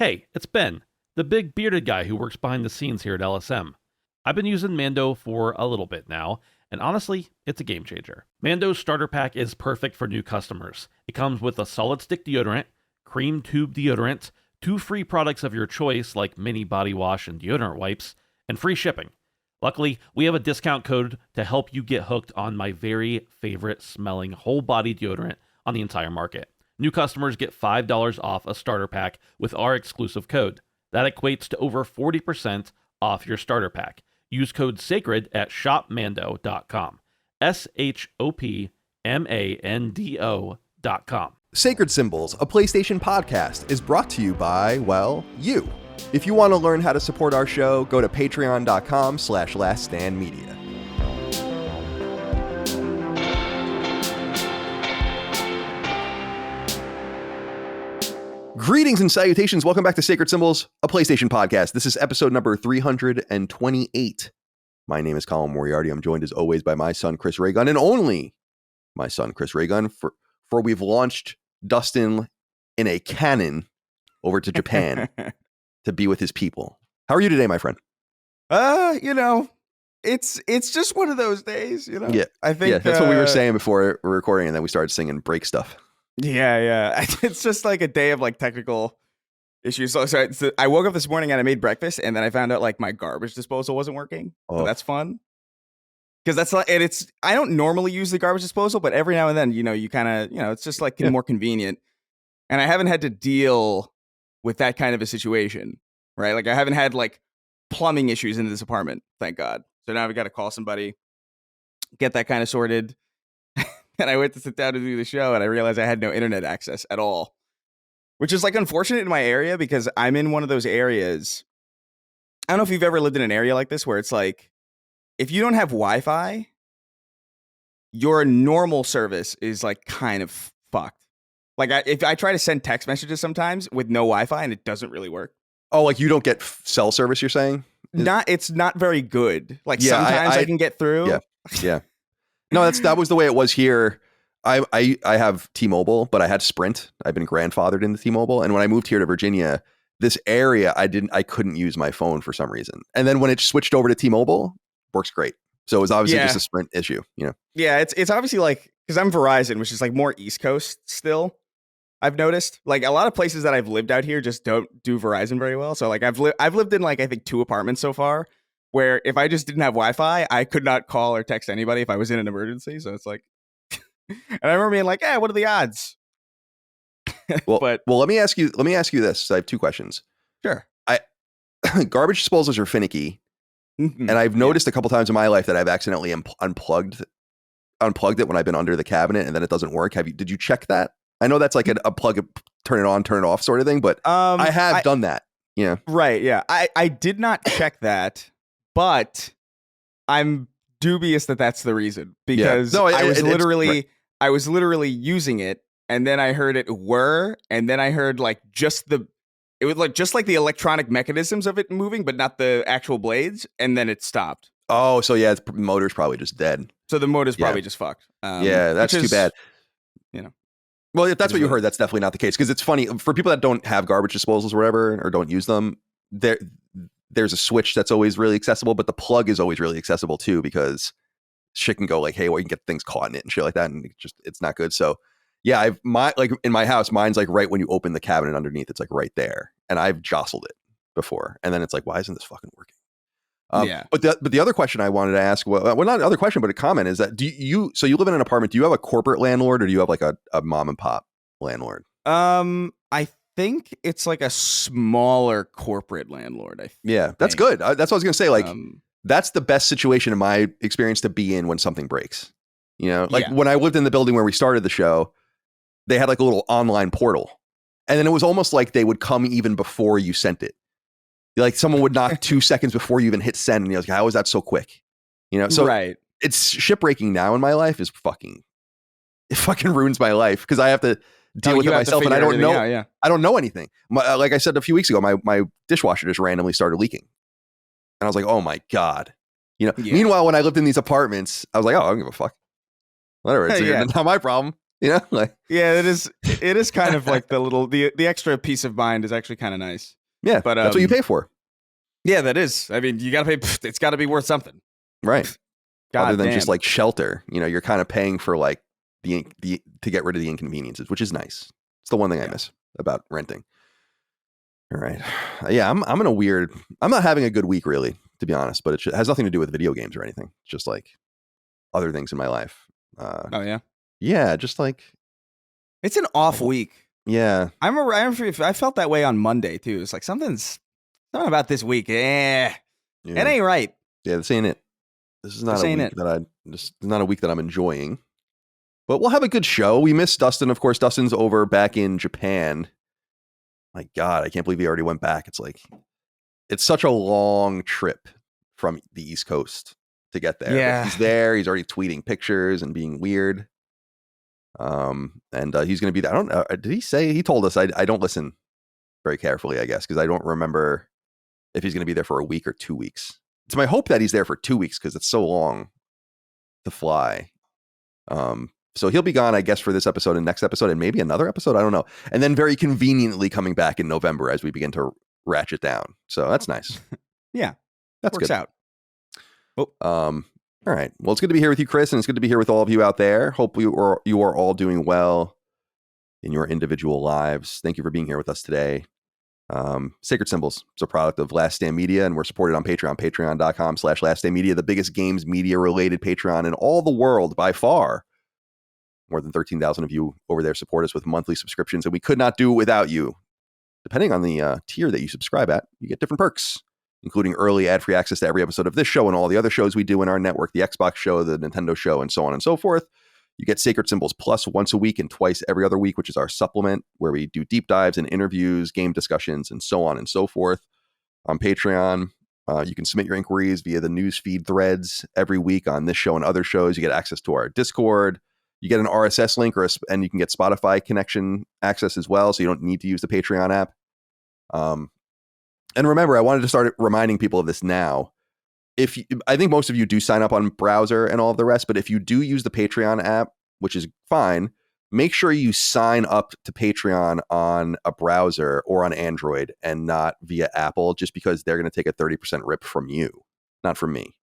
Hey, it's Ben, the big bearded guy who works behind the scenes here at LSM. I've been using Mando for a little bit now, and honestly, it's a game changer. Mando's starter pack is perfect for new customers. It comes with a solid stick deodorant, cream tube deodorant, 2 free products of your choice like mini body wash and deodorant wipes, and free shipping. Luckily, we have a discount code to help you get hooked on my very favorite smelling whole body deodorant on the entire market. New customers get $5 off a starter pack with our exclusive code. That equates to over 40% off your starter pack. Use code SACRED at shopmando.com. SHOPMANDO.com. Sacred Symbols, a PlayStation podcast, is brought to you by, well, you. If you want to learn how to support our show, go to patreon.com/laststandmedia. Greetings and salutations. Welcome back to Sacred Symbols, a PlayStation podcast. This is episode number 328. My name is Colin Moriarty. I'm joined as always by my son, Chris Raygun, and only my son, Chris Raygun, for we've launched Dustin in a cannon over to Japan to be with his people. How are you today, my friend? It's just one of those days, Yeah. I think that's what we were saying before we're recording, and then we started singing break stuff. Yeah. It's just like a day of like technical issues. So I woke up this morning and I made breakfast, and then I found out like my garbage disposal wasn't working. Oh. So that's fun. Because that's like, and it's, I don't normally use the garbage disposal, but every now and then, you kind of, it's just like more convenient. And I haven't had to deal with that kind of a situation, right? Like I haven't had like plumbing issues in this apartment, thank God. So now I've got to call somebody, get that kind of sorted. And I went to sit down to do the show, and I realized I had no internet access at all, which is like unfortunate in my area because I'm in one of those areas. I don't know if you've ever lived in an area like this where it's like, if you don't have Wi-Fi, your normal service is like kind of fucked. Like if I try to send text messages sometimes with no Wi-Fi and it doesn't really work. Oh, like you don't get cell service, you're saying? It's not very good. Like yeah, I can get through. Yeah. No, that was the way it was here. I have T-Mobile, but I had Sprint. I've been grandfathered into T-Mobile, and when I moved here to Virginia, this area I couldn't use my phone for some reason. And then when it switched over to T-Mobile, works great. So it was obviously just a Sprint issue, Yeah, it's obviously like, because I'm Verizon, which is like more East Coast still. I've noticed like a lot of places that I've lived out here just don't do Verizon very well. So like I've lived in like I think 2 apartments so far, where if I just didn't have Wi-Fi, I could not call or text anybody if I was in an emergency. So it's like, and I remember being like, what are the odds? Well, let me ask you this. I have 2 questions. Sure. Garbage disposals are finicky. Mm-hmm. And I've noticed a couple times in my life that I've accidentally unplugged it when I've been under the cabinet and then it doesn't work. Did you check that? I know that's like a plug, turn it on, turn it off sort of thing, but I have done that. Yeah. Right. Yeah. I did not check that, but I'm dubious that that's the reason, because I was literally using it, and then I heard it whir, and then I heard like it was like just like the electronic mechanisms of it moving, but not the actual blades, and then it stopped. Oh, so yeah, the motor's probably just dead. So the motor's probably just fucked. That's too bad. Well, if that's what you heard, that's definitely not the case. Because it's funny, for people that don't have garbage disposals or whatever, or don't use them, there's a switch that's always really accessible, but the plug is always really accessible too, because shit can go like, hey, well, you can get things caught in it and shit like that, and it's not good. So yeah, like in my house, mine's like right when you open the cabinet underneath, it's like right there, and I've jostled it before, and then it's like, why isn't this fucking working? But the other question I wanted to ask, well, not another question, but a comment, is that so you live in an apartment, do you have a corporate landlord, or do you have like a mom and pop landlord? I think it's like a smaller corporate landlord. Yeah, that's good. That's what I was gonna say. Like, that's the best situation in my experience to be in when something breaks. When I lived in the building where we started the show, they had like a little online portal, and then it was almost like they would come even before you sent it. Like someone would knock 2 seconds before you even hit send, and you're like, how is that so quick? So right. It's shit breaking now in my life is it fucking ruins my life, because I have to deal with it myself, and I don't know. I don't know anything. Like I said a few weeks ago, my dishwasher just randomly started leaking, and I was like, oh my God. Meanwhile, when I lived in these apartments, I was like, oh, I don't give a fuck. Whatever. It's not my problem. Like, Yeah, it is. It is kind of like the extra peace of mind is actually kind of nice. yeah, But that's what you pay for, yeah, that is. I mean, you got to pay. It's got to be worth something, right? God Other than damn. just like shelter, you're kind of paying for like the to get rid of the inconveniences, which is nice. It's the one thing I miss about renting. All right, yeah, I'm in a weird. I'm not having a good week, really, to be honest. But it has nothing to do with video games or anything. It's just like other things in my life. Oh yeah, yeah, just like it's an off week. Yeah, I remember. I felt that way on Monday too. It's like something about this week. It ain't right. Yeah, this ain't it. This is not This a ain't week it. that this is not a week that I'm enjoying. But we'll have a good show. We missed Dustin, of course. Dustin's over back in Japan. My God, I can't believe he already went back. It's like it's such a long trip from the East Coast to get there. Yeah. But he's there. He's already tweeting pictures and being weird. And he's going to be there. I don't know. Did he say? He told us. I don't listen very carefully, I guess, because I don't remember if he's going to be there for a week or 2 weeks. It's my hope that he's there for 2 weeks because it's so long to fly. So he'll be gone, I guess, for this episode and next episode and maybe another episode. I don't know. And then very conveniently coming back in November as we begin to ratchet down. So that's nice. Yeah. That's Works good. out. Oh. All right. Well, it's good to be here with you, Chris, and it's good to be here with all of you out there. Hope you are all doing well in your individual lives. Thank you for being here with us today. Sacred Symbols is a product of Last Stand Media, and we're supported on Patreon, patreon.com/laststandmedia, the biggest games media related Patreon in all the world by far. More than 13,000 of you over there support us with monthly subscriptions, and we could not do it without you. Depending on the tier that you subscribe at, you get different perks, including early ad-free access to every episode of this show and all the other shows we do in our network, the Xbox show, the Nintendo show, and so on and so forth. You get Sacred Symbols Plus once a week and twice every other week, which is our supplement, where we do deep dives and interviews, game discussions, and so on and so forth. On Patreon, you can submit your inquiries via the newsfeed threads every week on this show and other shows. You get access to our Discord. You get an RSS link, and you can get Spotify connection access as well, so you don't need to use the Patreon app. And remember, I wanted to start reminding people of this now. I think most of you do sign up on browser and all of the rest, but if you do use the Patreon app, which is fine, make sure you sign up to Patreon on a browser or on Android and not via Apple, just because they're going to take a 30% rip from you, not from me.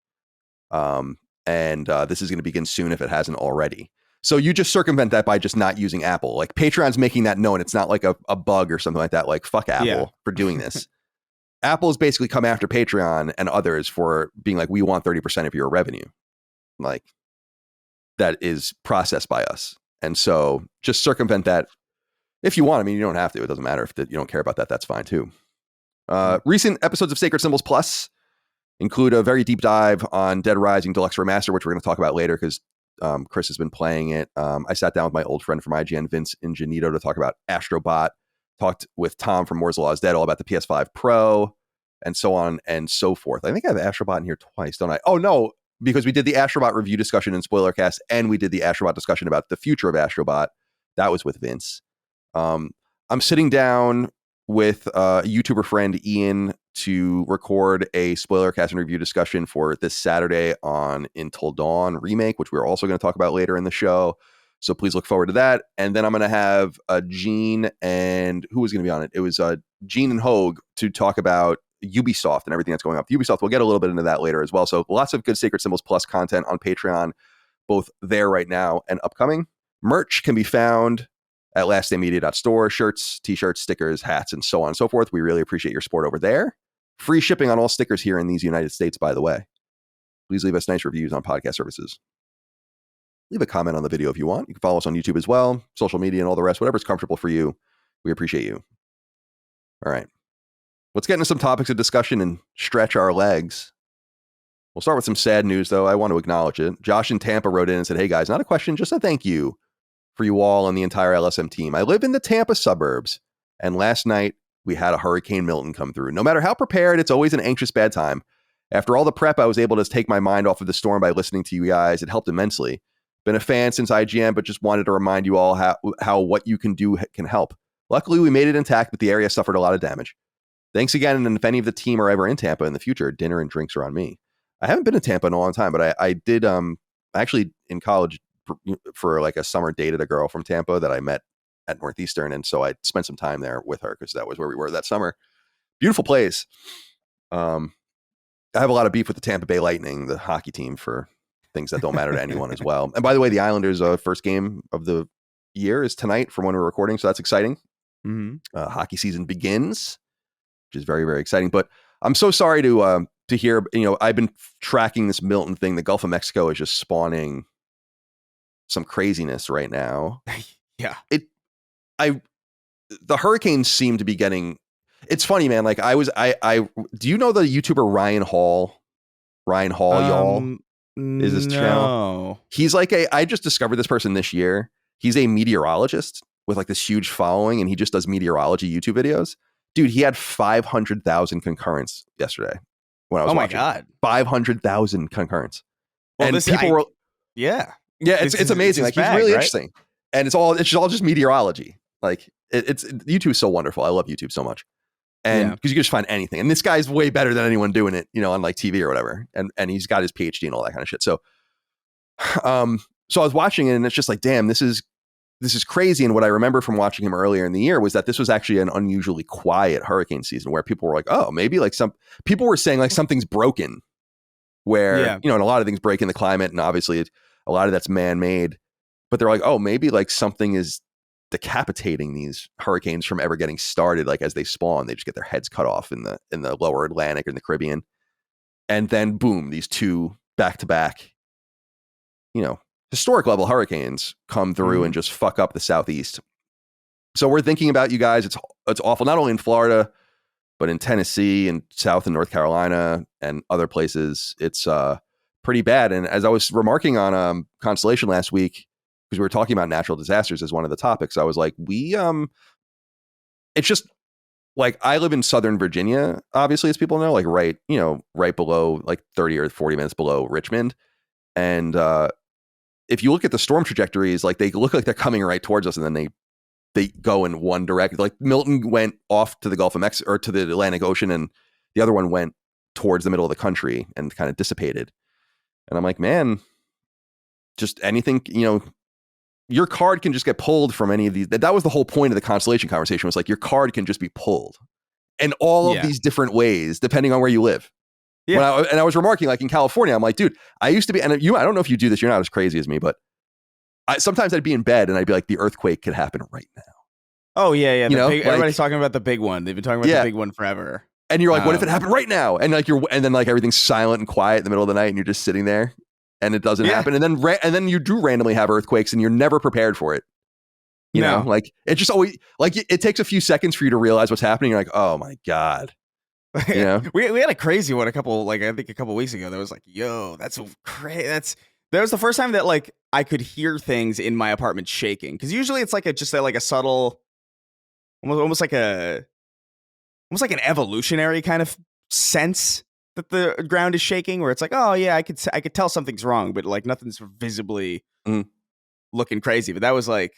And this is going to begin soon if it hasn't already. So you just circumvent that by just not using Apple. Like Patreon's making that known. It's not like a bug or something like that. Like fuck Apple for doing this. Apple's basically come after Patreon and others for being like, we want 30% of your revenue. Like that is processed by us. And so just circumvent that if you want. I mean, you don't have to. It doesn't matter if you don't care about that. That's fine too. Recent episodes of Sacred Symbols Plus include a very deep dive on Dead Rising Deluxe Remaster, which we're going to talk about later because Chris has been playing it. I sat down with my old friend from IGN, Vince Ingenito, to talk about Astrobot. Talked with Tom from Moore's Law is Dead all about the PS5 Pro and so on and so forth. I think I have Astrobot in here twice, don't I? Oh, no, because we did the Astrobot review discussion in Spoilercast, and we did the Astrobot discussion about the future of Astrobot. That was with Vince. I'm sitting down with a YouTuber friend, Ian, to record a Spoilercast and review discussion for this Saturday on Until Dawn Remake, which we're also going to talk about later in the show. So please look forward to that. And then I'm going to have Gene and who was going to be on it? It was Gene and Hogue to talk about Ubisoft and everything that's going on with Ubisoft. We'll get a little bit into that later as well. So lots of good Sacred Symbols Plus content on Patreon, both there right now and upcoming. Merch can be found at laststandmedia.store. Shirts, t-shirts, stickers, hats, and so on and so forth. We really appreciate your support over there. Free shipping on all stickers here in these United States, by the way. Please leave us nice reviews on podcast services. Leave a comment on the video if you want. You can follow us on YouTube as well, social media and all the rest, whatever's comfortable for you. We appreciate you. All right. Let's get into some topics of discussion and stretch our legs. We'll start with some sad news, though. I want to acknowledge it. Josh in Tampa wrote in and said, hey, guys, not a question, just a thank you for you all and the entire LSM team. I live in the Tampa suburbs, and last night we had a Hurricane Milton come through. No matter how prepared, it's always an anxious bad time. After all the prep, I was able to take my mind off of the storm by listening to you guys. It helped immensely. Been a fan since IGN, but just wanted to remind you all how what you can do can help. Luckily, we made it intact, but the area suffered a lot of damage. Thanks again, and if any of the team are ever in Tampa in the future, dinner and drinks are on me. I haven't been to Tampa in a long time, but I did actually in college for like a summer dated a girl from Tampa that I met at Northeastern, and so I spent some time there with her because that was where we were that summer. Beautiful place. I have a lot of beef with the Tampa Bay Lightning, the hockey team, for things that don't matter to anyone as well. And by the way, the Islanders' first game of the year is tonight from when we're recording, so that's exciting. Hockey season begins, which is very, very exciting. But I'm so sorry to hear. I've been tracking this Milton thing. The Gulf of Mexico is just spawning some craziness right now. Yeah. The hurricanes seem to be getting. It's funny, man. Like do you know the YouTuber Ryan Hall? Y'all is his channel. He's like I just discovered this person this year. He's a meteorologist with like this huge following, and he just does meteorology YouTube videos. Dude, he had 500,000 concurrents yesterday when I was watching. Oh my God. 500,000 concurrents. Well, and people were yeah, it's amazing. Like, he's really interesting. And it's all just meteorology. Like it's YouTube is so wonderful. I love YouTube so much. And because you can just find anything. And this guy's way better than anyone doing it, on like TV or whatever. And he's got his PhD and all that kind of shit. So so I was watching it, and it's just like, damn, this is crazy. And what I remember from watching him earlier in the year was that this was actually an unusually quiet hurricane season, where people were like, oh, maybe like people were saying like something's broken, where, and a lot of things break in the climate, and obviously a lot of that's man-made, but they're like, oh, maybe like something is decapitating these hurricanes from ever getting started. Like as they spawn, they just get their heads cut off in the lower Atlantic or in the Caribbean. And then boom, these two back-to-back, historic level hurricanes come through and just fuck up the Southeast. So we're thinking about you guys. It's awful, not only in Florida, but in Tennessee and South and North Carolina and other places. It's pretty bad. And as I was remarking on Constellation last week, because we were talking about natural disasters as one of the topics, I was like, it's just like, I live in Southern Virginia, obviously, as people know, like right below, like 30 or 40 minutes below Richmond. And if you look at the storm trajectories, like they look like they're coming right towards us, and then they go in one direction. Like Milton went off to the Gulf of Mexico or to the Atlantic Ocean, and the other one went towards the middle of the country and kind of dissipated. And I'm like, man, just anything, your card can just get pulled from any of these. That was the whole point of the Constellation conversation, was like, your card can just be pulled in all of these different ways, depending on where you live. Yeah. I was remarking, like in California, I'm like, dude, I used to be, and I don't know if you do this, you're not as crazy as me, but sometimes I'd be in bed and I'd be like, the earthquake could happen right now. Oh yeah. Everybody's talking about the big one. They've been talking about the big one forever. And you're like, what if it happened right now? And like and then like everything's silent and quiet in the middle of the night, and you're just sitting there, and it doesn't happen. And then you do randomly have earthquakes, and you're never prepared for it. You know, like it just always, like it takes a few seconds for you to realize what's happening. You're like, oh my God. We had a crazy one I think a couple weeks ago that was like, yo, that's crazy. That was the first time that like I could hear things in my apartment shaking, because usually it's like a subtle, almost like an evolutionary kind of sense that the ground is shaking, where it's like, oh yeah, I could tell something's wrong, but like nothing's visibly looking crazy. But that was like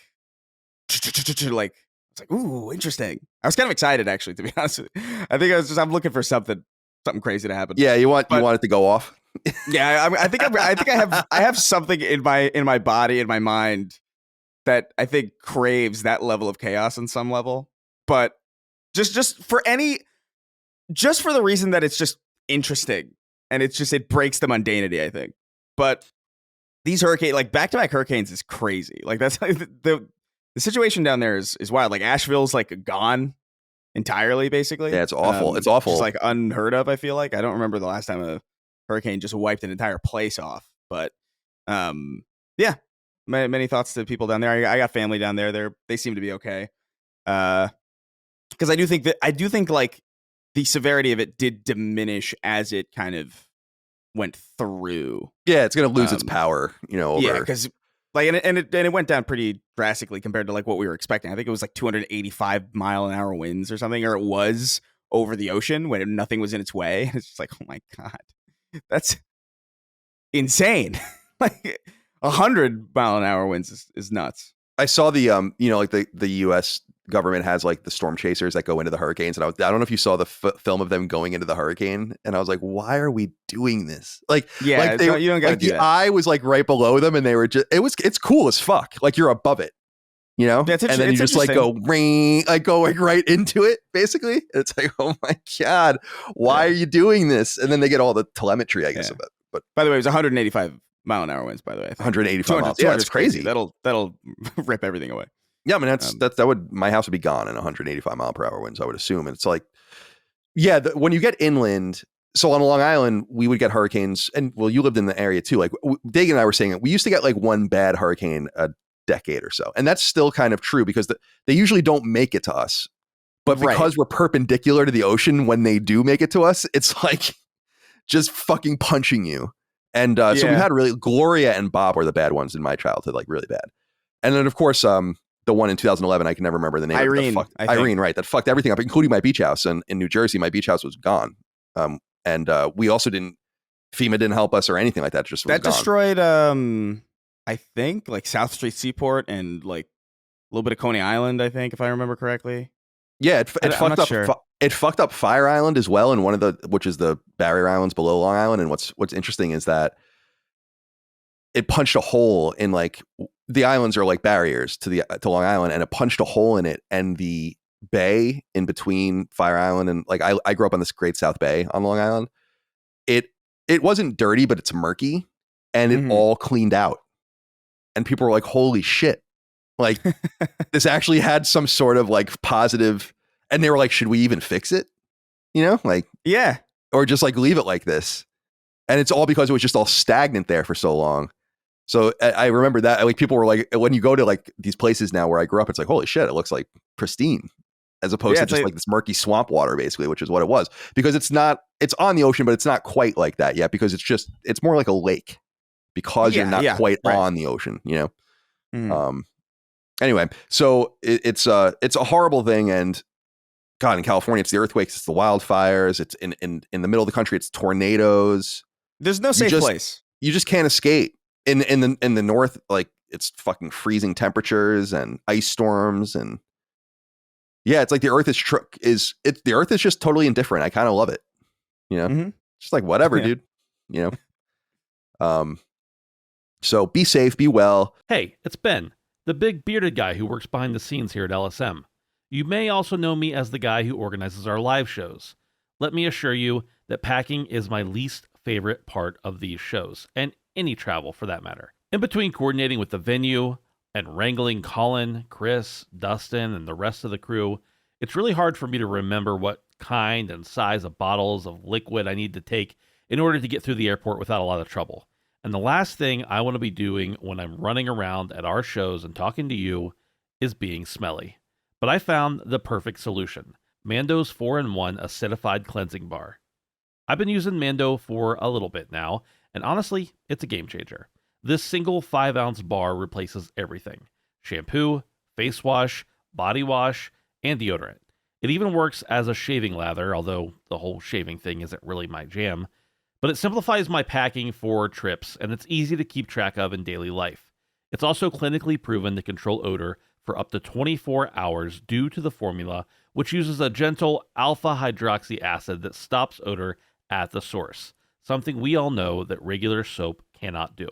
it's like, ooh, interesting. I was kind of excited, actually, to be honest with you. I think I'm looking for something crazy to happen. Yeah, you want it to go off. Yeah, I think I have something in my body, in my mind, that I think craves that level of chaos on some level. But just for the reason that it's just interesting, and it breaks the mundanity, I think. But these back-to-back hurricanes is crazy. Like that's like the situation down there is wild. Like Asheville's like gone entirely, basically. Yeah, it's awful. It's awful. It's like unheard of, I feel like. I don't remember the last time a hurricane just wiped an entire place off. But yeah, many thoughts to people down there. I got family down there. They seem to be okay. Because I do think like the severity of it did diminish as it kind of went through. Yeah, it's gonna lose its power, over. Yeah, because like and it went down pretty drastically compared to like what we were expecting. I think it was like 285 mile an hour winds or something, or it was over the ocean when nothing was in its way. It's just like, oh my God, that's insane. Like 100 mile an hour winds is nuts. I saw the like the U.S. government has like the storm chasers that go into the hurricanes. And I don't know if you saw the film of them going into the hurricane. And I was like, why are we doing this? Like, Yeah, like you don't gotta like do the that. eye was like right below them, and they were just, it's cool as fuck. Like you're above it, you know? That's and then you it's just like go ring, like going right into it, basically. And it's like, oh my God, why are you doing this? And then they get all the telemetry, I guess, of it. But by the way, it was 185 mile an hour winds, by the way. 185 miles. Yeah, it's crazy. That'll rip everything away. Yeah, I mean that would, my house would be gone in 185 mile per hour winds, I would assume. And it's like, yeah, when you get inland, so on Long Island, we would get hurricanes, and well, you lived in the area too. Like Dagan and I were saying it, we used to get like one bad hurricane a decade or so, and that's still kind of true because they usually don't make it to us. But because we're perpendicular to the ocean, when they do make it to us, it's like just fucking punching you. And so we had really, Gloria and Bob were the bad ones in my childhood, like really bad. And then of course, the one in 2011, I can never remember the name. Irene, Irene, right? That fucked everything up, including my beach house. And in New Jersey, my beach house was gone. And we also FEMA didn't help us or anything like that. Just was that gone. Destroyed, I think, like South Street Seaport and like a little bit of Coney Island, I think, if I remember correctly. Yeah, it fucked up. Sure. It fucked up Fire Island as well, and which is the barrier islands below Long Island. And what's interesting is that it punched a hole in, like, the islands are like barriers to Long Island, and it punched a hole in it, and the bay in between Fire Island and, like, I grew up on this Great South Bay on Long Island. It wasn't dirty, but it's murky, and it all cleaned out, and people were like, "Holy shit!" Like this actually had some sort of like positive, and they were like, "Should we even fix it?" You know, like or just like leave it like this. And it's all because it was just all stagnant there for so long. So I remember that, like, people were like, when you go to like these places now where I grew up, it's like, holy shit, it looks like pristine, as opposed to just like this murky swamp water, basically, which is what it was. Because it's on the ocean, but it's not quite like that yet, because it's more like a lake, because you're not quite on the ocean, you know? Anyway, so it's a horrible thing. And God, in California, it's the earthquakes, it's the wildfires, it's in the middle of the country, it's tornadoes. There's no safe place. You just can't escape. In the north, like, it's fucking freezing temperatures and ice storms, and yeah, it's like the earth is just totally indifferent. I kind of love it, you know. Just like, whatever, dude, you know. So be safe, be well. Hey, it's Ben, the big bearded guy who works behind the scenes here at LSM. You may also know me as the guy who organizes our live shows. Let me assure you that packing is my least favorite part of these shows, and any travel for that matter. In between coordinating with the venue and wrangling Colin, Chris, Dustin, and the rest of the crew, it's really hard for me to remember what kind and size of bottles of liquid I need to take in order to get through the airport without a lot of trouble. And the last thing I want to be doing when I'm running around at our shows and talking to you is being smelly. But I found the perfect solution: Mando's 4-in-1 acidified cleansing bar. I've been using Mando for a little bit now, and honestly, it's a game changer. This single 5-ounce bar replaces everything: shampoo, face wash, body wash, and deodorant. It even works as a shaving lather, although the whole shaving thing isn't really my jam. But it simplifies my packing for trips, and it's easy to keep track of in daily life. It's also clinically proven to control odor for up to 24 hours due to the formula, which uses a gentle alpha hydroxy acid that stops odor at the source, something we all know that regular soap cannot do.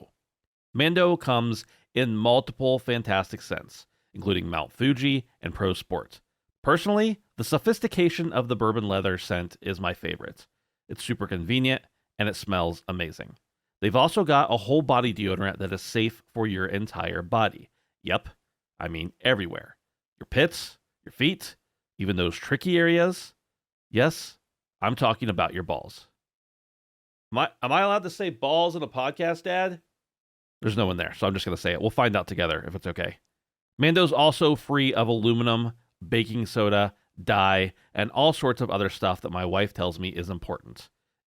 Mando comes in multiple fantastic scents, including Mount Fuji and Pro Sport. Personally, the sophistication of the bourbon leather scent is my favorite. It's super convenient, and it smells amazing. They've also got a whole body deodorant that is safe for your entire body. Yep, I mean everywhere. Your pits, your feet, even those tricky areas. Yes, I'm talking about your balls. Am I allowed to say balls in a podcast, Dad? There's no one there, so I'm just going to say it. We'll find out together if it's okay. Mando's also free of aluminum, baking soda, dye, and all sorts of other stuff that my wife tells me is important.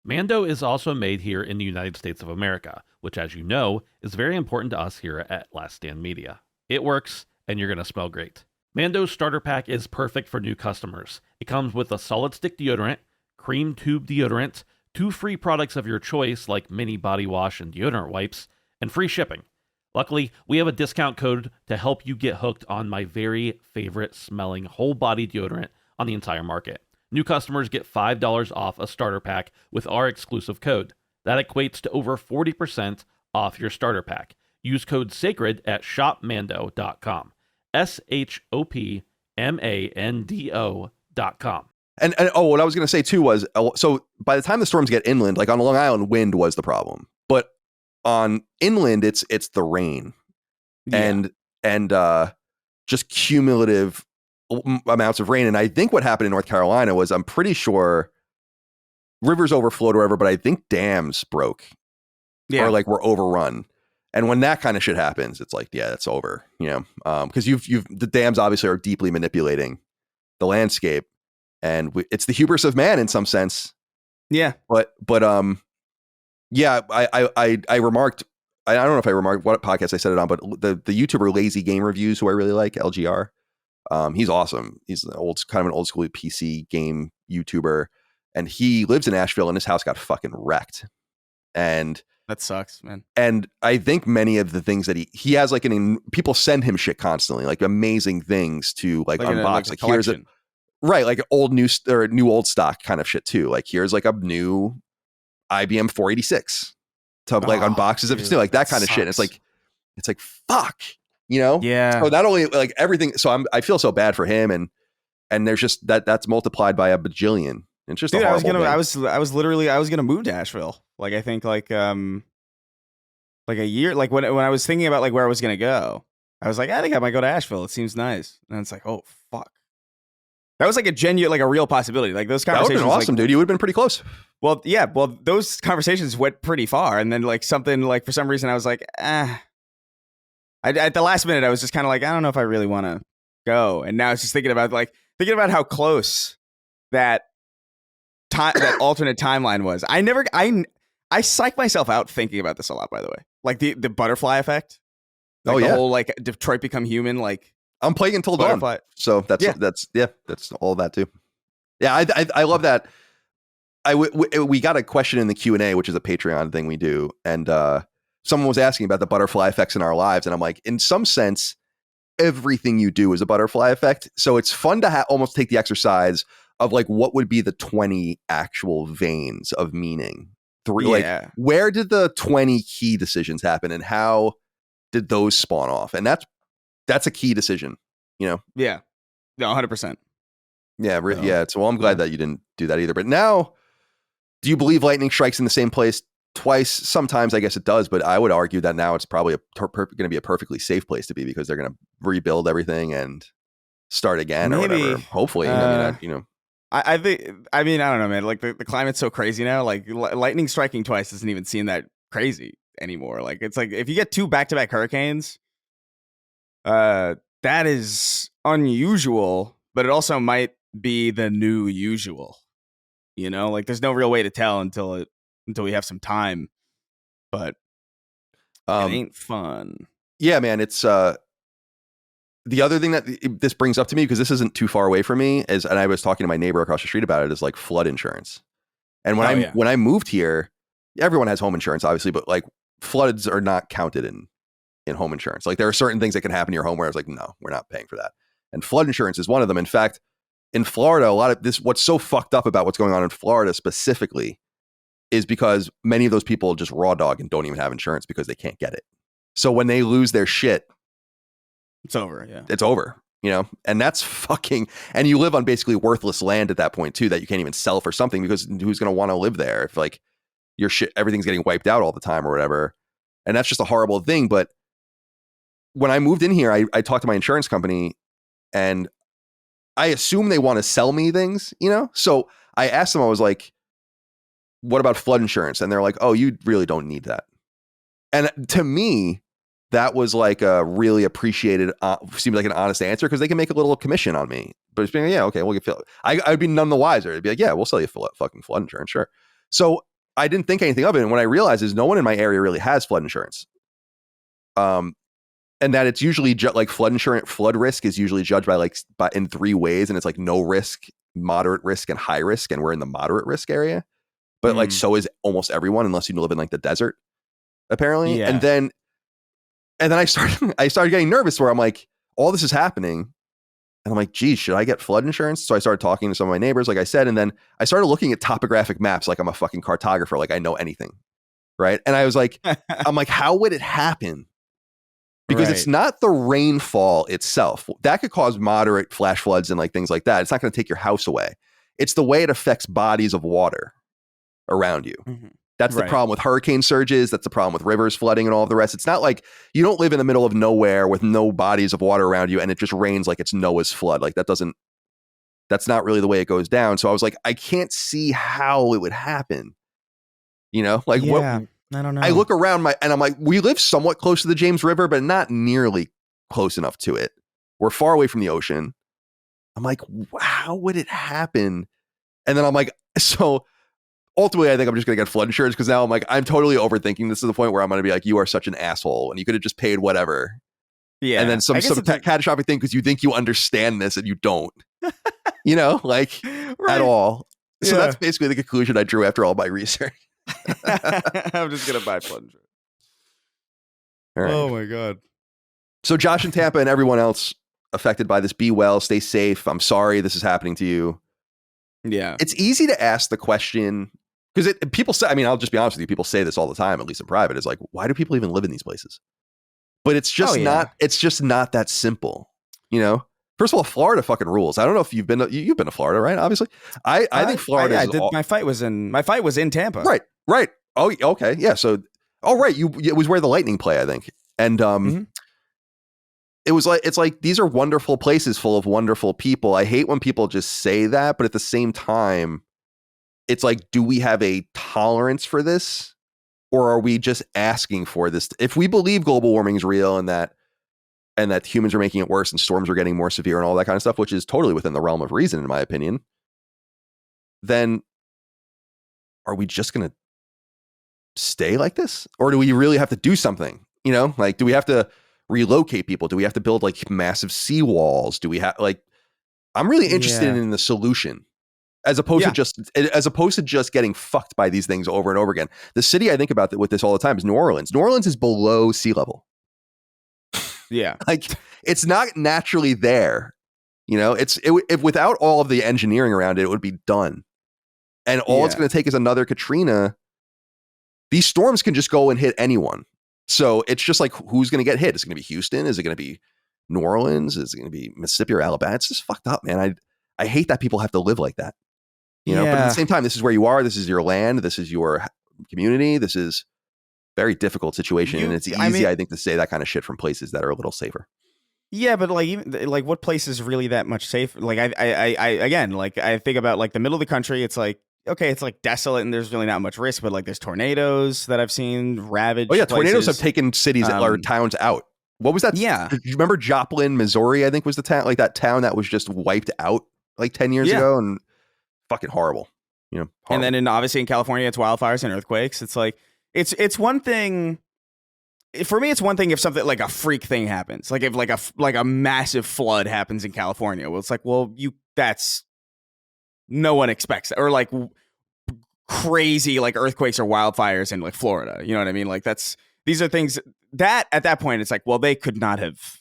Mando is also made here in the United States of America, which, as you know, is very important to us here at Last Stand Media. It works, and you're going to smell great. Mando's starter pack is perfect for new customers. It comes with a solid stick deodorant, cream tube deodorant, 2 free products of your choice like mini body wash and deodorant wipes, and free shipping. Luckily, we have a discount code to help you get hooked on my very favorite smelling whole body deodorant on the entire market. New customers get $5 off a starter pack with our exclusive code. That equates to over 40% off your starter pack. Use code SACRED at shopmando.com. SHOPMANDO.com. And what I was going to say too was, so by the time the storms get inland, like on Long Island, wind was the problem, but on inland, it's the rain, and just cumulative amounts of rain. And I think what happened in North Carolina was, I'm pretty sure rivers overflowed or whatever, but I think dams broke, or like were overrun. And when that kind of shit happens, it's like, yeah, it's over, because the dams obviously are deeply manipulating the landscape. And it's the hubris of man in some sense. Yeah. But yeah, I remarked, I don't know if I remarked what podcast I said it on, but the YouTuber Lazy Game Reviews, who I really like, LGR, he's awesome. He's kind of an old school PC game YouTuber, and he lives in Asheville, and his house got fucking wrecked. And that sucks, man. And I think many of the things that he has, like, people send him shit constantly, like amazing things to like unbox. Like here's it. Right, like old new or new old stock kind of shit too. Like here's like a new IBM 486 to like unboxes if it's new, like that kind of shit. And it's like fuck, Yeah. So not only like everything, so I feel so bad for him, and there's just that's multiplied by a bajillion. It's just I was gonna move to Asheville. Like I think like a year. Like when I was thinking about like where I was gonna go, I was like, I think I might go to Asheville. It seems nice. And it's like, oh fuck. That was like a genuine, like a real possibility. Like those conversations. That would have been awesome, dude. You would have been pretty close. Well, yeah. Well, those conversations went pretty far, and then like something like for some reason I was like, at the last minute I was just kind of like, I don't know if I really want to go. And now I was just thinking about how close that alternate timeline was. I psych myself out thinking about this a lot. By the way, like the butterfly effect. Like the whole like Detroit Become Human, like. I'm playing Until Dawn, so that's all that too. Yeah, I love that. We got a question in the Q&A, which is a Patreon thing we do, and someone was asking about the butterfly effects in our lives, and I'm like, in some sense, everything you do is a butterfly effect. So it's fun to almost take the exercise of like, what would be the 20 actual veins of meaning? Like, where did the 20 key decisions happen, and how did those spawn off? And that's a key decision, Yeah. No, 100%. Yeah. Yeah. So I'm glad that you didn't do that either. But now, do you believe lightning strikes in the same place twice? Sometimes I guess it does, but I would argue that now it's probably going to be a perfectly safe place to be, because they're going to rebuild everything and start again or whatever. Hopefully. I think, I don't know, man. Like the climate's so crazy now. Like lightning striking twice doesn't even seem that crazy anymore. Like it's like if you get 2 back-to-back hurricanes, that is unusual, but it also might be the new usual. Like there's no real way to tell until we have some time. But it ain't fun. Yeah, man. It's the other thing that this brings up to me, because this isn't too far away from me, and I was talking to my neighbor across the street about it, is like flood insurance. And when I moved here, everyone has home insurance, obviously, but like floods are not counted in home insurance. Like there are certain things that can happen to your home where I was like, no, we're not paying for that. And flood insurance is one of them. In fact, in Florida, a lot of this, what's so fucked up about what's going on in Florida specifically, is because many of those people just raw dog and don't even have insurance because they can't get it. So when they lose their shit, it's over. Yeah. It's over, and that's fucking, and you live on basically worthless land at that point too, that you can't even sell for something, because who's going to want to live there if like your shit, everything's getting wiped out all the time or whatever. And that's just a horrible thing. But when I moved in here, I talked to my insurance company, and I assume they want to sell me things, So I asked them, I was like, what about flood insurance? And they're like, oh, you really don't need that. And to me, that was like a really appreciated, seemed like an honest answer, because they can make a little commission on me. But it's being, yeah, okay, we'll get, I'd be none the wiser. It'd be like, yeah, we'll sell you fucking flood insurance, sure. So I didn't think anything of it. And what I realized is no one in my area really has flood insurance. And that it's usually like flood risk is usually judged by in 3 ways. And it's like no risk, moderate risk, and high risk. And we're in the moderate risk area. But like, so is almost everyone, unless you live in like the desert, apparently. Yeah. And then And then I started getting nervous where I'm like, all this is happening. And I'm like, geez, should I get flood insurance? So I started talking to some of my neighbors, like I said, and then I started looking at topographic maps like I'm a fucking cartographer, like I know anything. Right. And I was like, I'm like, how would it happen? Because it's not the rainfall itself. That could cause moderate flash floods and like things like that. It's not going to take your house away. It's the way it affects bodies of water around you. Mm-hmm. That's the problem with hurricane surges. That's the problem with rivers flooding and all of the rest. It's not like you don't live in the middle of nowhere with no bodies of water around you and it just rains like it's Noah's flood. Like that's not really the way it goes down. So I was like, I can't see how it would happen. You know, like what? I don't know. I look around and I'm like, we live somewhat close to the James River, but not nearly close enough to it. We're far away from the ocean. I'm like, how would it happen? And then I'm like, so ultimately, I think I'm just going to get flood insurance because now I'm like, I'm totally overthinking this to the point where I'm going to be like, you are such an asshole and you could have just paid whatever. Yeah. And then some catastrophic thing because you think you understand this and you don't, you know, like at all. So that's basically the conclusion I drew after all my research. I'm just going to buy flood insurance. Right. Oh my God. So Josh in Tampa and everyone else affected by this, be well, stay safe. I'm sorry this is happening to you. Yeah. It's easy to ask the question because people say, I mean, I'll just be honest with you. People say this all the time, at least in private. It's like, why do people even live in these places? But it's just it's just not that simple. You know, first of all, Florida fucking rules. I don't know if you've been to Florida, right? Obviously. I think Florida my fight was in Tampa. Right. Oh, okay. Yeah. So, right. It was where the Lightning play, I think. And, it's like, these are wonderful places full of wonderful people. I hate when people just say that, but at the same time, it's like, do we have a tolerance for this? Or are we just asking for this? If we believe global warming is real and that humans are making it worse and storms are getting more severe and all that kind of stuff, which is totally within the realm of reason, in my opinion, then are we just going to stay like this? Or do we really have to do something? You know, like, do we have to relocate people? Do we have to build like massive seawalls? Do we have I'm really interested in the solution as opposed to just getting fucked by these things over and over again. The city I think about with this all the time is New Orleans. New Orleans is below sea level. Yeah. Like it's not naturally there. You know, if without all of the engineering around it, it would be done. And all it's going to take is another Katrina. These storms can just go and hit anyone. So it's just like, who's going to get hit? Is it going to be Houston? Is it going to be New Orleans? Is it going to be Mississippi or Alabama? It's just fucked up, man. I hate that people have to live like that. You know, but at the same time, this is where you are. This is your land. This is your community. This is a very difficult situation. And it's easy, I think, to say that kind of shit from places that are a little safer. Yeah, but like, even like, what place is really that much safer? Like, I think about like the middle of the country. It's like, okay, it's like desolate and there's really not much risk, but like there's tornadoes that I've seen ravage. Oh yeah, places. Tornadoes have taken cities or towns out. What was that? Yeah, do you remember Joplin, Missouri? I think was the town, like that town that was just wiped out like 10 years ago, and fucking horrible. You know, horrible. And then obviously in California, it's wildfires and earthquakes. It's like it's one thing. For me, it's one thing if something like a freak thing happens, like if like a massive flood happens in California. Well, it's like, well, that's no one expects that, or like crazy like earthquakes or wildfires in like Florida. You know what I mean? Like these are things that at that point it's like, well, they could not have.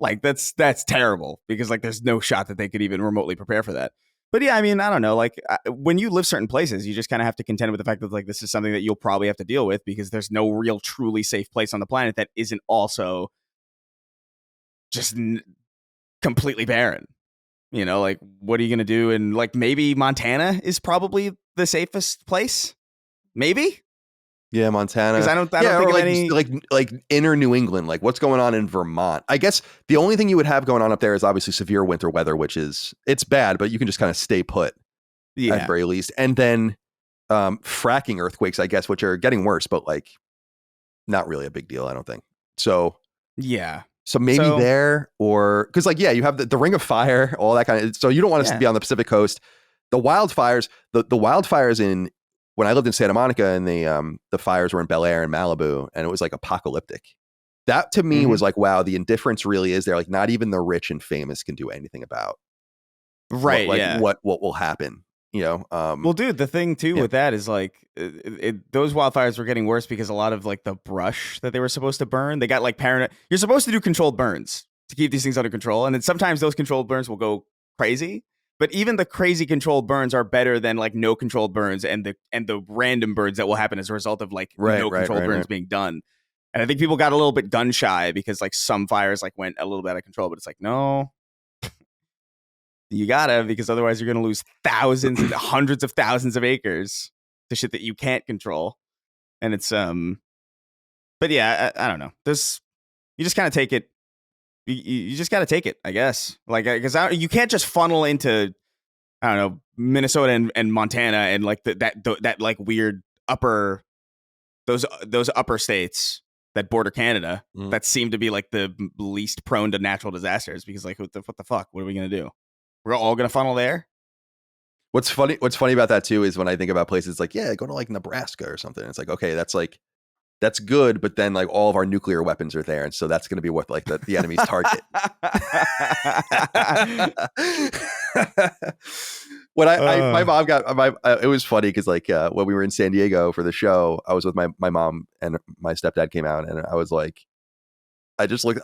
Like that's terrible because like there's no shot that they could even remotely prepare for that. But yeah, I mean, I don't know. Like when you live certain places, you just kind of have to contend with the fact that like this is something that you'll probably have to deal with because there's no real truly safe place on the planet that isn't also just completely barren. You know, like what are you going to do? And like maybe Montana is probably the safest place. Maybe. Yeah, Montana. Because I don't think of like, any like inner New England. Like what's going on in Vermont? I guess the only thing you would have going on up there is obviously severe winter weather, which is it's bad, but you can just kind of stay put at the very least. And then fracking earthquakes, I guess, which are getting worse, but like not really a big deal, I don't think. So yeah. So maybe there, or because like you have the Ring of Fire, all that kind of. So you don't want us to be on the Pacific Coast. The wildfires, the wildfires in. When I lived in Santa Monica and the fires were in Bel Air and Malibu and it was like apocalyptic. That to me was like, wow, the indifference really is there. Like not even the rich and famous can do anything about what will happen. Well, dude, the thing too with that is like those wildfires were getting worse because a lot of like the brush that they were supposed to burn, they got like paranoid. You're supposed to do controlled burns to keep these things under control, and then sometimes those controlled burns will go crazy. But even the crazy controlled burns are better than like no controlled burns and the random burns that will happen as a result of like no controlled burns being done. And I think people got a little bit gun shy because like some fires like went a little bit out of control, but it's like, no, you gotta, because otherwise you're gonna lose thousands and hundreds of thousands of acres to shit that you can't control. And it's but yeah, I don't know. You just kind of take it. You just got to take it, I guess. Like, because you can't just funnel into, I don't know, Minnesota and Montana and like that like weird those upper states that border Canada that seem to be like the least prone to natural disasters, because like what the fuck, what are we gonna do? We're all gonna funnel there. What's funny about that too is when I think about places like, yeah, go to like Nebraska or something. It's like, okay, that's good, but then like all of our nuclear weapons are there, and so that's going to be what like the enemy's target. When my mom got it was funny because like when we were in San Diego for the show, I was with my mom and my stepdad came out, and I was like, I just like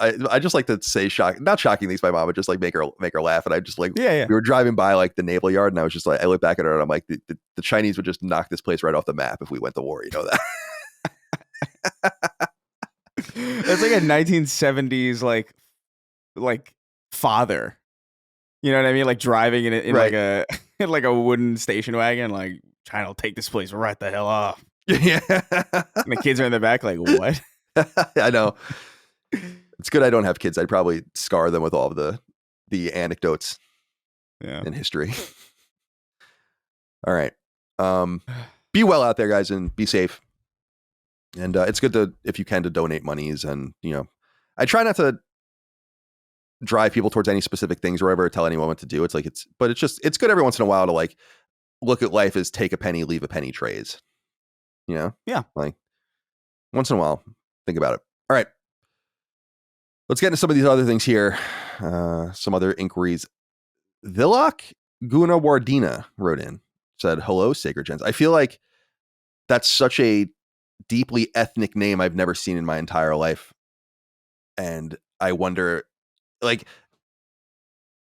to say not shocking things to my mom, but just like make her laugh. And I just like, we were driving by like the naval yard, and I was just like, I looked back at her and I'm like, the Chinese would just knock this place right off the map if we went to war. You know that. It's like a 1970s like father, you know what I mean, like driving in like a in like a wooden station wagon, like trying to take this place right the hell off. Yeah, and the kids are in the back like, what? I know. It's good I don't have kids. I'd probably scar them with all of the anecdotes in history. All right, be well out there, guys, and be safe. And it's good to, if you can, to donate monies. And, I try not to drive people towards any specific things or ever tell anyone what to do. It's like, it's good every once in a while to like look at life as take a penny, leave a penny trays. Yeah. Like once in a while, think about it. All right. Let's get into some of these other things here. Some other inquiries. Vilak Gunawardena wrote in, said, hello, Sacred Gents. I feel like that's such a deeply ethnic name I've never seen in my entire life, and I wonder, like,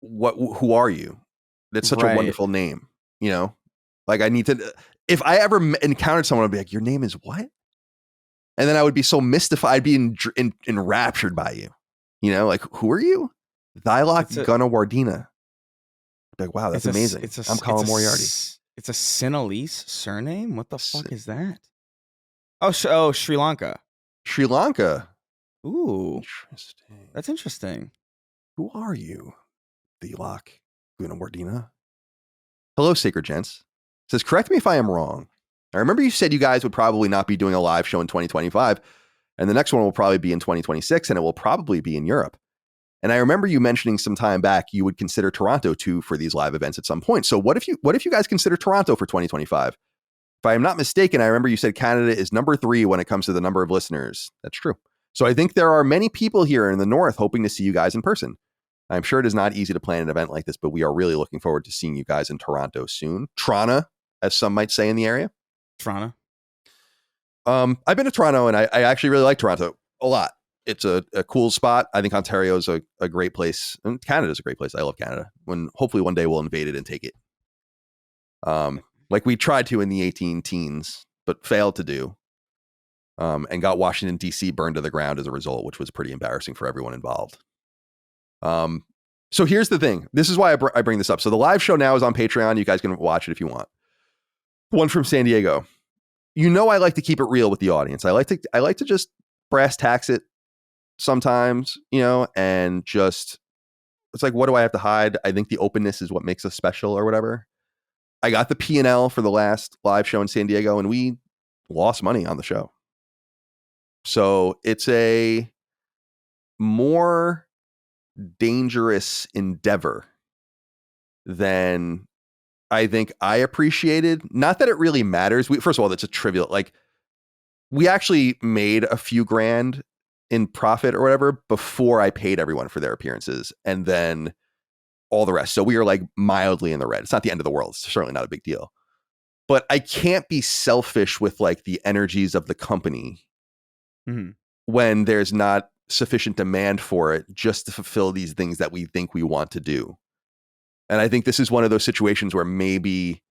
who are you? That's such a wonderful name, like I need to, if I ever encountered someone, I'd be like, your name is what? And then I would be so mystified, I'd be enraptured by you, like, who are you? Thylok Gunawardena. Like, wow, that's amazing. I'm Colin Moriarty. It's a Sinhalese surname. What the fuck is that? Oh, Sri Lanka. Sri Lanka. Ooh, interesting. That's interesting. Who are you, Thylok Gunawardena? Hello, Sacred Gents. Says, correct me if I am wrong. I remember you said you guys would probably not be doing a live show in 2025, and the next one will probably be in 2026, and it will probably be in Europe. And I remember you mentioning some time back you would consider Toronto too for these live events at some point. So what if you guys consider Toronto for 2025? If I am not mistaken, I remember you said Canada is number 3 when it comes to the number of listeners. That's true. So I think there are many people here in the North hoping to see you guys in person. I'm sure it is not easy to plan an event like this, but we are really looking forward to seeing you guys in Toronto soon. Toronto, as some might say in the area. Toronto. I've been to Toronto, and I actually really like Toronto a lot. It's a cool spot. I think Ontario is a great place, and Canada's a great place. I love Canada. Hopefully one day we'll invade it and take it. Like we tried to in the 18 teens, but failed to do. And got Washington, D.C. burned to the ground as a result, which was pretty embarrassing for everyone involved. So here's the thing. This is why I bring this up. So the live show now is on Patreon. You guys can watch it if you want. One from San Diego. I like to keep it real with the audience. I like to just brass tacks it sometimes, and just, it's like, what do I have to hide? I think the openness is what makes us special or whatever. I got the P&L for the last live show in San Diego, and we lost money on the show. So it's a more dangerous endeavor than I think I appreciated. Not that it really matters. First of all, that's a trivial, like, we actually made a few grand in profit or whatever before I paid everyone for their appearances. And then all the rest. So we are like mildly in the red. It's not the end of the world. It's certainly not a big deal. But I can't be selfish with like the energies of the company when there's not sufficient demand for it just to fulfill these things that we think we want to do. And I think this is one of those situations where maybe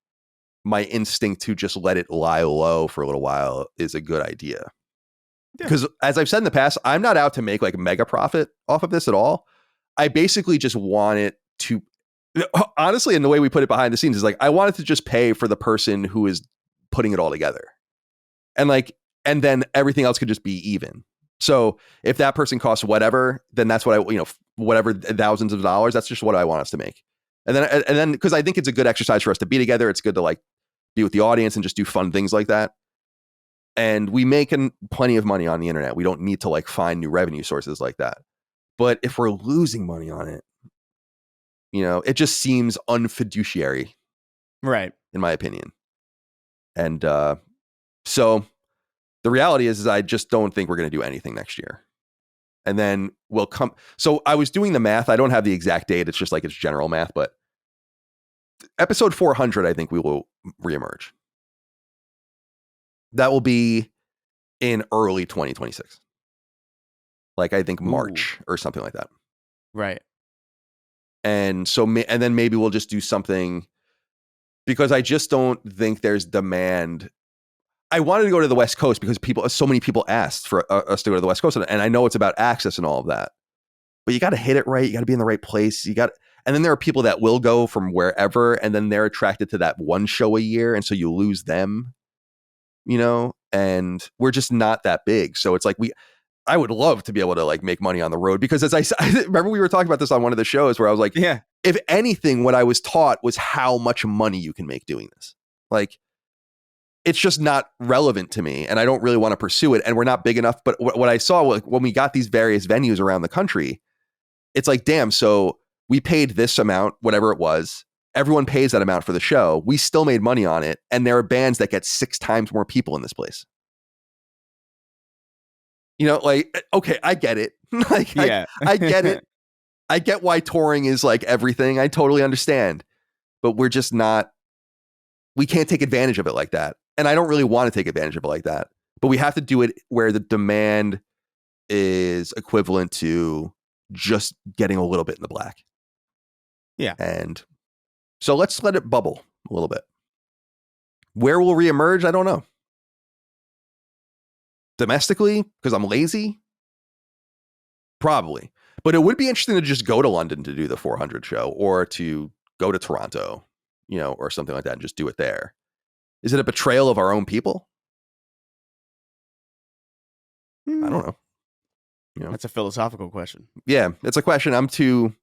my instinct to just let it lie low for a little while is a good idea. Because as I've said in the past, I'm not out to make like mega profit off of this at all. I basically just want it to, honestly, and the way we put it behind the scenes is like, I want it to just pay for the person who is putting it all together. And like, and then everything else could just be even. So if that person costs whatever, then that's what I, whatever thousands of dollars, that's just what I want us to make. And then, because I think it's a good exercise for us to be together. It's good to like be with the audience and just do fun things like that. And we make plenty of money on the internet. We don't need to like find new revenue sources like that. But if we're losing money on it, it just seems unfiduciary. Right. In my opinion. And so the reality is I just don't think we're going to do anything next year. And then we'll come. So I was doing the math. I don't have the exact date. It's just like it's general math. But episode 400, I think we will reemerge. That will be in early 2026. Like I think March or something like that. Right. And so, and then maybe we'll just do something because I just don't think there's demand. I wanted to go to the West Coast because so many people asked for us to go to the West Coast. And I know it's about access and all of that, but you got to hit it right. You got to be in the right place. And then there are people that will go from wherever, and then they're attracted to that one show a year. And so you lose them, and we're just not that big. So it's like I would love to be able to like make money on the road because I remember we were talking about this on one of the shows where I was like, yeah, if anything, what I was taught was how much money you can make doing this. Like, it's just not relevant to me and I don't really want to pursue it. And we're not big enough. But what I saw when we got these various venues around the country, it's like, damn, so we paid this amount, whatever it was. Everyone pays that amount for the show. We still made money on it. And there are bands that get 6 times more people in this place. Like, okay, I get it. Like, yeah. I get it. I get why touring is like everything. I totally understand. But we're just not, we can't take advantage of it like that. And I don't really want to take advantage of it like that. But we have to do it where the demand is equivalent to just getting a little bit in the black. Yeah. And so let's let it bubble a little bit. Where we'll reemerge, I don't know. Domestically, because I'm lazy? Probably. But it would be interesting to just go to London to do the 400 show or to go to Toronto, or something like that and just do it there. Is it a betrayal of our own people? I don't know. That's a philosophical question. Yeah, it's a question. I'm too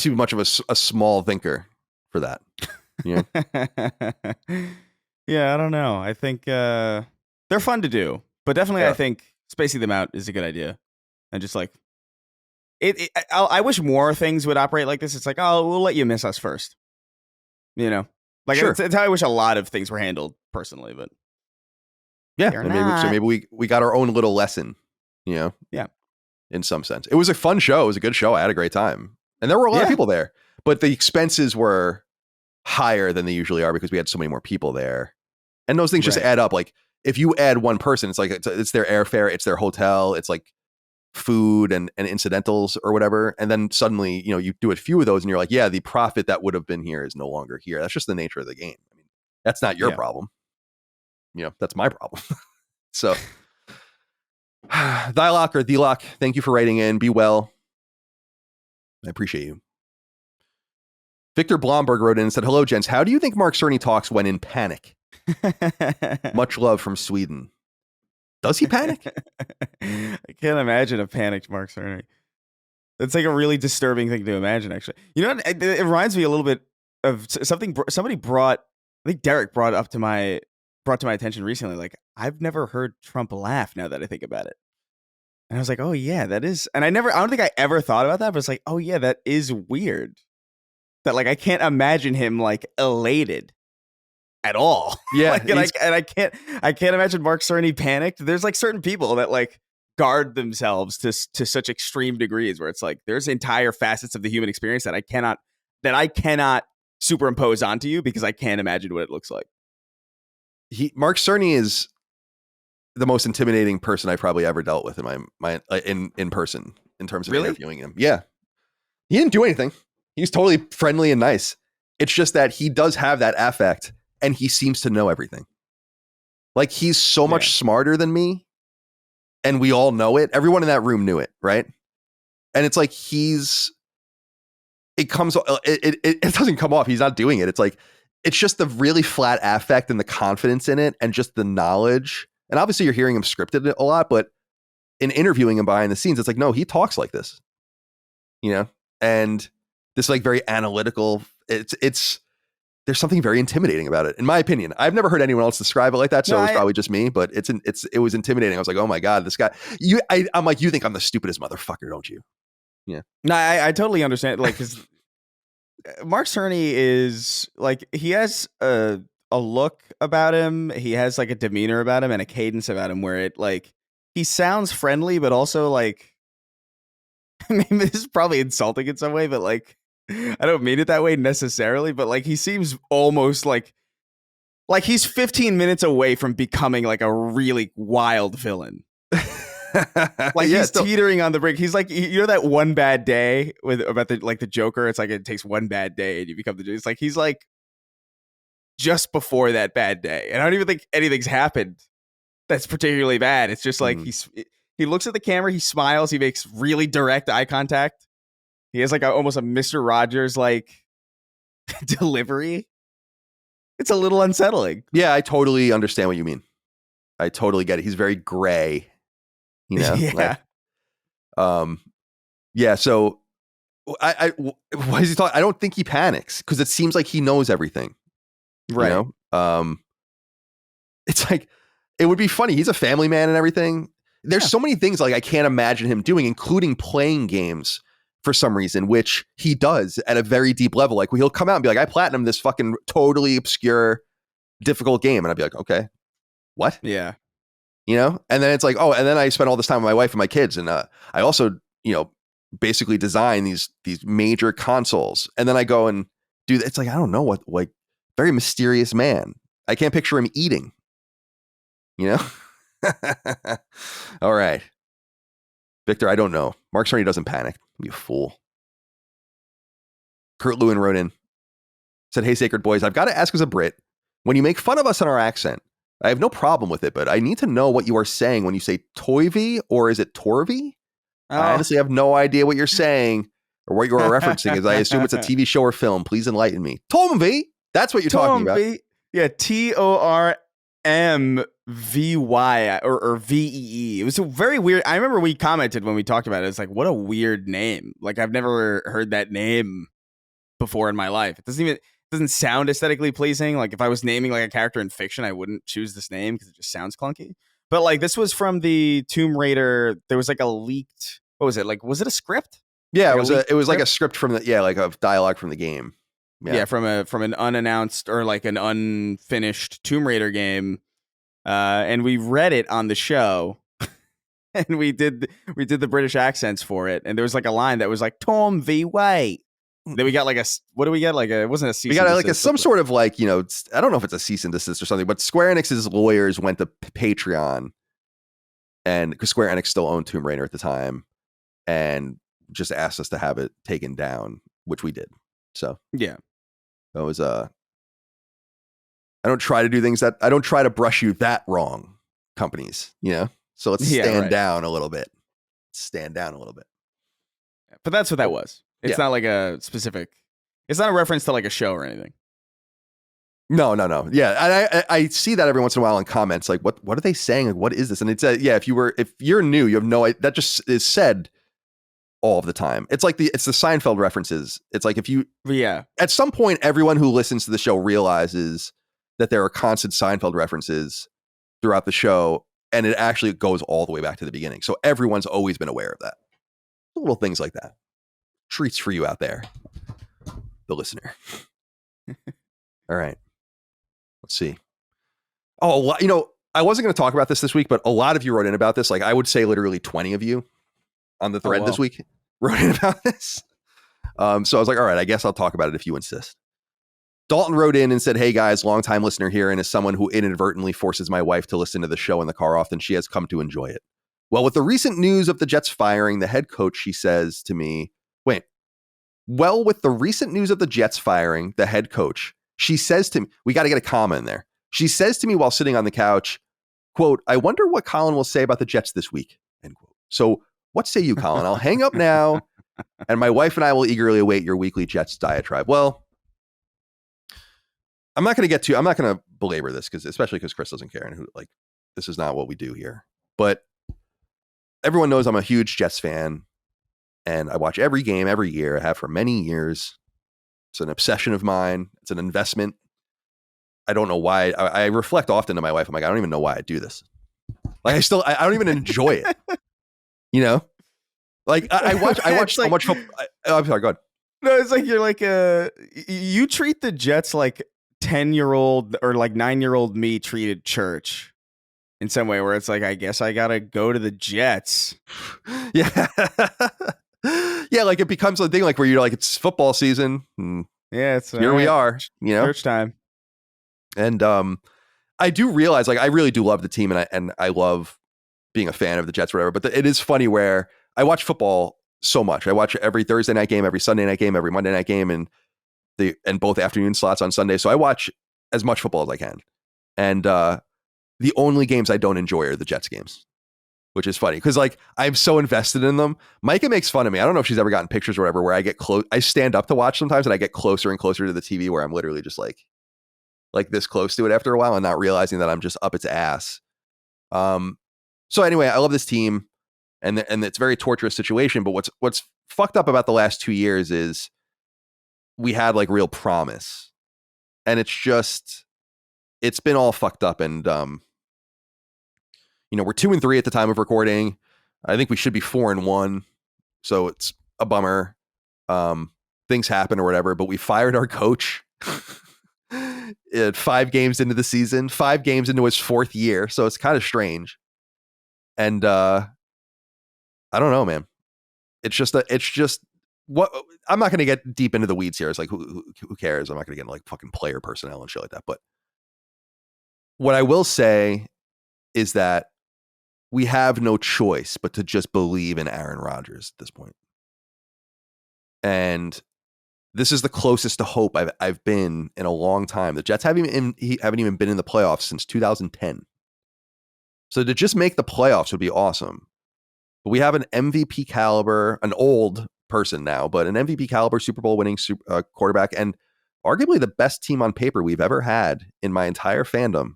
much of a small thinker for that. Yeah, I don't know. I think they're fun to do, but definitely I think spacing them out is a good idea. And just like I wish more things would operate like this. It's like, oh, we'll let you miss us first. Like sure. It's how I wish a lot of things were handled personally, but maybe we got our own little lesson, Yeah. In some sense. It was a fun show. It was a good show. I had a great time. And there were a lot of people there, but the expenses were higher than they usually are because we had so many more people there. And those things just add up. Like if you add one person, it's like it's their airfare, it's their hotel, it's like food and incidentals or whatever. And then suddenly, you do a few of those and you're like, yeah, the profit that would have been here is no longer here. That's just the nature of the game. I mean, that's not your problem. That's my problem. So Thylock or Thelock, thank you for writing in. Be well. I appreciate you. Victor Blomberg wrote in and said, hello, gents. How do you think Mark Cerny talks when in panic? Much love from Sweden. Does he panic? I can't imagine a panicked Mark Cerny. It's like a really disturbing thing to imagine, actually. It reminds me a little bit of something somebody brought, I think Derek brought to my attention recently. Like, I've never heard Trump laugh now that I think about it. And I was like, oh yeah, that is, and I don't think I ever thought about that, but it's like, oh yeah, that is weird. That like, I can't imagine him like elated at all. Yeah. I can't imagine Mark Cerny panicked. There's like certain people that like guard themselves to such extreme degrees where it's like there's entire facets of the human experience that I cannot superimpose onto you because I can't imagine what it looks like. Mark Cerny is the most intimidating person I probably ever dealt with in my in person in terms of interviewing him. Yeah, he didn't do anything. He was totally friendly and nice. It's just that he does have that affect, and he seems to know everything. Like he's so much smarter than me, and we all know it. Everyone in that room knew it, right? And it's like it doesn't come off. He's not doing it. It's like it's just the really flat affect and the confidence in it, and just the knowledge. And obviously, you're hearing him scripted a lot, but in interviewing him behind the scenes, it's like no, he talks like this, and this like very analytical. It's there's something very intimidating about it, in my opinion. I've never heard anyone else describe it like that, so it was probably just me. But it was intimidating. I was like, oh my god, this guy. I'm like, you think I'm the stupidest motherfucker, don't you? Yeah. No, I totally understand. Like, because Mark Cerny is like he has a look about him. He has like a demeanor about him and a cadence about him where it like he sounds friendly, but also like I mean, this is probably insulting in some way, but like. I don't mean it that way necessarily, but like he seems almost like he's 15 minutes away from becoming like a really wild villain. Like he's teetering on the brink. He's like, that one bad day about the Joker. It's like it takes one bad day and you become the. It's like he's like just before that bad day, and I don't even think anything's happened that's particularly bad. It's just like he looks at the camera, he smiles, he makes really direct eye contact. He has like almost a Mr. Rogers like delivery. It's a little unsettling. Yeah, I totally understand what you mean. I totally get it. He's very gray, Yeah. Like, yeah. So, why is he talking? I don't think he panics because it seems like he knows everything. Right. It's like it would be funny. He's a family man and everything. There's so many things like I can't imagine him doing, including playing games. For some reason, which he does at a very deep level. Like he'll come out and be like, I platinum this fucking totally obscure, difficult game. And I'd be like, okay, what? Yeah. And then it's like, oh, and then I spent all this time with my wife and my kids. And I also, basically design these major consoles. And then I go and do that. It's like, I don't know what, like very mysterious man. I can't picture him eating, All right. Victor, I don't know. Mark Cerny doesn't panic. Be a fool. Kurt Lewin wrote in, said, hey, Sacred Boys, I've got to ask as a Brit, when you make fun of us in our accent, I have no problem with it, but I need to know what you are saying when you say Torvee, or is it Torvee? Oh. I honestly have no idea what you're saying or what you are referencing, as I assume it's a TV show or film. Please enlighten me. Torvee, that's what you're talking about. Yeah, TORMVY or VEE. It was a very weird. I remember we commented when we talked about it. It's like, what a weird name. Like I've never heard that name before in my life. It doesn't sound aesthetically pleasing. Like if I was naming like a character in fiction, I wouldn't choose this name because it just sounds clunky. But like this was from the Tomb Raider. There was like a leaked. What was it? Like was it a script? Yeah, like it was like a script from like a dialogue from the game. Yeah, from an unannounced or like an unfinished Tomb Raider game, and we read it on the show, and we did the British accents for it, and there was like a line that was like Tom V. Wait. Then we got like what do we get? Like it wasn't a cease. We got like some sort of like I don't know if it's a cease and desist or something, but Square Enix's lawyers went to Patreon, and because Square Enix still owned Tomb Raider at the time, and just asked us to have it taken down, which we did. So yeah. That was I don't try to do things I don't try to brush you that wrong, companies, So let's stand down a little bit. But that's what that was. It's not like a specific. It's not a reference to like a show or anything. No. Yeah, and I see that every once in a while in comments, like what are they saying? Like, what is this? And it's if you're new, you have no idea. That just is said all of the time. It's like it's the Seinfeld references. It's like at some point, everyone who listens to the show realizes that there are constant Seinfeld references throughout the show, and it actually goes all the way back to the beginning. So everyone's always been aware of that. Little things like that. Treats for you out there, the listener. All right. Let's see. Oh, I wasn't going to talk about this week, but a lot of you wrote in about this. Like I would say literally 20 of you on the thread this week wrote in about this. So I was like, all right, I guess I'll talk about it if you insist. Dalton wrote in and said, hey guys, longtime listener here, and as someone who inadvertently forces my wife to listen to the show in the car often, she has come to enjoy it. Well, with the recent news of the Jets firing the head coach, she says to me, with the recent news of the Jets firing the head coach, she says to me, we got to get a comma in there. She says to me while sitting on the couch, quote, I wonder what Colin will say about the Jets this week, end quote. So what say you, Colin? I'll hang up now, and my wife and I will eagerly await your weekly Jets diatribe. Well, I'm not going to belabor this especially because Chris doesn't care, and this is not what we do here. But everyone knows I'm a huge Jets fan, and I watch every game every year. I have for many years. It's an obsession of mine. It's an investment. I don't know why. I reflect often to my wife. I'm like, I don't even know why I do this. Like I don't even enjoy it. You know, like I watch so much football. I'm sorry, go ahead. No, it's like you're like you treat the Jets like 10-year-old or like 9-year-old me treated church in some way, where it's like, I guess I gotta go to the Jets. Yeah. Yeah, like it becomes a thing like where you're like, it's football season. Yeah, it's here we are, you know, church time. And I do realize, like, I really do love the team, and I love being a fan of the Jets, or whatever. But it is funny where I watch football so much. I watch every Thursday night game, every Sunday night game, every Monday night game, and both afternoon slots on Sunday. So I watch as much football as I can. And the only games I don't enjoy are the Jets games, which is funny because like I'm so invested in them. Micah makes fun of me. I don't know if she's ever gotten pictures or whatever where I get close. I stand up to watch sometimes, and I get closer and closer to the TV where I'm literally just like this close to it after a while, and not realizing that I'm just up its ass. So anyway, I love this team, and it's a very torturous situation. But what's fucked up about the last 2 years is we had like real promise, and it's been all fucked up. And you know, we're 2-3 at the time of recording. I think we should be 4-1, so it's a bummer. Things happen or whatever, but we fired our coach. 5 games into the season, 5 games into his 4th year, so it's kind of strange. And I don't know, man. It's just what I'm not going to get deep into the weeds here. It's like who cares? I'm not going to get into like fucking player personnel and shit like that. But what I will say is that we have no choice but to just believe in Aaron Rodgers at this point. And this is the closest to hope I've been in a long time. The Jets haven't even been in the playoffs since 2010. So to just make the playoffs would be awesome. But we have an MVP caliber, an old person now, but an MVP caliber Super Bowl winning quarterback, and arguably the best team on paper we've ever had in my entire fandom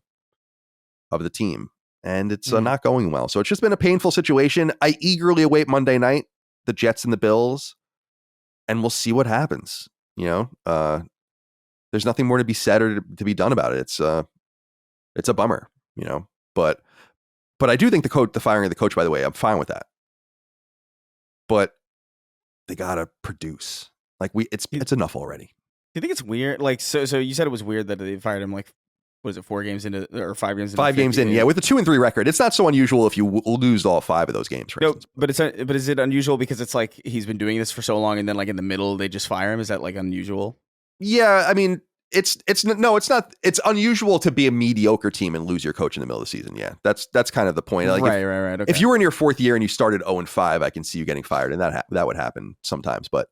of the team. And it's not going well. So it's just been a painful situation. I eagerly await Monday night, the Jets and the Bills, and we'll see what happens. You know, there's nothing more to be said or to be done about it. It's a bummer, you know, but I do think the firing of the coach, by the way, I'm fine with that. But they gotta produce. Like it's enough already. Do you think it's weird? Like, so you said it was weird that they fired him like, what is it, 4 games into, or 5 games into? 5 games in, yeah. With a 2-3 record, it's not so unusual if you lose all 5 of those games. For instance. But is it unusual because it's like he's been doing this for so long, and then like in the middle they just fire him? Is that like unusual? Yeah, I mean, it's not. It's unusual to be a mediocre team and lose your coach in the middle of the season. Yeah, that's kind of the point. Like right. Okay. If you were in your 4th year and you started 0-5, I can see you getting fired, and that would happen sometimes. But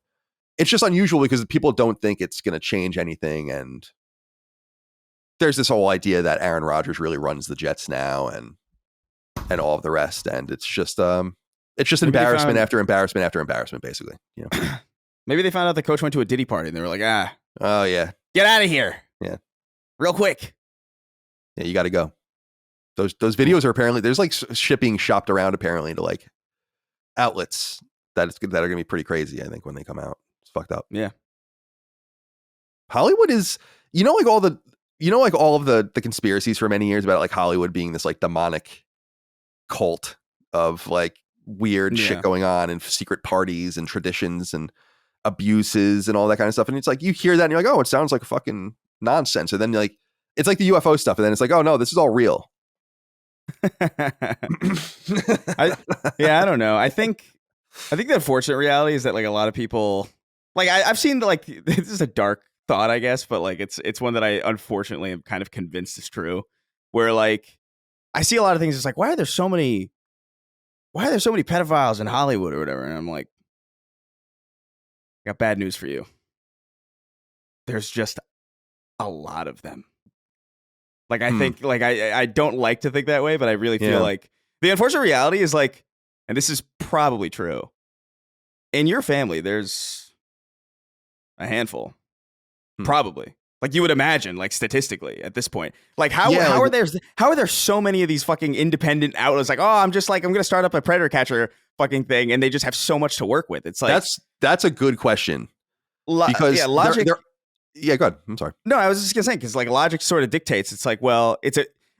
it's just unusual because people don't think it's going to change anything, and there's this whole idea that Aaron Rodgers really runs the Jets now, and all of the rest, and it's just embarrassment after embarrassment after embarrassment, basically. You know, maybe they found out the coach went to a Diddy party and they were like, oh yeah, get out of here, yeah, real quick. Yeah, you got to go. Those videos are apparently there's like shipping shopped around apparently to like outlets that are going to be pretty crazy. I think when they come out, it's fucked up. Yeah, Hollywood is like all of the conspiracies for many years about like Hollywood being this like demonic cult of like weird shit going on and secret parties and traditions and abuses and all that kind of stuff. And it's like, you hear that and you're like, oh, it sounds like a fucking nonsense. And then like, it's like the UFO stuff. And then it's like, oh no, this is all real. I don't know. I think the unfortunate reality is that like a lot of people, like I've seen like this is a dark thought, I guess, but like it's one that I unfortunately am kind of convinced is true. Where like I see a lot of things. It's like why are there so many pedophiles in Hollywood or whatever? And I'm like, I got bad news for you. There's just a lot of them. Like I think like I don't like to think that way, but I really feel like the unfortunate reality is like, and this is probably true. In your family, there's a handful. Probably. Like you would imagine, like statistically at this point. Like how are there so many of these fucking independent outlets like, oh, I'm gonna start up a predator catcher fucking thing, and they just have so much to work with. It's like that's a good question. Because logic. Yeah, go ahead. I'm sorry. No, I was just gonna say because like logic sort of dictates. It's like, well,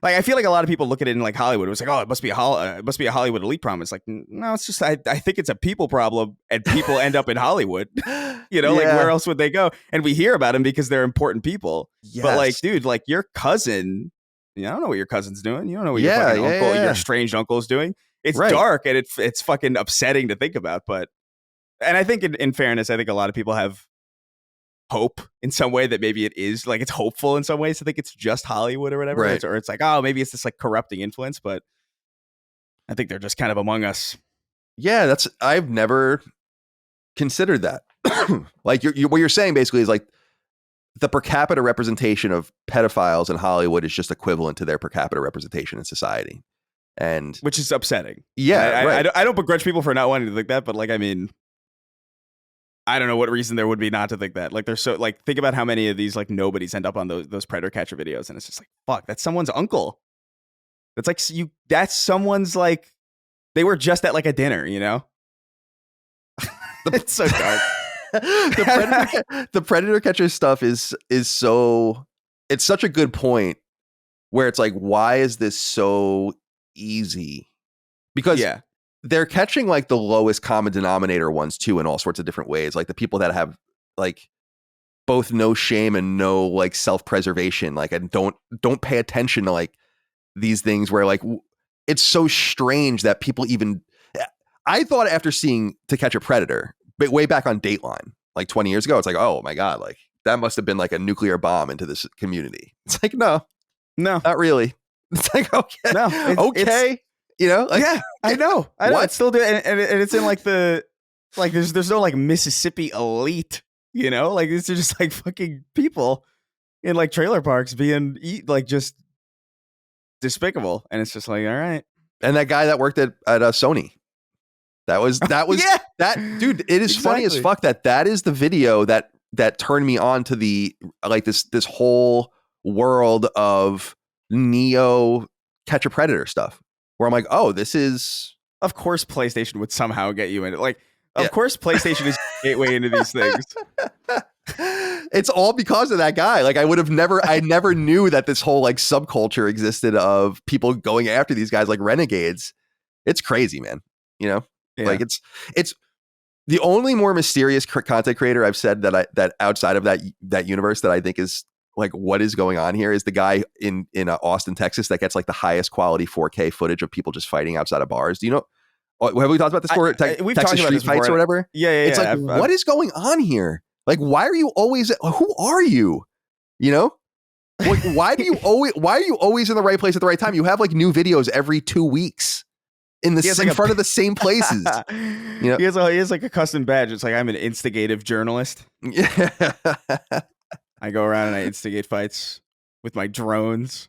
I feel like a lot of people look at it in like Hollywood. It was like, oh, it must be a Hollywood elite problem. It's like, no, it's just I think it's a people problem, and people end up in Hollywood. You know, like where else would they go? And we hear about them because they're important people. Yes. But like, dude, like your cousin, I don't know what your cousin's doing. You don't know what your fucking uncle, your estranged uncle is doing. It's dark and it's fucking upsetting to think about. But and I think in fairness, I think a lot of people have hope in some way that maybe it is like it's hopeful in some ways to think it's just Hollywood or whatever, right. Or it's like, oh, maybe it's this like corrupting influence, but I think they're just kind of among us. Yeah, I've never considered that. Like what you're saying basically is like the per capita representation of pedophiles in Hollywood is just equivalent to their per capita representation in society, and which is upsetting. Yeah, I don't begrudge people for not wanting to think that, but like I mean, I don't know what reason there would be not to think that. Like, they're so like, think about how many of these like nobodies end up on those predator catcher videos, and it's just like, fuck, that's someone's uncle. That's like that's someone's like, they were just at like a dinner, you know. It's so dark. The predator catcher stuff is so, it's such a good point where it's like, why is this so easy? Because they're catching like the lowest common denominator ones too in all sorts of different ways. Like the people that have like both no shame and no like self-preservation, like, and don't pay attention to like these things where like it's so strange that people even, I thought after seeing To Catch a Predator, but way back on Dateline, like 20 years ago, it's like, oh my God, like that must have been like a nuclear bomb into this community. It's like, no, not really. It's like, okay, no, okay. You know, like, yeah, I know. It's still doing, and it's in like the like there's no like Mississippi elite, you know, like these are just like fucking people in like trailer parks being like just despicable, and it's just like, all right. And that guy that worked at Sony, that was yeah. that dude. It is funny as fuck that is the video that turned me on to the like this whole world of Neo Catch a Predator stuff. Where I'm like, oh, this is... Of course PlayStation would somehow get you in it. Like, of course PlayStation is a gateway into these things. It's all because of that guy. Like, I never knew that this whole like subculture existed of people going after these guys like renegades. It's crazy, man. You know? Yeah. Like, it's the only more mysterious content creator I've said that outside of that universe that I think is like what is going on here is the guy in Austin, Texas that gets like the highest quality 4K footage of people just fighting outside of bars. Do you know? Have we talked about this before? We've Texas talked about street this fights before. Or whatever. Yeah. It's like, what is going on here? Like, why are you always? Who are you? You know? Like, why are you always in the right place at the right time? You have like new videos every 2 weeks in front of the same places. You know? He has like a custom badge. It's like, I'm an instigative journalist. Yeah. I go around and I instigate fights with my drones.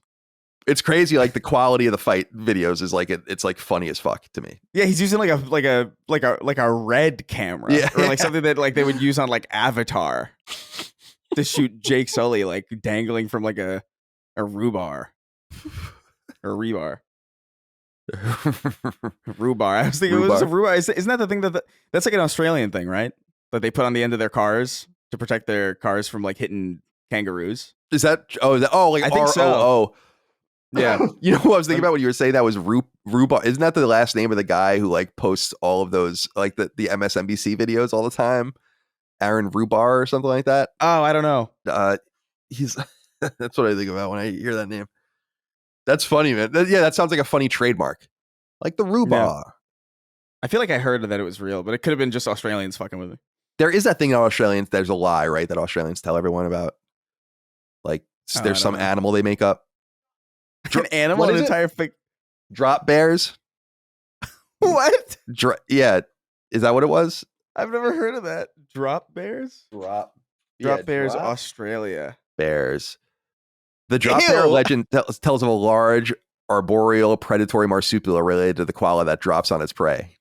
It's crazy. Like the quality of the fight videos is like it's like funny as fuck to me. Yeah, he's using like a red camera, or like something that like they would use on like Avatar to shoot Jake Sully like dangling from like a rhubarb or rebar. Rhubarb. I was thinking it was a rhubarb. Isn't that the thing that's like an Australian thing, right? That they put on the end of their cars to protect their cars from like hitting kangaroos. Is that? Like I think so. Yeah. You know what I was thinking about when you were saying that was rhubarb? Isn't that the last name of the guy who like posts all of those like the MSNBC videos all the time? Aaron Rhubarb or something like that. Oh, I don't know. He's that's what I think about when I hear that name. That's funny, man. Yeah, that sounds like a funny trademark. Like the rhubarb. Yeah. I feel like I heard that it was real, but it could have been just Australians fucking with me. There is that thing that Australians, there's a lie, right? That Australians tell everyone about. Like, there's some animal they make up. An animal? An entire thing? Drop bears? What? Yeah. Is that what it was? I've never heard of that. Drop bears? Drop bears, Australia. Bears. The drop bear legend tells of a large arboreal predatory marsupial related to the koala that drops on its prey.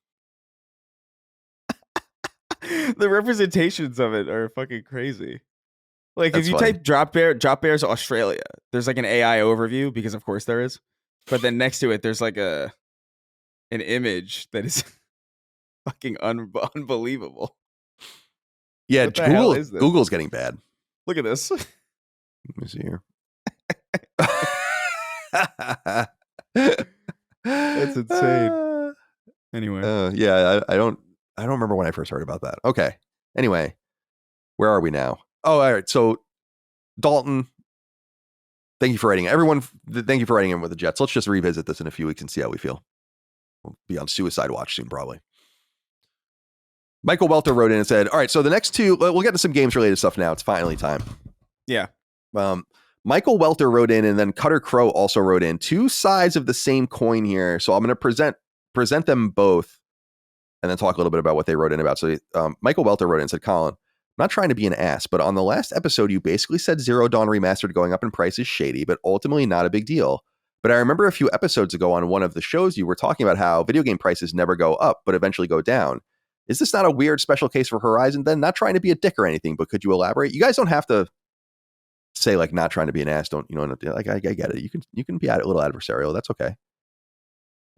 The representations of it are fucking crazy. Like, That's if you funny. type drop bears Australia, there's like an AI overview, because of course there is. But then next to it, there's like an image that is fucking unbelievable. Yeah, What the hell is this? Google's getting bad. Look at this. Let me see here. That's insane. Anyway. Yeah, I don't remember when I first heard about that. Okay. Anyway, where are we now? Oh, all right. So, Dalton, thank you for writing. Everyone, thank you for writing in with the Jets. Let's just revisit this in a few weeks and see how we feel. We'll be on suicide watch soon, probably. Michael Welter wrote in and said, all right, so the next two, we'll get to some games related stuff now. It's finally time. Yeah. Michael Welter wrote in, and then Cutter Crow also wrote in. Two sides of the same coin here. So I'm going to present them both and then talk a little bit about what they wrote in about. So Michael Welter wrote in and said, Colin, I'm not trying to be an ass, but on the last episode, you basically said Zero Dawn Remastered going up in price is shady, but ultimately not a big deal. But I remember a few episodes ago on one of the shows, you were talking about how video game prices never go up, but eventually go down. Is this not a weird special case for Horizon then? Not trying to be a dick or anything, but could you elaborate? You guys don't have to say like not trying to be an ass. Don't, like I get it. You can be a little adversarial. That's okay.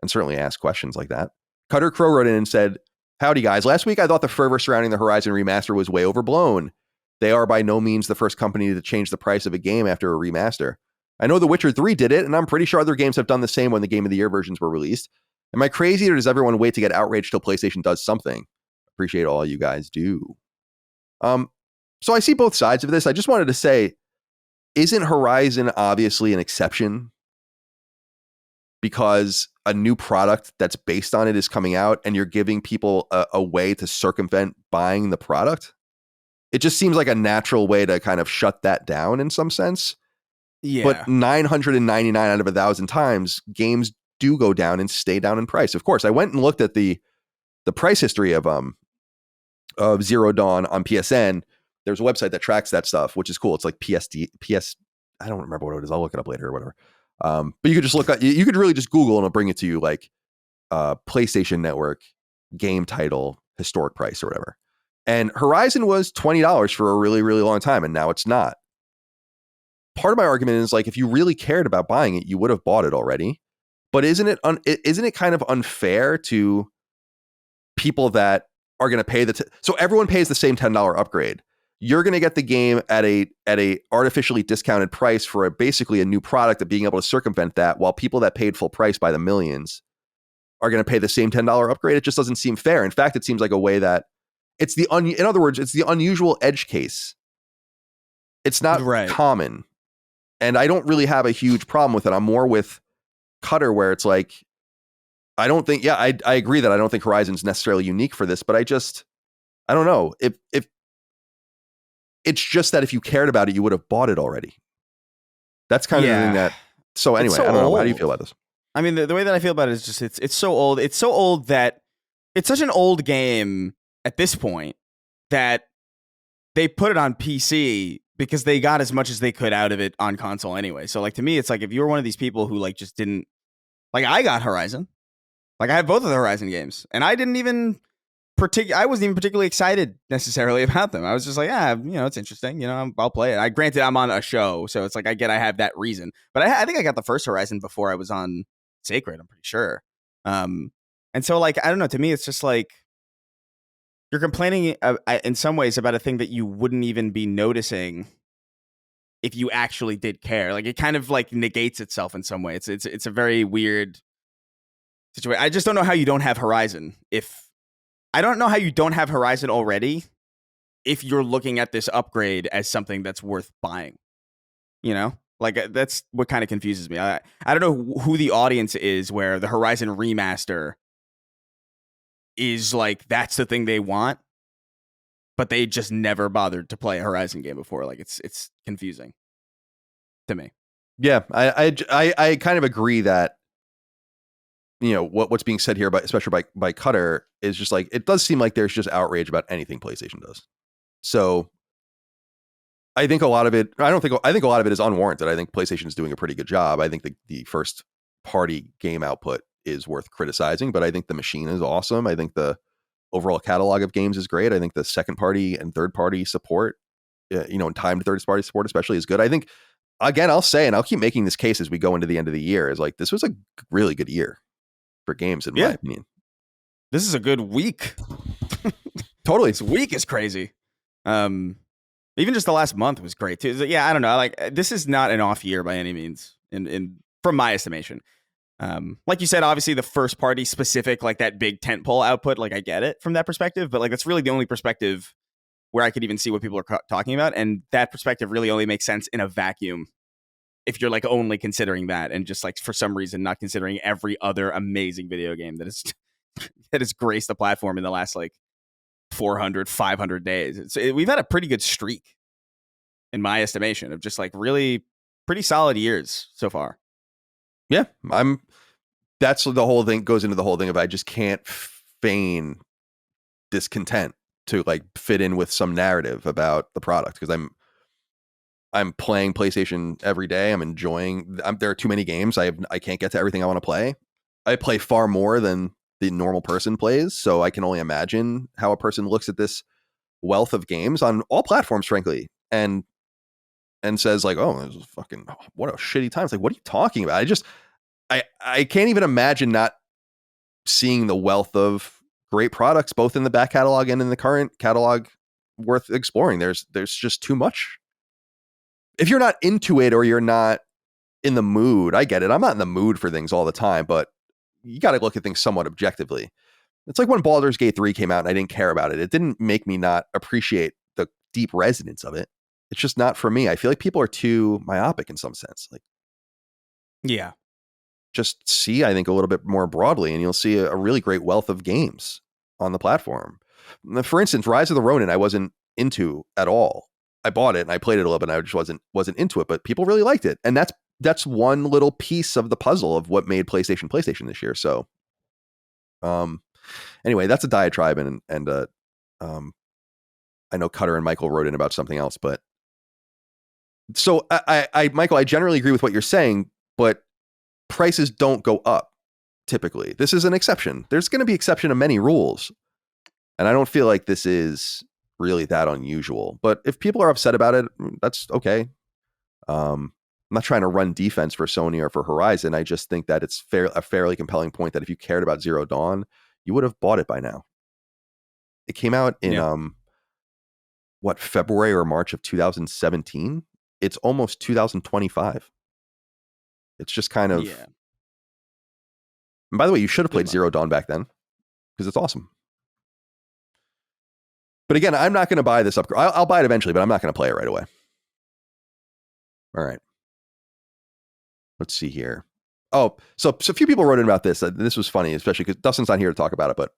And certainly ask questions like that. Cutter Crow wrote in and said, howdy guys. Last week I thought the fervor surrounding the Horizon remaster was way overblown. They are by no means the first company to change the price of a game after a remaster. I know The Witcher 3 did it, and I'm pretty sure other games have done the same when the Game of the Year versions were released. Am I crazy, or does everyone wait to get outraged till PlayStation does something? Appreciate all you guys do. So I see both sides of this. I just wanted to say, isn't Horizon obviously an exception? Because a new product that's based on it is coming out and you're giving people a way to circumvent buying the product. It just seems like a natural way to kind of shut that down in some sense. Yeah. But 999 out of 1,000 times, games do go down and stay down in price. Of course, I went and looked at the price history of Zero Dawn on PSN. There's a website that tracks that stuff, which is cool. It's like I don't remember what it is. I'll look it up later or whatever. But you could just look up, you could really just Google and it'll bring it to you like PlayStation Network game title, historic price or whatever. And Horizon was $20 for a really, really long time. And now it's not. Part of my argument is like, if you really cared about buying it, you would have bought it already. But isn't it kind of unfair to people that are going to pay so everyone pays the same $10 upgrade. You're going to get the game at a artificially discounted price for basically a new product of being able to circumvent that, while people that paid full price by the millions are going to pay the same $10 upgrade. It just doesn't seem fair. In fact, it seems like a way that in other words, it's the unusual edge case. It's not common. And I don't really have a huge problem with it. I'm more with Cutter, where it's like, I don't think, I agree that I don't think Horizon's necessarily unique for this, but I don't know. If it's just that if you cared about it, you would have bought it already. That's kind of the thing that, so anyway, I don't know. How do you feel about this? I mean, the way that I feel about it is just, it's so old. It's so old that it's such an old game at this point that they put it on PC because they got as much as they could out of it on console anyway. So like, to me, it's like, if you were one of these people who like just didn't, like, I got Horizon. Like, I have both of the Horizon games, and I wasn't even particularly excited necessarily about them. I was just like, it's interesting. I'll play it. Granted, I'm on a show, so it's like I have that reason. But I think I got the first Horizon before I was on Sacred, I'm pretty sure. And so, like, I don't know. To me, it's just like, you're complaining in some ways about a thing that you wouldn't even be noticing if you actually did care. Like, it kind of like negates itself in some way. It's a very weird situation. I just don't know how you don't have Horizon. I don't know how you don't have Horizon already if you're looking at this upgrade as something that's worth buying. Like that's what kind of confuses me. I don't know who the audience is where the Horizon remaster is like that's the thing they want, but they just never bothered to play a Horizon game before. Like it's confusing to me. Yeah, I kind of agree that, you know, what's being said here, especially by Cutter, is just like, it does seem like there's just outrage about anything PlayStation does. So I think a lot of it, I think a lot of it is unwarranted. I think PlayStation is doing a pretty good job. I think the first party game output is worth criticizing, but I think the machine is awesome. I think the overall catalog of games is great. I think the second party and third party support, you know, and timed third party support especially is good. I think, again, I'll say, and I'll keep making this case as we go into the end of the year, is like, this was a really good year for games, in my opinion. This is a good week. Totally. This week is crazy. Even just the last month was great too. Yeah, I don't know. Like, this is not an off year by any means, in from my estimation. Like you said, obviously the first party specific, like that big tentpole output, like I get it from that perspective, but like that's really the only perspective where I could even see what people are talking about, and that perspective really only makes sense in a vacuum if you're like only considering that, and just like for some reason not considering every other amazing video game that is that has graced the platform in the last like 400, 500 days. We've had a pretty good streak, in my estimation, of just like really pretty solid years so far. Yeah, that's the whole thing, goes into the whole thing of I just can't feign discontent to like fit in with some narrative about the product, because I'm playing PlayStation every day. I'm enjoying. There are too many games. I can't get to everything I want to play. I play far more than the normal person plays, so I can only imagine how a person looks at this wealth of games on all platforms, frankly, and says like, "Oh, this is fucking what a shitty time." It's like, what are you talking about? I can't even imagine not seeing the wealth of great products, both in the back catalog and in the current catalog, worth exploring. There's just too much. If you're not into it or you're not in the mood, I get it. I'm not in the mood for things all the time, but you got to look at things somewhat objectively. It's like when Baldur's Gate 3 came out and I didn't care about it. It didn't make me not appreciate the deep resonance of it. It's just not for me. I feel like people are too myopic in some sense. Like, yeah, just see, I think, a little bit more broadly, and you'll see a really great wealth of games on the platform. For instance, Rise of the Ronin, I wasn't into at all. I bought it and I played it a little bit and I just wasn't into it, but people really liked it. And that's one little piece of the puzzle of what made PlayStation this year. So, anyway, that's a diatribe, and I know Cutter and Michael wrote in about something else, but so Michael, I generally agree with what you're saying, but prices don't go up typically. This is an exception. There's going to be exception to many rules, and I don't feel like this is really that unusual. But if people are upset about it, that's okay. I'm not trying to run defense for Sony or for Horizon. I just think that it's a fairly compelling point that if you cared about Zero Dawn, you would have bought it by now. It came out in February or March of 2017. It's almost 2025. It's just kind of. Yeah. And by the way, you should have played Zero Dawn back then, because it's awesome. But again, I'm not going to buy this upgrade. I'll buy it eventually, but I'm not going to play it right away. All right. Let's see here. Oh, so a few people wrote in about this. This was funny, especially because Dustin's not here to talk about it. But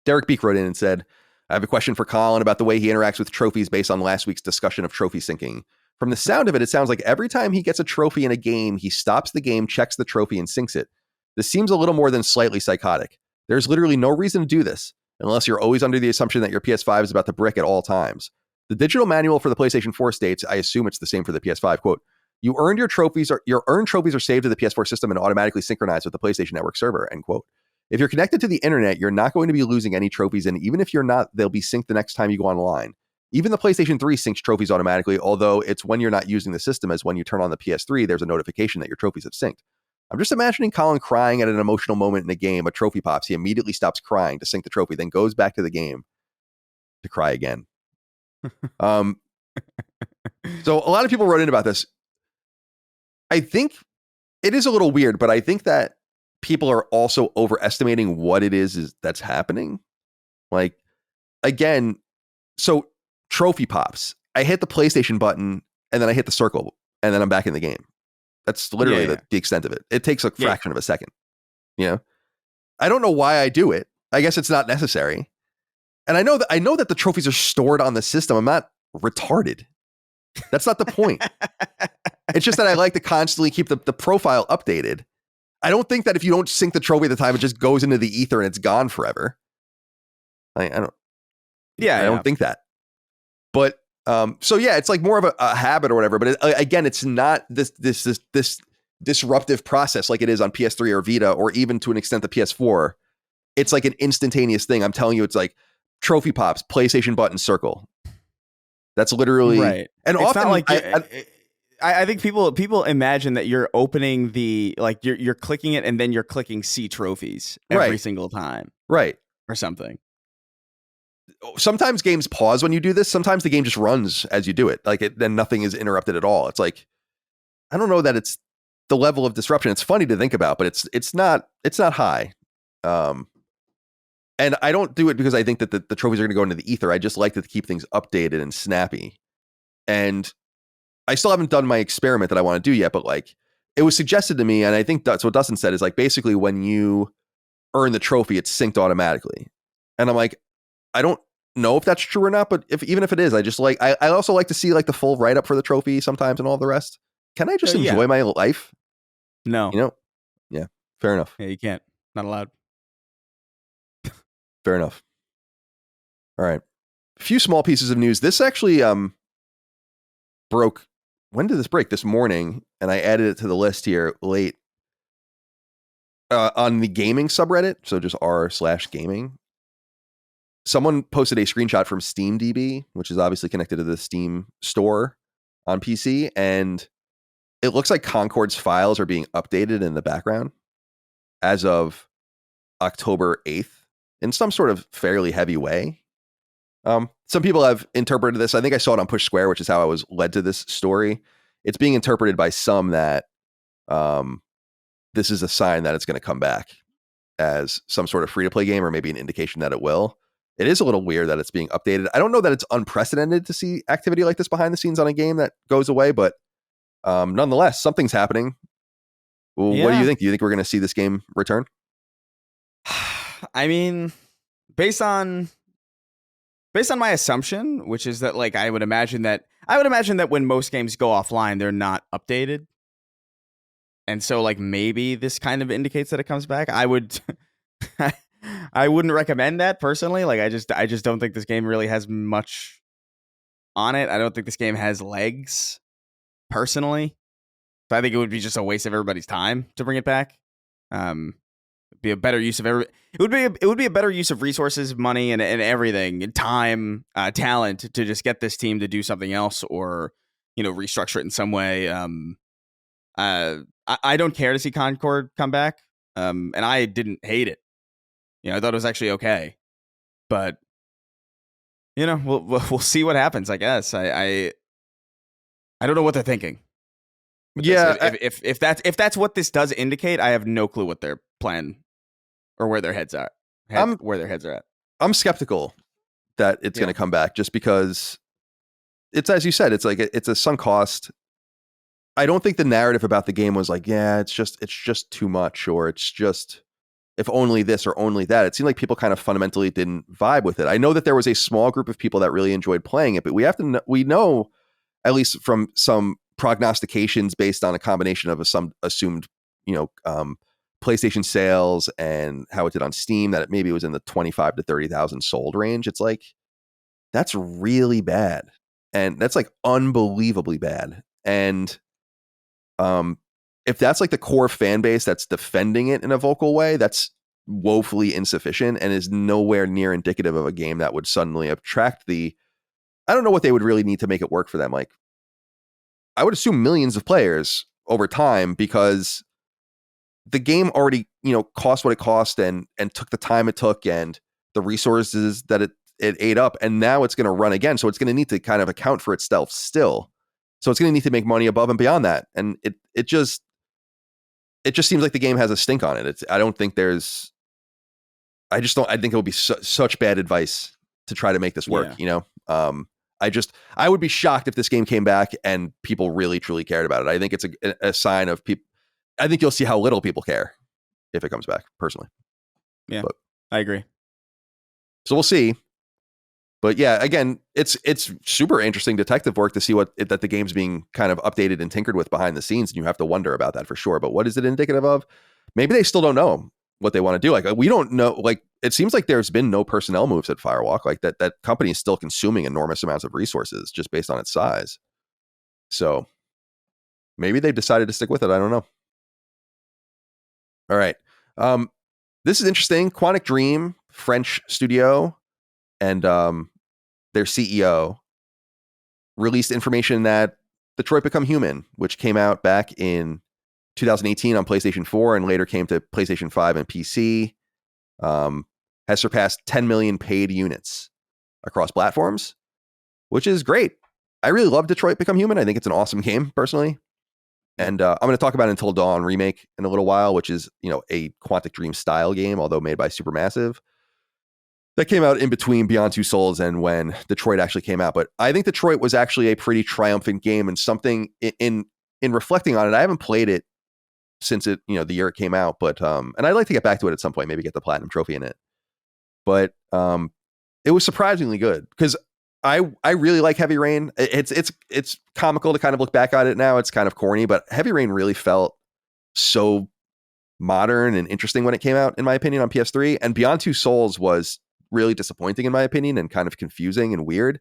Derek Beek wrote in and said, I have a question for Colin about the way he interacts with trophies based on last week's discussion of trophy syncing. From the sound of it, it sounds like every time he gets a trophy in a game, he stops the game, checks the trophy, and syncs it. This seems a little more than slightly psychotic. There's literally no reason to do this, unless you're always under the assumption that your PS5 is about to brick at all times. The digital manual for the PlayStation 4 states, I assume it's the same for the PS5, quote, your earned trophies are saved to the PS4 system and automatically synchronized with the PlayStation Network server, end quote. If you're connected to the internet, you're not going to be losing any trophies, and even if you're not, they'll be synced the next time you go online. Even the PlayStation 3 syncs trophies automatically, although it's when you're not using the system, as when you turn on the PS3, there's a notification that your trophies have synced. I'm just imagining Colin crying at an emotional moment in a game, a trophy pops, he immediately stops crying to sync the trophy, then goes back to the game to cry again. So a lot of people wrote in about this. I think it is a little weird, but I think that people are also overestimating what it is that's happening. Like, again, so trophy pops. I hit the PlayStation button and then I hit the circle and then I'm back in the game. That's literally the extent of it. It takes a fraction of a second. You know, I don't know why I do it. I guess it's not necessary. And I know that the trophies are stored on the system. I'm not retarded. That's not the point. It's just that I like to constantly keep the profile updated. I don't think that if you don't sync the trophy at the time, it just goes into the ether and it's gone forever. I don't think that. But so yeah, it's like more of a habit or whatever. But again, it's not this disruptive process like it is on PS3 or Vita, or even to an extent the PS4. It's like an instantaneous thing. I'm telling you, it's like trophy pops, PlayStation button, circle. That's literally right. And it's often, not like I think people imagine that you're opening you're clicking it and then you're clicking see trophies every single time, right, or something. Sometimes games pause when you do this. Sometimes the game just runs as you do it. Then nothing is interrupted at all. It's like, I don't know that it's the level of disruption. It's funny to think about, but it's not high. And I don't do it because I think that the trophies are going to go into the ether. I just like to keep things updated and snappy. And I still haven't done my experiment that I want to do yet, but like it was suggested to me, and I think that's what Dustin said, is like basically when you earn the trophy, it's synced automatically. And I'm like, I don't know if that's true or not, but even if it is, I just like I also like to see like the full write up for the trophy sometimes and all the rest. Can I just enjoy my life? No. You know? Yeah, fair enough. Yeah, you can't. Not allowed. Fair enough. All right. A few small pieces of news. This actually broke. When did this break? This morning, and I added it to the list here late. On the gaming subreddit, so just r/gaming. Someone posted a screenshot from SteamDB, which is obviously connected to the Steam store on PC, and it looks like Concord's files are being updated in the background as of October 8th in some sort of fairly heavy way. Some people have interpreted this. I think I saw it on Push Square, which is how I was led to this story. It's being interpreted by some that this is a sign that it's going to come back as some sort of free-to-play game, or maybe an indication that it will. It is a little weird that it's being updated. I don't know that it's unprecedented to see activity like this behind the scenes on a game that goes away, but nonetheless, something's happening. Well, what do you think? Do you think we're going to see this game return? I mean, based on my assumption, which is that like I would imagine that when most games go offline, they're not updated. And so like maybe this kind of indicates that it comes back. I wouldn't recommend that personally. Like I just don't think this game really has much on it. I don't think this game has legs personally. So I think it would be just a waste of everybody's time to bring it back. Be a better use of it would be a better use of resources, money, and everything, and time, talent to just get this team to do something else, or restructure it in some way. I don't care to see Concord come back, and I didn't hate it. I thought it was actually okay, but we'll see what happens. I guess I don't know what they're thinking. Yeah, if that's what this does indicate, I have no clue what their plan or where their heads are. Where their heads are at. I'm skeptical that it's going to come back, just because it's, as you said, it's like it's a sunk cost. I don't think the narrative about the game was like, yeah, it's just too much, or it's just if only this or only that. It seemed like people kind of fundamentally didn't vibe with it. I know that there was a small group of people that really enjoyed playing it, but we know at least from some prognostications based on a combination of some assumed, PlayStation sales and how it did on Steam, that maybe it was in the 25 to 30,000 sold range. It's like, that's really bad. And that's like unbelievably bad. And if that's like the core fan base that's defending it in a vocal way, that's woefully insufficient and is nowhere near indicative of a game that would suddenly attract I don't know what they would really need to make it work for them. Like, I would assume millions of players over time, because the game already, cost what it cost and took the time it took and the resources that it ate up. And now it's going to run again. So it's going to need to kind of account for itself still. So it's going to need to make money above and beyond that. And it just seems like the game has a stink on it. I think it would be such bad advice to try to make this work. Yeah. I would be shocked if this game came back and people really truly cared about it. I think it's a sign of people. I think you'll see how little people care if it comes back, personally. Yeah, but, I agree. So we'll see. But yeah, again, it's super interesting detective work to see that the game's being kind of updated and tinkered with behind the scenes, and you have to wonder about that for sure. But what is it indicative of? Maybe they still don't know what they want to do. Like, we don't know. Like, it seems like there's been no personnel moves at Firewalk. Like, that company is still consuming enormous amounts of resources just based on its size. So maybe they decided to stick with it. I don't know. All right. This is interesting. Quantic Dream, French studio, and their CEO released information that Detroit Become Human, which came out back in 2018 on PlayStation 4 and later came to PlayStation 5 and PC, has surpassed 10 million paid units across platforms, which is great. I really love Detroit Become Human. I think it's an awesome game, personally. And I'm going to talk about Until Dawn Remake in a little while, which is, a Quantic Dream style game, although made by Supermassive. That came out in between Beyond Two Souls and when Detroit actually came out. But I think Detroit was actually a pretty triumphant game, and something in reflecting on it, I haven't played it since the year it came out, but and I'd like to get back to it at some point, maybe get the platinum trophy in it. But it was surprisingly good because I really like Heavy Rain. It's comical to kind of look back at it now. It's kind of corny, but Heavy Rain really felt so modern and interesting when it came out, in my opinion, on PS3. And Beyond Two Souls was really disappointing, in my opinion, and kind of confusing and weird,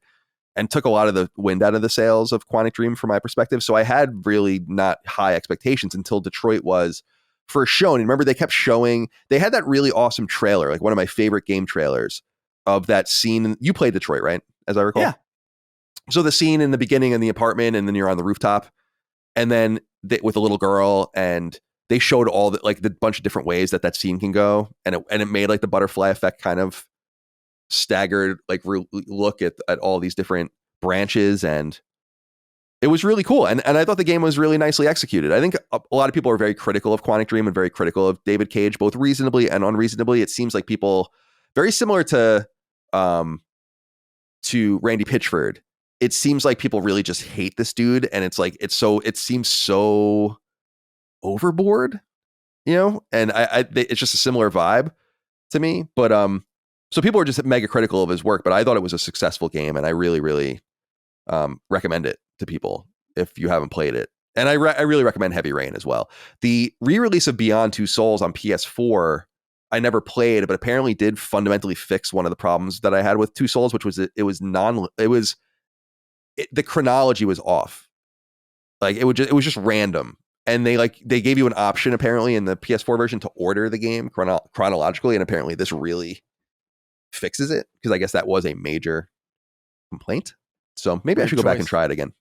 and took a lot of the wind out of the sails of Quantic Dream from my perspective. So I had really not high expectations until Detroit was first shown. And remember, they kept showing, they had that really awesome trailer, like one of my favorite game trailers, of that scene. You played Detroit, right? As I recall. Yeah. So the scene in the beginning in the apartment, and then you're on the rooftop, and then with a little girl, and they showed all the bunch of different ways that scene can go. And it made like the butterfly effect kind of staggered look at all these different branches, and it was really cool, and I thought the game was really nicely executed. I think a lot of people are very critical of Quantic Dream and very critical of David Cage, both reasonably and unreasonably. It seems like people, very similar to Randy Pitchford, it seems like people really just hate this dude, and it seems so overboard, and it's just a similar vibe to me. But so people are just mega critical of his work, but I thought it was a successful game, and I really, really recommend it to people if you haven't played it. And I really recommend Heavy Rain as well. The re-release of Beyond Two Souls on PS4, I never played, but apparently did fundamentally fix one of the problems that I had with Two Souls, which was the chronology was off. Like it was just random. And they gave you an option apparently in the PS4 version to order the game chronologically, and apparently this really fixes it, because I guess that was a major complaint. So maybe I should go back and try it again.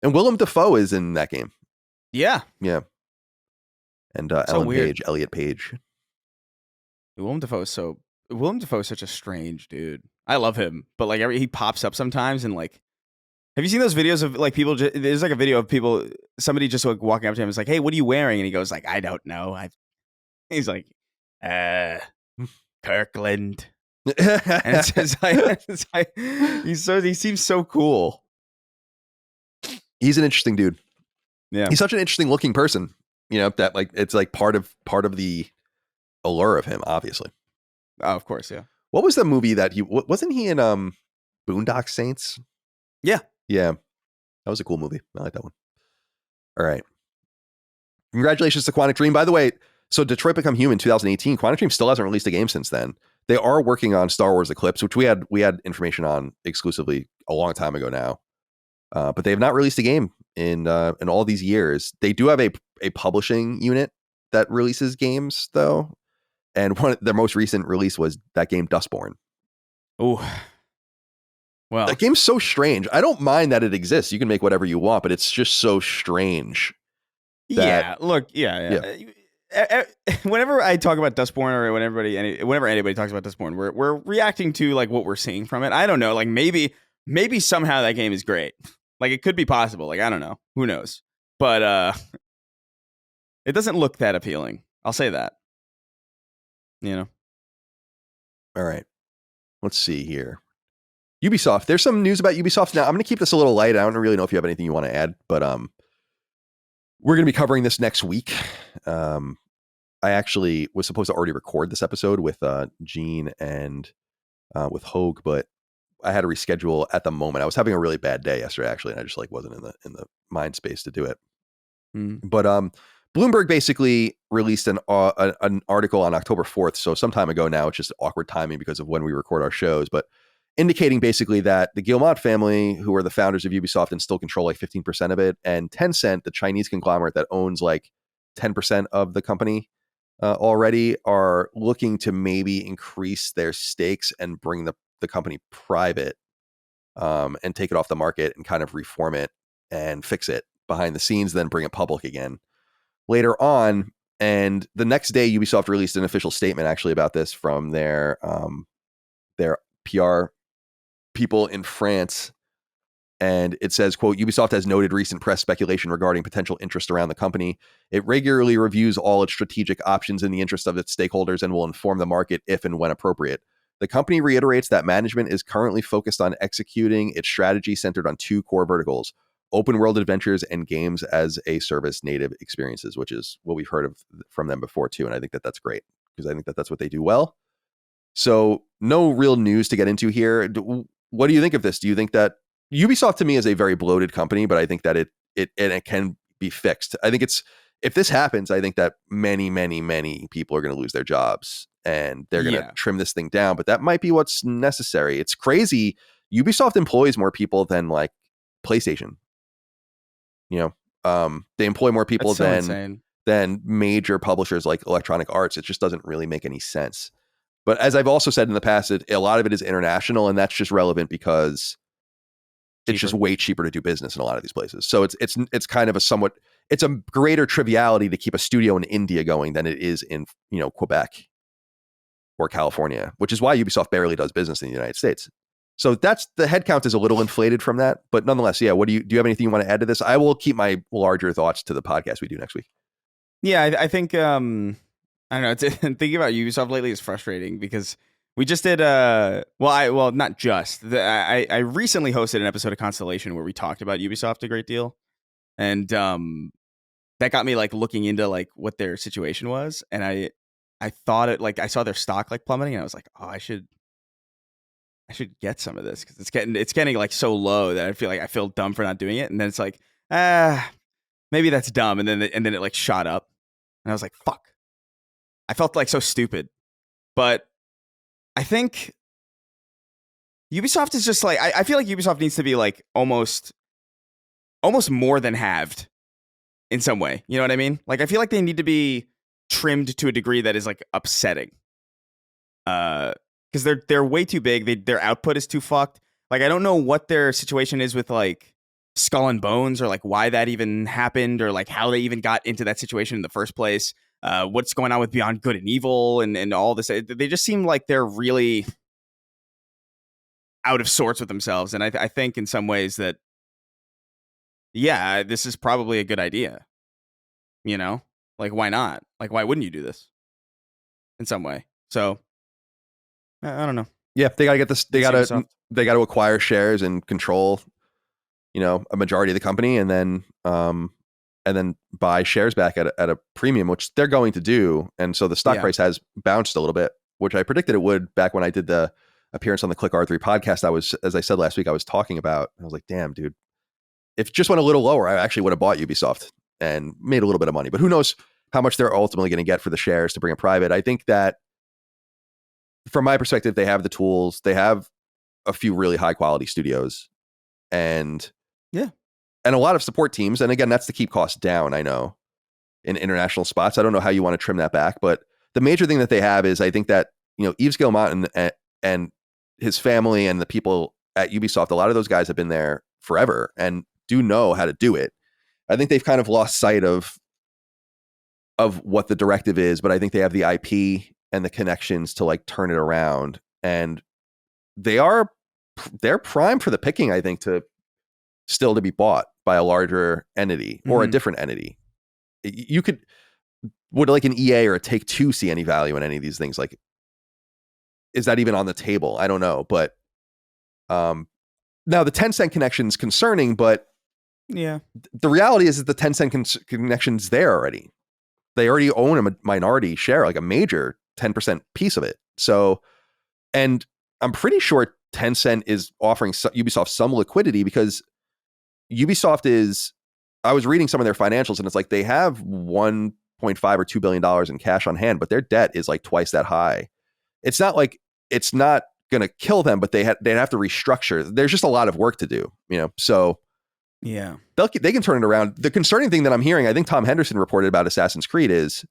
And Willem Dafoe is in that game. Yeah. And Ellen Page, Elliot Page. Willem Dafoe is such a strange dude. I love him, but he pops up sometimes, and have you seen those videos of people? There's a video of people, somebody just walking up to him, is like, "Hey, what are you wearing?" And he goes "I don't know." He's like, Kirkland. And it's like he seems so cool. He's an interesting dude. Yeah, he's such an interesting looking person. That it's part of the allure of him, obviously. Oh, of course, yeah. What was the movie that wasn't he in? Boondock Saints. Yeah, that was a cool movie. I like that one. All right, congratulations to Quantic Dream, by the way. So Detroit Become Human 2018. Quantic Dream still hasn't released a game since then. They are working on Star Wars Eclipse, which we had information on exclusively a long time ago now. But they have not released a game in all these years. They do have a publishing unit that releases games, though. And their most recent release was that game Dustborn. Oh, well, that game's so strange. I don't mind that it exists. You can make whatever you want, but it's just so strange. Yeah. Whenever I talk about Dustborn, or whenever anybody talks about Dustborn, we're reacting to what we're seeing from it. I don't know. Maybe somehow that game is great. It could be possible. I don't know. Who knows? But it doesn't look that appealing. I'll say that. All right. Let's see here. Ubisoft. There's some news about Ubisoft now. I'm going to keep this a little light. I don't really know if you have anything you want to add, but we're going to be covering this next week. I actually was supposed to already record this episode with Gene and with Hogue, but I had to reschedule at the moment. I was having a really bad day yesterday, actually, and I just wasn't in the mind space to do it. But Bloomberg basically released an article on October 4th, so some time ago now. It's just awkward timing because of when we record our shows, but indicating basically that the Guillemot family, who are the founders of Ubisoft and still control 15% of it, and Tencent, the Chinese conglomerate that owns 10% of the company already, are looking to maybe increase their stakes and bring the company private and take it off the market and kind of reform it and fix it behind the scenes, then bring it public again later on. And the next day, Ubisoft released an official statement actually about this from their PR people in France. And it says, quote, Ubisoft has noted recent press speculation regarding potential interest around the company. It regularly reviews all its strategic options in the interest of its stakeholders and will inform the market if and when appropriate. The company reiterates that management is currently focused on executing its strategy centered on 2 core verticals: open world adventures and games as a service native experiences, which is what we've heard of from them before too. And I think that that's great because I think that that's what they do well. So no real news to get into here. What do you think of this? Do you think that Ubisoft to me is a very bloated company, but I think that it can be fixed. I think if this happens, I think that many people are going to lose their jobs and they're going to trim this thing down, but that might be what's necessary. It's crazy. Ubisoft employs more people than PlayStation. They employ more people than major publishers like Electronic Arts. It just doesn't really make any sense. But as I've also said in the past, a lot of it is international, and that's just relevant because it's just way cheaper to do business in a lot of these places. So it's kind of it's a greater triviality to keep a studio in India going than it is in Quebec or California, which is why Ubisoft barely does business in the United States. So that's the headcount is a little inflated from that, but nonetheless, yeah. What do you have anything you want to add to this? I will keep my larger thoughts to the podcast we do next week. Yeah, I think I don't know. Thinking about Ubisoft lately is frustrating because we just did not just. I recently hosted an episode of Constellation where we talked about Ubisoft a great deal, and that got me looking into what their situation was, and I thought I saw their stock plummeting, and I was like, oh, I should get some of this because it's getting so low that I feel dumb for not doing it, and then it's maybe that's dumb, and then it shot up, and I was like, fuck. I felt so stupid, but I think Ubisoft is just I feel like Ubisoft needs to be almost more than halved in some way. You know what I mean? I feel like they need to be trimmed to a degree that is upsetting. Because they're way too big. Their output is too fucked. I don't know what their situation is with Skull and Bones or why that even happened or how they even got into that situation in the first place. What's going on with Beyond Good and Evil and all this. They just seem like they're really out of sorts with themselves. And I think in some ways that, yeah, this is probably a good idea. Why not? Why wouldn't you do this in some way? So I don't know. Yeah, they gotta get this. They gotta acquire shares and control, a majority of the company, and then buy shares back at a premium, which they're going to do. And so the stock price has bounced a little bit, which I predicted it would back when I did the appearance on the Click R3 podcast. As I said last week, I was talking about. I was like, damn, dude, if it just went a little lower, I actually would have bought Ubisoft and made a little bit of money. But who knows how much they're ultimately going to get for the shares to bring it private. I think that from my perspective, they have the tools. They have a few really high quality studios and a lot of support teams. And again, that's to keep costs down. I know in international spots, I don't know how you want to trim that back, but the major thing that they have is I think that, Yves Guillemot and his family and the people at Ubisoft, a lot of those guys have been there forever and do know how to do it. I think they've kind of lost sight of what the directive is, but I think they have the IP and the connections to turn it around, and they're prime for the picking, I think, to be bought by a larger entity or a different entity. Would an EA or a Take-Two see any value in any of these things? Is that even on the table? I don't know, but Now the Tencent connection is concerning, but Yeah. the reality is that the Tencent connection's there already. They already own a minority share, like a major 10% piece of it. So, and I'm pretty sure Tencent is offering Ubisoft some liquidity because Ubisoft is, I was reading some of their financials and it's like they have 1.5 or $2 billion in cash on hand, but their debt is like twice that high. It's not like, it's not going to kill them, but they'd have to restructure. There's just a lot of work to do, so Yeah. they can turn it around. The concerning thing that I'm hearing, I think Tom Henderson reported about Assassin's Creed, is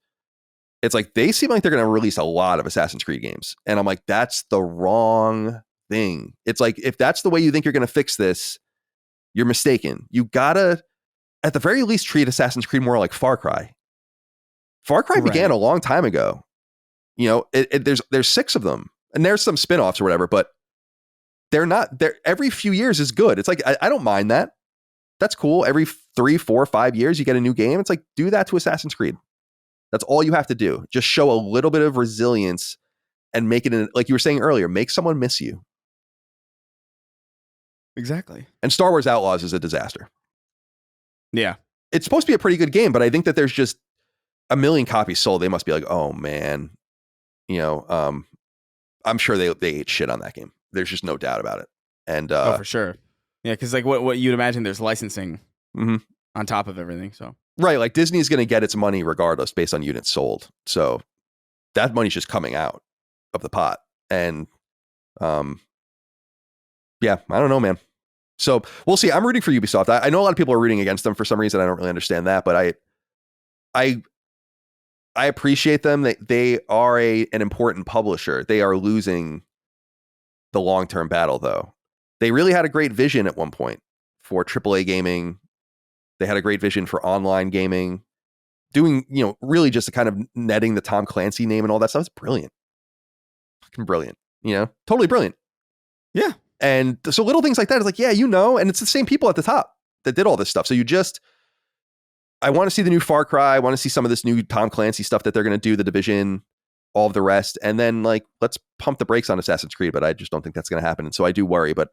it's like they seem like they're going to release a lot of Assassin's Creed games. And I'm like, that's the wrong thing. It's like, if that's the way you think you're going to fix this, you're mistaken. You gotta, at the very least, treat Assassin's Creed more like Far Cry. Far Cry began a long time ago. There's 6 of them, and there's some spin-offs or whatever, but they're not there. Every few years is good. It's like, I don't mind that. That's cool. Every 3, 4, 5 years, you get a new game. It's like, do that to Assassin's Creed. That's all you have to do. Just show a little bit of resilience and make it, like you were saying earlier, make someone miss you. Exactly. And Star Wars Outlaws is a disaster. Yeah. It's supposed to be a pretty good game, but I think that there's just a million copies sold. They must be like, oh man, I'm sure they ate shit on that game. There's just no doubt about it. And for sure. Yeah, because like what you'd imagine, there's licensing on top of everything. So right, like Disney is going to get its money regardless based on units sold. So that money's just coming out of the pot. And yeah, I don't know, man. So we'll see. I'm rooting for Ubisoft. I know a lot of people are rooting against them for some reason. I don't really understand that, but I appreciate them. They are an important publisher. They are losing the long-term battle, though. They really had a great vision at one point for AAA gaming. They had a great vision for online gaming. Doing, really just a kind of netting the Tom Clancy name and all that stuff. It's brilliant. Fucking brilliant. Totally brilliant. Yeah. And so little things like that is like, yeah, and it's the same people at the top that did all this stuff. So I want to see the new Far Cry. I want to see some of this new Tom Clancy stuff that they're going to do, The Division, all of the rest. And then like, let's pump the brakes on Assassin's Creed, but I just don't think that's going to happen. And so I do worry, but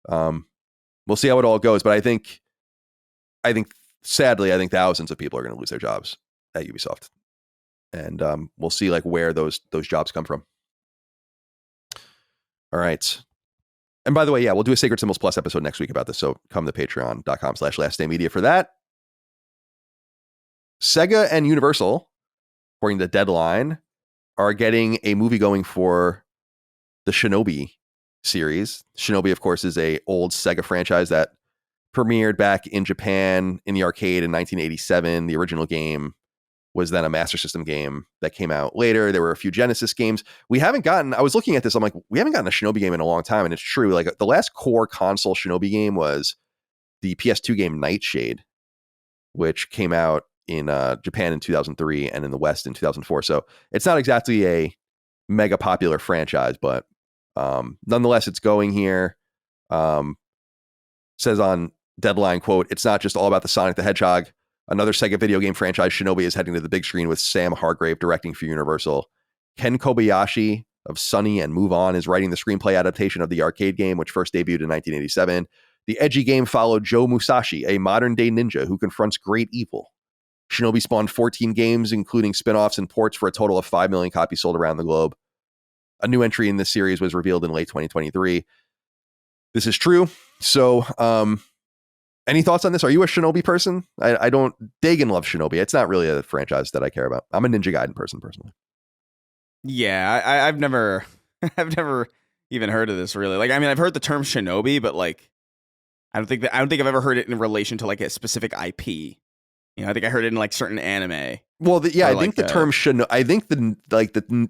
we'll see how it all goes. But I think sadly, thousands of people are going to lose their jobs at Ubisoft. And we'll see like where those jobs come from. All right. And by the way, yeah, we'll do a Sacred Symbols Plus episode next week about this. So come to patreon.com/lastdaymedia for that. SEGA and Universal, according to Deadline, are getting a movie going for the Shinobi series. Shinobi, of course, is a old SEGA franchise that premiered back in Japan in the arcade in 1987. The original game was then a Master System game that came out later. There were a few Genesis games. I was looking at this, I'm like, we haven't gotten a Shinobi game in a long time. And it's true. Like the last core console Shinobi game was the PS2 game Nightshade, which came out in Japan in 2003 and in the West in 2004. So it's not exactly a mega popular franchise, but nonetheless, it's going here. Says on Deadline, quote, "It's not just all about the Sonic the Hedgehog. Another Sega video game franchise, Shinobi, is heading to the big screen with Sam Hargrave directing for Universal. Ken Kobayashi of Sunny and Move On is writing the screenplay adaptation of the arcade game, which first debuted in 1987. The edgy game followed Joe Musashi, a modern-day ninja who confronts great evil. Shinobi spawned 14 games, including spin-offs and ports, for a total of 5 million copies sold around the globe. A new entry in this series was revealed in late 2023. This is true. So, any thoughts on this? Are you a Shinobi person? I don't. Dagan loves Shinobi. It's not really a franchise that I care about. I'm a Ninja Gaiden person personally. Yeah, I've never even heard of this really. Like, I mean, I've heard the term Shinobi, but like, I don't think I've ever heard it in relation to like a specific IP. I think I heard it in like certain anime. Well, I think the term Shinobi. I think the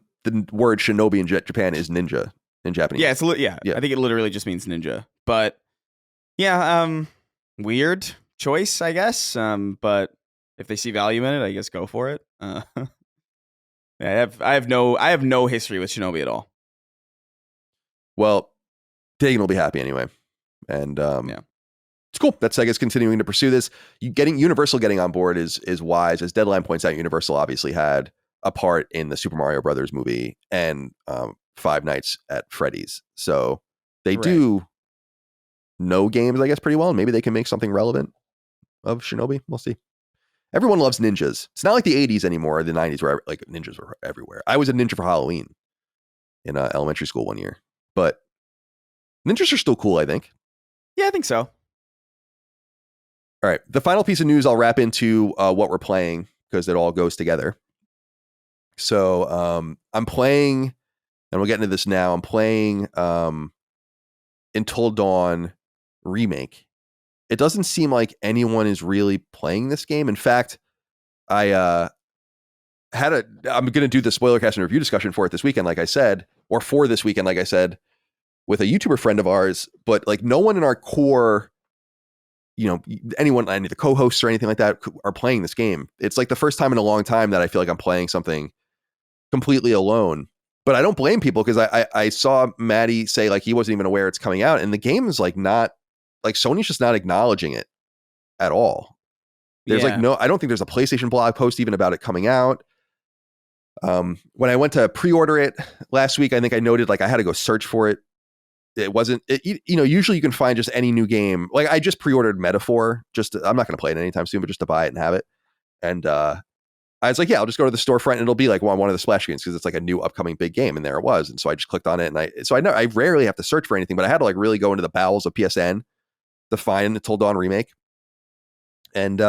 word Shinobi in Japan is ninja in Japanese. Yeah, I think it literally just means ninja. But yeah, weird choice, I guess. But if they see value in it, I guess go for it. I have no history with Shinobi at all. Well, Dagan will be happy anyway, and yeah. It's cool that Sega's continuing to pursue this. Universal getting on board is wise. As Deadline points out, Universal obviously had a part in the Super Mario Brothers movie and Five Nights at Freddy's. So They Right. do know games, I guess, pretty well. And maybe they can make something relevant of Shinobi. We'll see. Everyone loves ninjas. It's not like the 80s anymore, or the 90s, where like ninjas were everywhere. I was a ninja for Halloween in elementary school one year. But ninjas are still cool, I think. Yeah, I think so. All right. The final piece of news I'll wrap into what we're playing, because it all goes together. So I'm playing, and we'll get into this now. I'm playing Until Dawn Remake. It doesn't seem like anyone is really playing this game. In fact, I'm going to do the spoiler cast and review discussion for it this weekend, like I said, or for this weekend, like I said, with a YouTuber friend of ours, but like no one in our core, anyone, any of the co-hosts or anything like that are playing this game. It's like the first time in a long time that I feel like I'm playing something completely alone. But I don't blame people, because I saw Maddie say like he wasn't even aware it's coming out, and the game is like not, like Sony's just not acknowledging it at all. There's like I don't think there's a PlayStation blog post even about it coming out. When I went to pre-order it last week, I think I noted like I had to go search for it. It wasn't, usually you can find just any new game. Like I just pre-ordered Metaphor, I'm not going to play it anytime soon, but just to buy it and have it. And I was like, yeah, I'll just go to the storefront and it'll be like one of the splash screens, because it's like a new upcoming big game, and there it was. And so I just clicked on it, and I rarely have to search for anything, but I had to like really go into the bowels of PSN to find Until Dawn Remake. And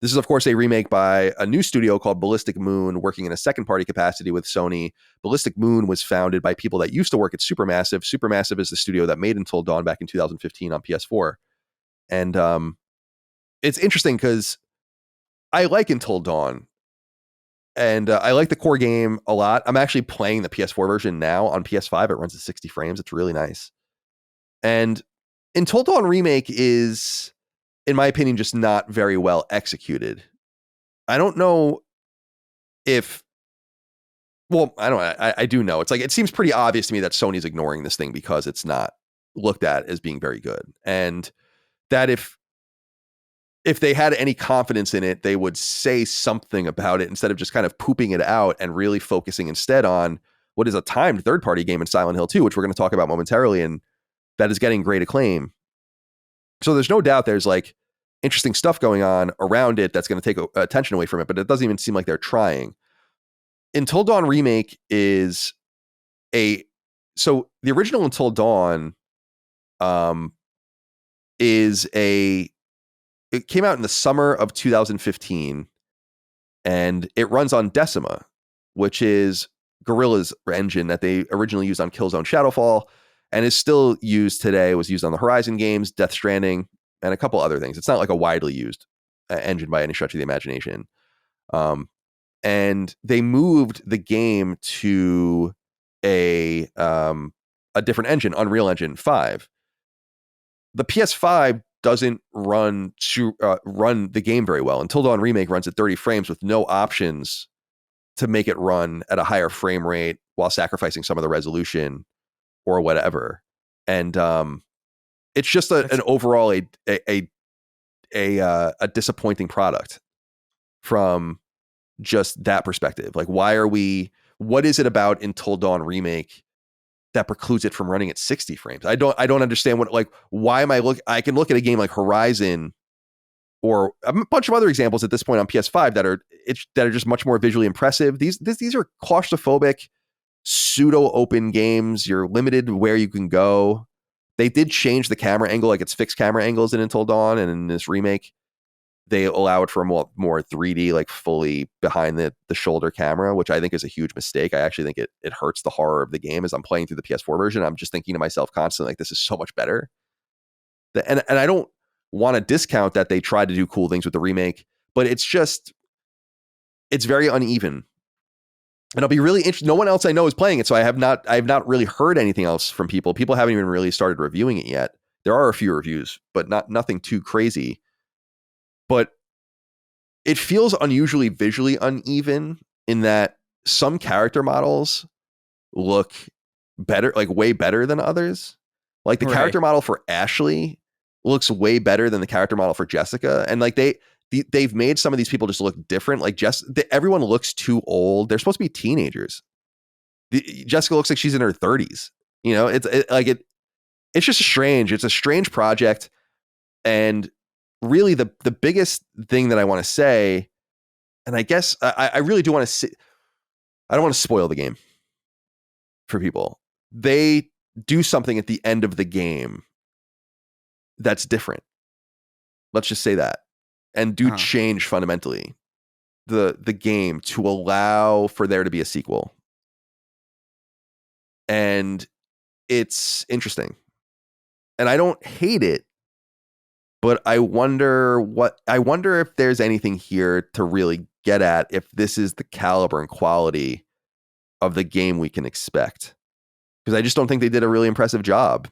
this is, of course, a remake by a new studio called Ballistic Moon, working in a second party capacity with Sony. Ballistic Moon was founded by people that used to work at Supermassive. Supermassive is the studio that made Until Dawn back in 2015 on PS4. And it's interesting because I like Until Dawn, and I like the core game a lot. I'm actually playing the PS4 version now on PS5. It runs at 60 frames. It's really nice. And Until Dawn Remake is, in my opinion, just not very well executed. I don't know if, well, I don't know. I do know. It's like, it seems pretty obvious to me that Sony's ignoring this thing because it's not looked at as being very good. And that if they had any confidence in it, they would say something about it instead of just kind of pooping it out and really focusing instead on what is a timed third-party game in Silent Hill 2, which we're going to talk about momentarily, and that is getting great acclaim. So there's no doubt there's like interesting stuff going on around it that's going to take attention away from it, but it doesn't even seem like they're trying. Until Dawn Remake is so the original Until Dawn it came out in the summer of 2015, and it runs on Decima, which is Guerrilla's engine that they originally used on Killzone Shadowfall and is still used today. It was used on the Horizon games, Death Stranding, and a couple other things. It's not like a widely used engine by any stretch of the imagination. And they moved the game to a different engine, Unreal Engine 5. The PS5 doesn't run the game very well. Until Dawn Remake runs at 30 frames with no options to make it run at a higher frame rate while sacrificing some of the resolution or whatever. And it's just an overall a disappointing product from just that perspective. Like, what is it about Until Dawn Remake that precludes it from running at 60 frames? I don't understand why am I can look at a game like Horizon or a bunch of other examples at this point on PS5 that are just much more visually impressive. These are claustrophobic, pseudo open games. You're limited where you can go. They did change the camera angle, like it's fixed camera angles in Until Dawn, and in this remake they allow it for a more 3D, like fully behind the shoulder camera, which I think is a huge mistake. I actually think it hurts the horror of the game. As I'm playing through the PS4 version, I'm just thinking to myself constantly, like, this is so much better. And I don't want to discount that they tried to do cool things with the remake, but it's very uneven. And I'll be really interested. No one else I know is playing it, so I have not really heard anything else from people. People haven't even really started reviewing it yet. There are a few reviews, but nothing too crazy. But it feels unusually visually uneven in that some character models look better, like way better than others. Like the character model for Ashley looks way better than the character model for Jessica. And like they've made some of these people just look different. Like everyone looks too old. They're supposed to be teenagers. Jessica looks like she's in her 30s. it's just strange. It's a strange project. And really the biggest thing that I want to say, and I guess I really do want to say, I don't want to spoil the game for people. They do something at the end of the game that's different. Let's just say that. And do change fundamentally the game to allow for there to be a sequel. And it's interesting. And I don't hate it, but I wonder if there's anything here to really get at if this is the caliber and quality of the game we can expect. Because I just don't think they did a really impressive job.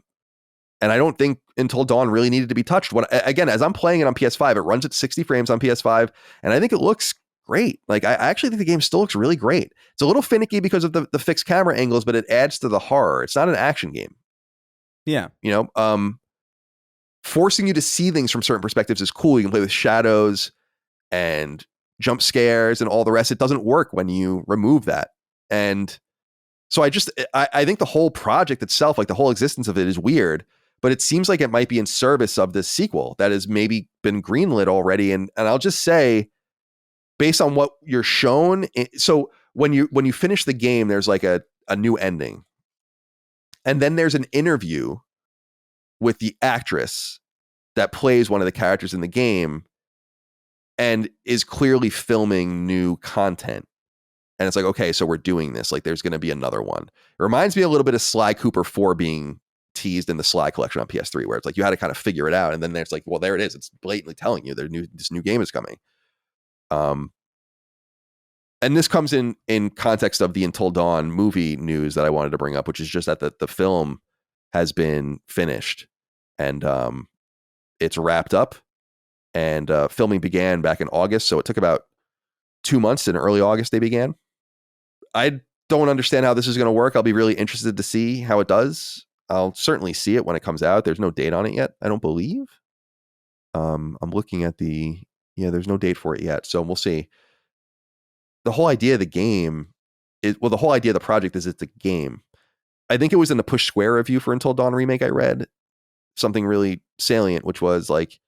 And I don't think Until Dawn really needed to be touched. Again, as I'm playing it on PS5, it runs at 60 frames on PS5, and I think it looks great. Like, I actually think the game still looks really great. It's a little finicky because of the fixed camera angles, but it adds to the horror. It's not an action game. Yeah. You know, forcing you to see things from certain perspectives is cool. You can play with shadows and jump scares and all the rest. It doesn't work when you remove that. And so I think the whole project itself, like the whole existence of it, is weird, but it seems like it might be in service of this sequel that has maybe been greenlit already. And I'll just say, based on what you're shown, so when you finish the game, there's like a new ending. And then there's an interview with the actress that plays one of the characters in the game and is clearly filming new content. And it's like, okay, so we're doing this. Like, there's going to be another one. It reminds me a little bit of Sly Cooper 4 being teased in the Sly collection on PS3, where it's like you had to kind of figure it out. And then there's like, well, there it is. It's blatantly telling you this new game is coming. And this comes in context of the Until Dawn movie news that I wanted to bring up, which is just that the film has been finished and it's wrapped up. And filming began back in August. So it took about 2 months. In early August, they began. I don't understand how this is going to work. I'll be really interested to see how it does. I'll certainly see it when it comes out. There's no date on it yet, I don't believe. I'm looking at there's no date for it yet. So we'll see. The whole idea of the game the whole idea of the project is it's a game. I think it was in the Push Square review for Until Dawn Remake I read something really salient, which was like,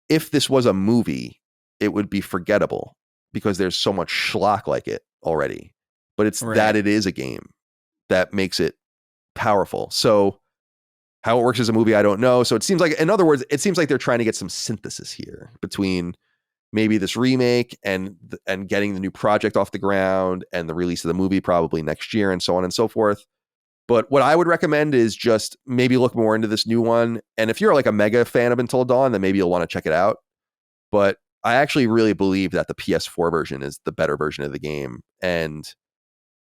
if this was a movie, it would be forgettable because there's so much schlock like it already. But it's that it is a game that makes it powerful. So how it works as a movie, I don't know. So it seems like, in other words, it seems like they're trying to get some synthesis here between maybe this remake and getting the new project off the ground and the release of the movie probably next year and so on and so forth. But what I would recommend is just maybe look more into this new one. And if you're like a mega fan of Until Dawn, then maybe you'll want to check it out. But I actually really believe that the PS4 version is the better version of the game. And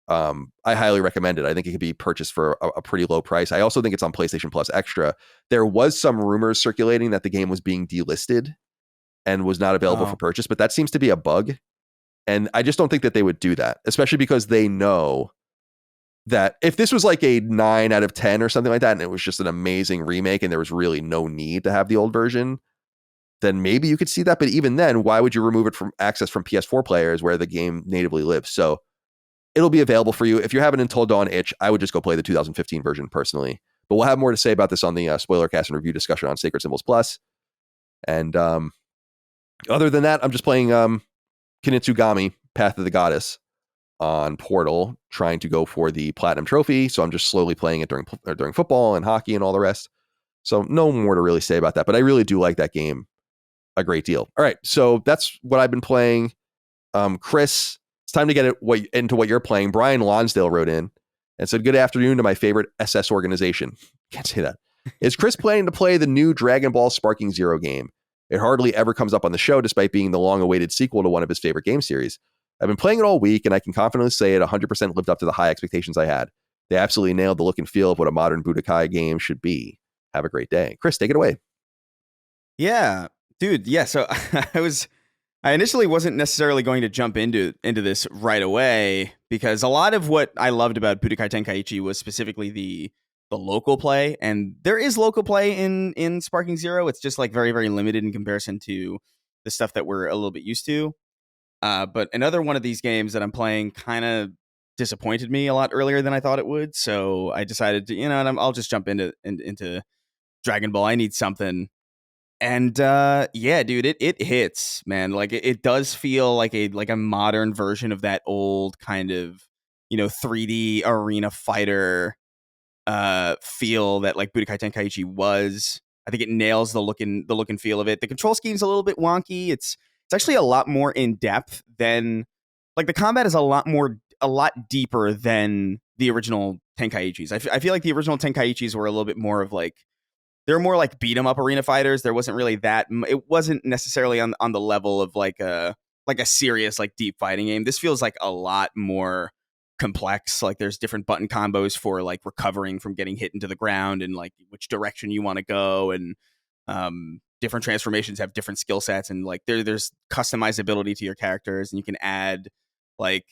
I highly recommend it. I think it could be purchased for a pretty low price. I also think it's on PlayStation Plus Extra. There was some rumors circulating that the game was being delisted and was not available for purchase, but that seems to be a bug. And I just don't think that they would do that, especially because they know that if this was like a 9 out of 10 or something like that, and it was just an amazing remake and there was really no need to have the old version, then maybe you could see that. But even then, why would you remove it from access from PS4 players where the game natively lives? So it'll be available for you. If you're having an Until Dawn itch, I would just go play the 2015 version personally. But we'll have more to say about this on the spoiler cast and review discussion on Sacred Symbols Plus. And other than that, I'm just playing Kinitsugami, Path of the Goddess on Portal, trying to go for the Platinum Trophy. So I'm just slowly playing it during football and hockey and all the rest. So no more to really say about that. But I really do like that game a great deal. All right, so that's what I've been playing. Chris, it's time to get into what you're playing. Brian Lonsdale wrote in and said, "Good afternoon to my favorite SS organization." Can't say that. Is Chris planning to play the new Dragon Ball Sparking Zero game? It hardly ever comes up on the show, despite being the long-awaited sequel to one of his favorite game series. I've been playing it all week, and I can confidently say it 100% lived up to the high expectations I had. They absolutely nailed the look and feel of what a modern Budokai game should be. Have a great day. Chris, take it away. Yeah, dude. Yeah, so I initially wasn't necessarily going to jump into this right away because a lot of what I loved about Budokai Tenkaichi was specifically the local play, and there is local play in Sparking Zero. It's just like very, very limited in comparison to the stuff that we're a little bit used to. But another one of these games that I'm playing kind of disappointed me a lot earlier than I thought it would. So I decided to, and I'll just jump into Dragon Ball. I need something. And yeah, dude, it hits, man. Like it does feel like a modern version of that old kind of 3D arena fighter feel that like Budokai Tenkaichi was. I think it nails the look and feel of it. The control scheme's a little bit wonky. It's actually a lot more in depth than like the combat is a lot deeper than the original Tenkaichis. I feel like the original Tenkaichis were a little bit more of like they're more like beat 'em up arena fighters. There wasn't really that. It wasn't necessarily on the level of like a serious like deep fighting game. This feels like a lot more complex. Like there's different button combos for like recovering from getting hit into the ground and like which direction you want to go, and different transformations have different skill sets, and like there's customizability to your characters, and you can add like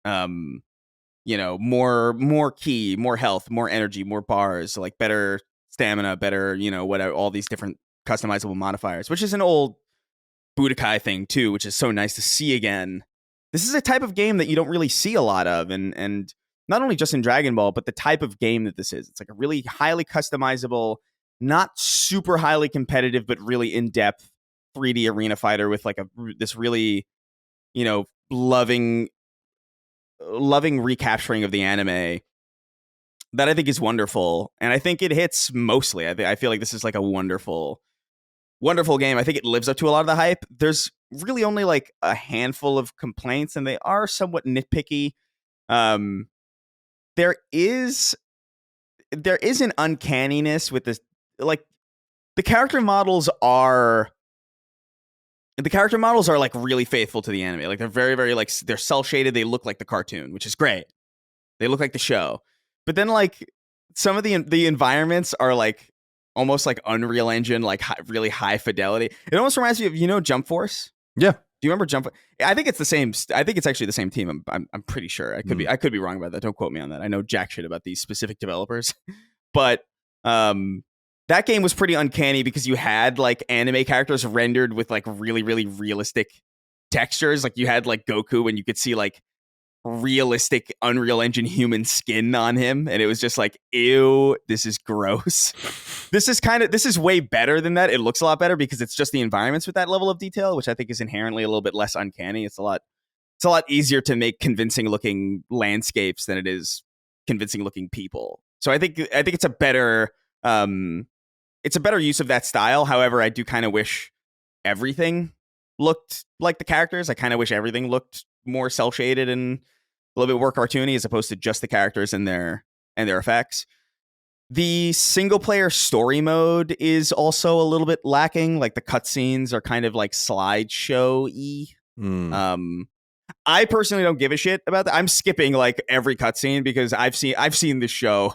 more ki, more health, more energy, more bars, like better stamina, better whatever, all these different customizable modifiers, which is an old Budokai thing too, which is so nice to see again. This is a type of game that you don't really see a lot of, and not only just in Dragon Ball, but the type of game that this is. It's like a really highly customizable, not super highly competitive, but really in-depth 3D arena fighter with like this really, loving recapturing of the anime that I think is wonderful. And I think it hits mostly. I feel like this is like a wonderful game. I think it lives up to a lot of the hype. There's really only like a handful of complaints, and they are somewhat nitpicky. There is an uncanniness with this. Like the character models are like really faithful to the anime. Like they're very, very like they're cel shaded. They look like the cartoon, which is great. They look like the show. But then like some of the environments are like almost like Unreal Engine, like really high fidelity. It almost reminds me of Jump Force. Yeah. Do you remember Jump? I think it's the same. I think it's actually the same team. I'm pretty sure. I could be wrong about that. Don't quote me on that. I know jack shit about these specific developers, but that game was pretty uncanny because you had like anime characters rendered with like really, really realistic textures. Like you had like Goku, and you could see like realistic Unreal Engine human skin on him, and it was just like, ew, this is gross. This is way better than that. It looks a lot better because it's just the environments with that level of detail, which I think is inherently a little bit less uncanny. It's a lot easier to make convincing looking landscapes than it is convincing looking people. So I think it's a better use of that style. However, I do kind of wish everything looked like the characters. I kind of wish everything looked more cel shaded and a little bit more cartoony as opposed to just the characters and their effects. The single player story mode is also a little bit lacking. Like the cutscenes are kind of like slideshow-y. I personally don't give a shit about that. I'm skipping like every cutscene because I've seen this show.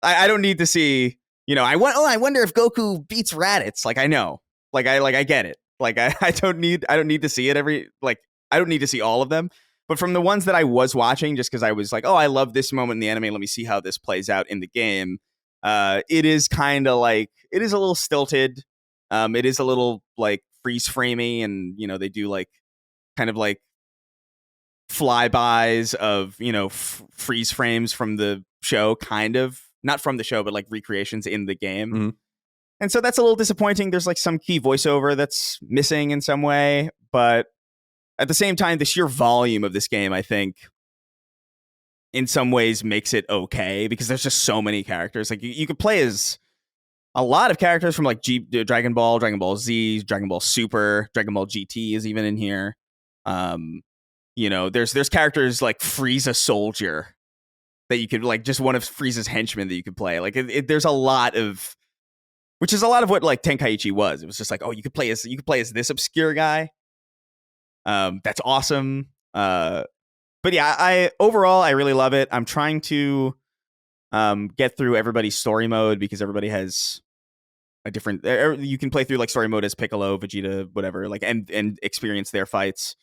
I don't need to see, I wonder if Goku beats Raditz. Like I know. I get it. Like I don't need to see it I don't need to see all of them. But from the ones that I was watching, just because I was like, oh, I love this moment in the anime, let me see how this plays out in the game. It is kind of like, it is a little stilted. It is a little like freeze framey, and they do like kind of like flybys of freeze frames from the show, kind of not from the show, but like recreations in the game. Mm-hmm. And so that's a little disappointing. There's like some key voiceover that's missing in some way, but at the same time, the sheer volume of this game, I think, in some ways makes it okay because there's just so many characters. Like you could play as a lot of characters from like Dragon Ball, Dragon Ball Z, Dragon Ball Super, Dragon Ball GT is even in here. There's characters like Frieza Soldier that you could like just one of Frieza's henchmen that you could play. Like there's a lot of, which is a lot of what like Tenkaichi was. It was just like, oh, you could play as this obscure guy. That's awesome. But yeah, overall I really love it. I'm trying to get through everybody's story mode because everybody has a different. You can play through like story mode as Piccolo, Vegeta, whatever, like and experience their fights.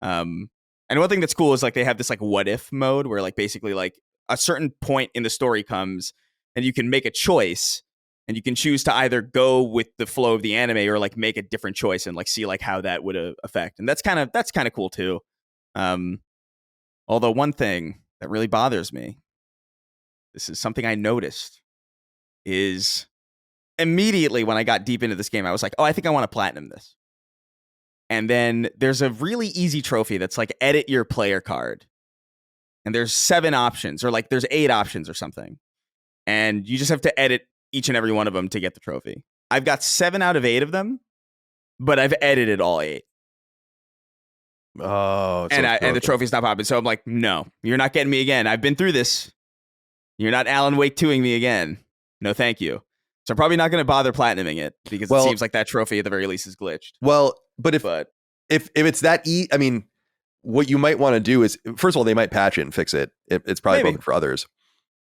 And one thing that's cool is like they have this like what if mode where like basically like a certain point in the story comes and you can make a choice. And you can choose to either go with the flow of the anime or like make a different choice and like see like how that would affect. And that's kind of cool too. Although one thing that really bothers me, this is something I noticed, is immediately when I got deep into this game, I was like, oh, I think I want to platinum this. And then there's a really easy trophy that's like edit your player card. And there's 7 options, or like there's 8 options or something. And you just have to edit each and every one of them to get the trophy. I've got 7 out of 8 of them, but I've edited all 8. Oh, and the trophy's not popping. So I'm like, no, you're not getting me again. I've been through this. You're not Alan Wake 2ing me again. No, thank you. So I'm probably not going to bother platinuming it because it seems like that trophy at the very least is glitched. Well, but if it's that I mean, what you might want to do is, first of all, they might patch it and fix it. It's probably broken for others.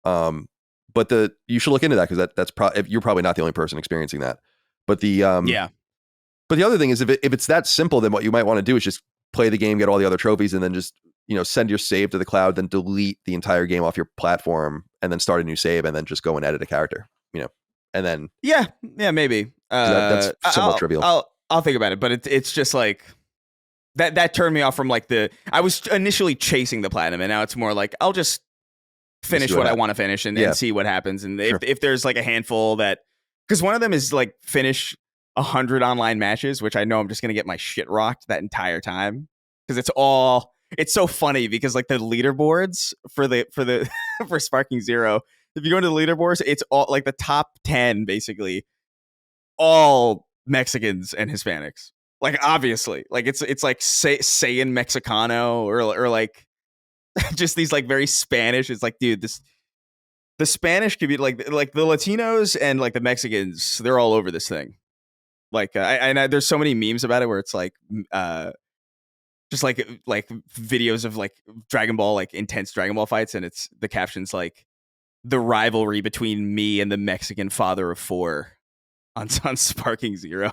But you should look into that because that's probably, you're probably not the only person experiencing that. But but the other thing is, if it's that simple, then what you might want to do is just play the game, get all the other trophies, and then just send your save to the cloud, then delete the entire game off your platform, and then start a new save, and then just go and edit a character. And then maybe that's somewhat trivial. I'll think about it, but it's just like that turned me off from like I was initially chasing the platinum, and now it's more like I'll just finish what I want to finish and see what happens. And if there's like a handful because one of them is like finish 100 online matches, which I know I'm just gonna get my shit rocked that entire time because it's so funny because like the leaderboards for Sparking Zero. If you go into the leaderboards, it's all like the top 10, basically, all Mexicans and Hispanics. Like, obviously, like it's like saying Mexicano or like just these like very Spanish. It's like, dude, the Spanish could be like the Latinos and like the Mexicans. They're all over this thing. Like, there's so many memes about it where it's like, just like videos of like Dragon Ball, like intense Dragon Ball fights, and it's the captions like, the rivalry between me and the Mexican father of 4 on Sparking Zero.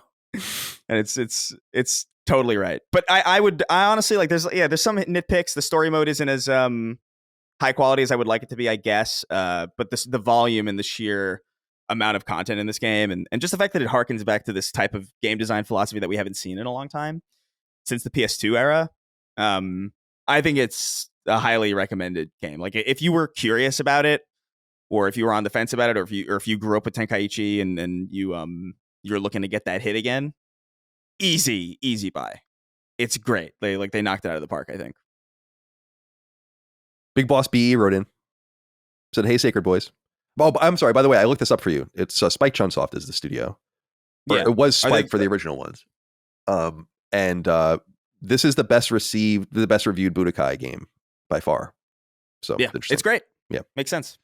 And it's totally right. But I honestly like there's some nitpicks. The story mode isn't as high quality as I would like it to be, I guess. But the volume and the sheer amount of content in this game and just the fact that it harkens back to this type of game design philosophy that we haven't seen in a long time since the PS2 era. I think it's a highly recommended game. Like if you were curious about it, or if you were on the fence about it, or if you grew up with Tenkaichi and then you're looking to get that hit again, easy buy. It's great. They knocked it out of the park, I think. Big Boss BE wrote in, said, "Hey, Sacred Boys." Oh, I'm sorry. By the way, I looked this up for you. It's Spike Chunsoft is the studio. It was Spike for the original ones. And this is the best reviewed Budokai game by far. So yeah, it's great. Yeah, makes sense.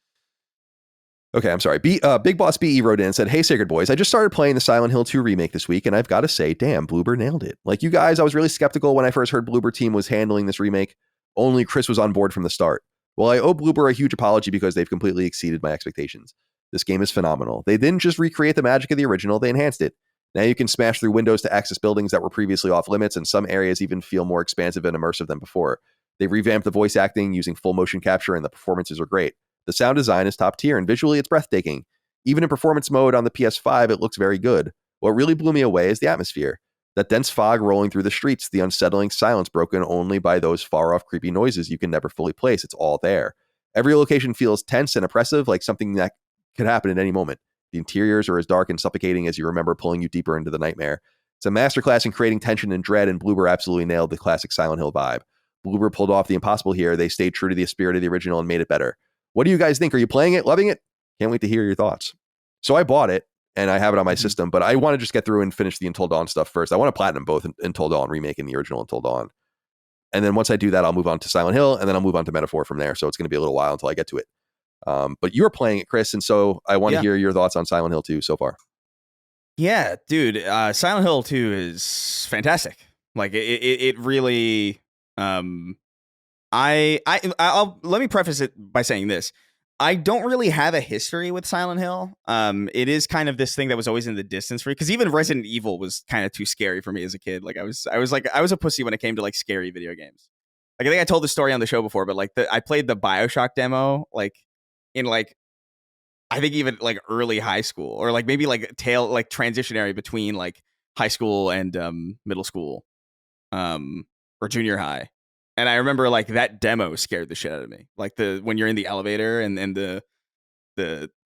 Okay, I'm sorry. Big Boss BE wrote in and said, "Hey, Sacred Boys, I just started playing the Silent Hill 2 remake this week, and I've got to say, damn, Bloober nailed it. Like you guys, I was really skeptical when I first heard Bloober Team was handling this remake. Only Chris was on board from the start. Well, I owe Bloober a huge apology because they've completely exceeded my expectations. This game is phenomenal. They didn't just recreate the magic of the original, they enhanced it. Now you can smash through windows to access buildings that were previously off limits, and some areas even feel more expansive and immersive than before. They revamped the voice acting using full motion capture, and the performances are great. The sound design is top tier, and visually it's breathtaking. Even in performance mode on the PS5, it looks very good. What really blew me away is the atmosphere. That dense fog rolling through the streets, the unsettling silence broken only by those far-off creepy noises you can never fully place. It's all there. Every location feels tense and oppressive, like something that could happen at any moment. The interiors are as dark and suffocating as you remember, pulling you deeper into the nightmare. It's a masterclass in creating tension and dread, and Bloober absolutely nailed the classic Silent Hill vibe. Bloober pulled off the impossible here. They stayed true to the spirit of the original and made it better. What do you guys think? Are you playing it? Loving it? Can't wait to hear your thoughts. So I bought it, and I have it on my system, but I want to just get through and finish the Until Dawn stuff first. I want to platinum both Until Dawn Remake and the original Until Dawn. And then once I do that, I'll move on to Silent Hill, and then I'll move on to Metaphor from there. So it's going to be a little while until I get to it. But you're playing it, Chris, and so I want to hear your thoughts on Silent Hill 2 so far. Yeah, dude, Silent Hill 2 is fantastic. Like it really. I'll let me preface it by saying this. I don't really have a history with Silent Hill. It is kind of this thing that was always in the distance for me, because even Resident Evil was kind of too scary for me as a kid. Like I was a pussy when it came to like scary video games. Like I think I told the story on the show before, but like I played the BioShock demo like in like I think even like early high school, or like maybe like transitionary between like high school and middle school, or junior high. And I remember like that demo scared the shit out of me. Like when you're in the elevator and the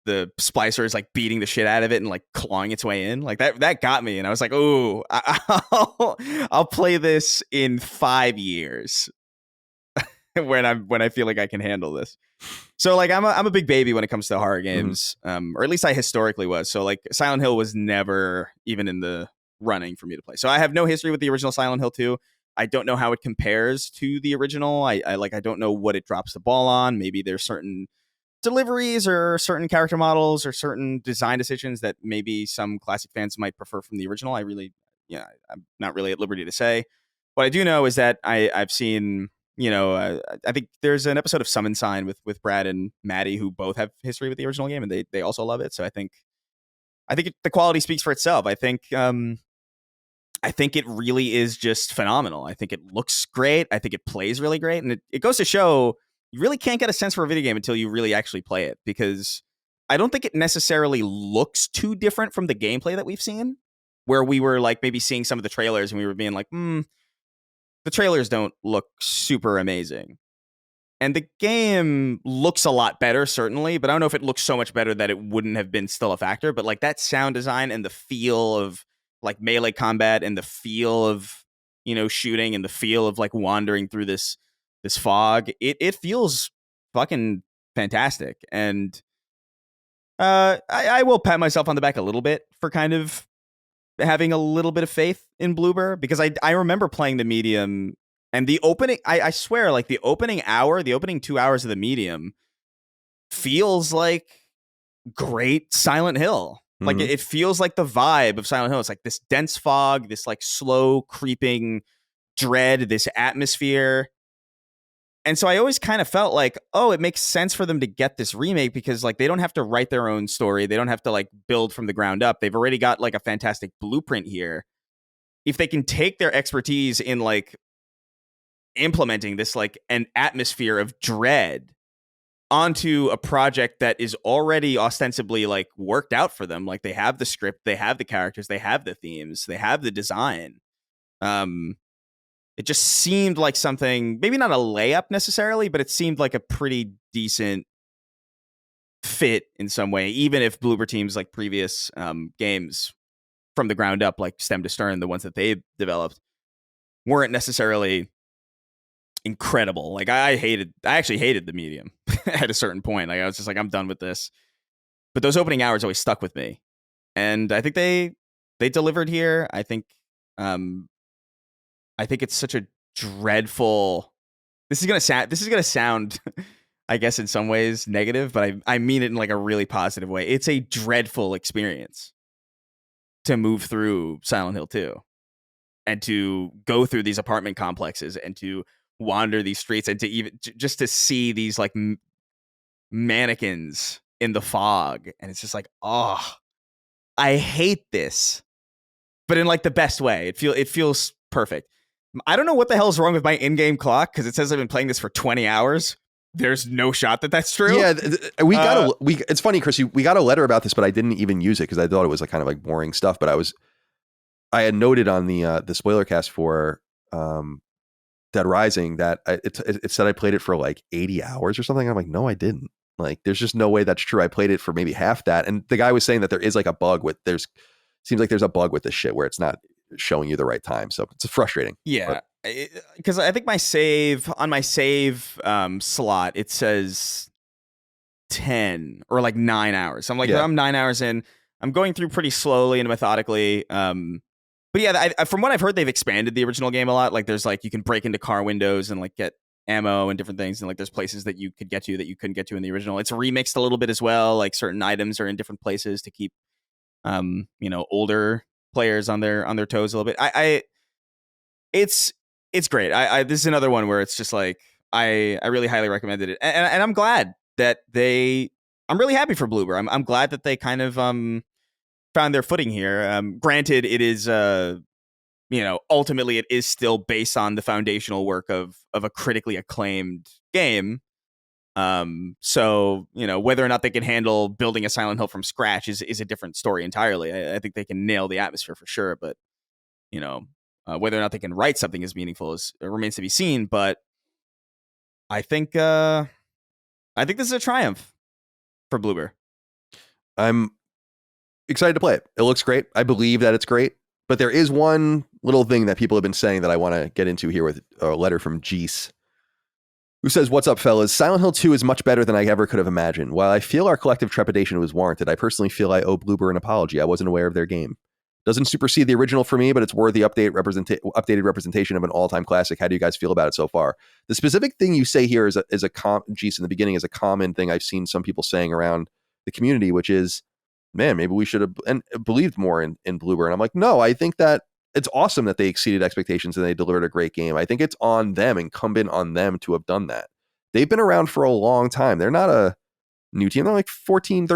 the splicer is like beating the shit out of it and like clawing its way in. Like that got me, and I was like, "Ooh, I'll play this in 5 years when I feel like I can handle this." So like I'm a big baby when it comes to horror games, or at least I historically was. So like Silent Hill was never even in the running for me to play. So I have no history with the original Silent Hill 2. I don't know how it compares to the original. I don't know what it drops the ball on. Maybe there's certain deliveries or certain character models or certain design decisions that maybe some classic fans might prefer from the original. I'm not really at liberty to say. What I do know is that I've seen, I think there's an episode of Summon Sign with Brad and Maddie who both have history with the original game, and they also love it. So I think the quality speaks for itself. I think it really is just phenomenal. I think it looks great. I think it plays really great. And it goes to show you really can't get a sense for a video game until you really actually play it, because I don't think it necessarily looks too different from the gameplay that we've seen, where we were like maybe seeing some of the trailers and we were being like, the trailers don't look super amazing. And the game looks a lot better, certainly, but I don't know if it looks so much better that it wouldn't have been still a factor. But like that sound design and the feel of like melee combat and the feel of, shooting and the feel of like wandering through this fog, it feels fucking fantastic. And I will pat myself on the back a little bit for kind of having a little bit of faith in Bloober, because I remember playing the medium and the opening, I swear, like the opening 2 hours of the medium feels like great Silent Hill. Like it feels like the vibe of Silent Hill. It's like this dense fog, this like slow creeping dread, this atmosphere. And so I always kind of felt like, oh, it makes sense for them to get this remake, because like they don't have to write their own story. They don't have to like build from the ground up. They've already got like a fantastic blueprint here. If they can take their expertise in like implementing this like an atmosphere of dread onto a project that is already ostensibly like worked out for them, like they have the script, they have the characters, they have the themes, they have the design. It just seemed like something, maybe not a layup necessarily, but it seemed like a pretty decent fit in some way, even if Bloober Team's like previous games from the ground up, like Stem to Stern, the ones that they developed, weren't necessarily incredible. Like I actually hated the medium at a certain point. Like I was just like, I'm done with this. But those opening hours always stuck with me, and I think they delivered here. I think it's such a dreadful. This is gonna sound, I guess, in some ways negative, but I mean it in like a really positive way. It's a dreadful experience to move through Silent Hill 2 and to go through these apartment complexes and to wander these streets and to even just to see these like mannequins in the fog. And it's just like, oh, I hate this, but in like the best way. It feels perfect. I don't know what the hell is wrong with my in-game clock, because it says I've been playing this for 20 hours. There's no shot that that's true. Yeah, it's funny, Chris. We got a letter about this, but I didn't even use it because I thought it was like kind of like boring stuff. But I had noted on the spoiler cast for Dead Rising that it said I played it for like 80 hours or something. I'm like, no, I didn't. Like, there's just no way that's true. I played it for maybe half that. And the guy was saying that there is like a bug seems like there's a bug with this shit where it's not showing you the right time. So it's frustrating. Yeah. Because I think my save slot, it says 10 or like 9 hours. So I'm like, I'm 9 hours in. I'm going through pretty slowly and methodically. But yeah, from what I've heard, they've expanded the original game a lot. Like there's like, you can break into car windows and like get ammo and different things. And like there's places that you could get to that you couldn't get to in the original. It's remixed a little bit as well. Like certain items are in different places to keep, older players on their toes a little bit. It's great. This is another one where it's just like, I really highly recommended it. And I'm glad that I'm really happy for Bloober. I'm glad that they kind of, found their footing here. Granted, it is, ultimately it is still based on the foundational work of a critically acclaimed game. So, whether or not they can handle building a Silent Hill from scratch is a different story entirely. I think they can nail the atmosphere for sure, but, whether or not they can write something as meaningful remains to be seen. But I think this is a triumph for Bloober. I'm excited to play it. It looks great. I believe that it's great. But there is one little thing that people have been saying that I want to get into here with a letter from Geese, who says, "What's up, fellas? Silent Hill 2 is much better than I ever could have imagined. While I feel our collective trepidation was warranted, I personally feel I owe Bloober an apology. I wasn't aware of their game. Doesn't supersede the original for me, but it's worthy updated representation of an all-time classic. How do you guys feel about it so far?" The specific thing you say here is a Geese in the beginning is a common thing I've seen some people saying around the community, which is, man, maybe we should have believed more in Bloober. And I'm like, no, I think that it's awesome that they exceeded expectations and they delivered a great game. I think it's on them, incumbent on them to have done that. They've been around for a long time. They're not a new team. They're like 14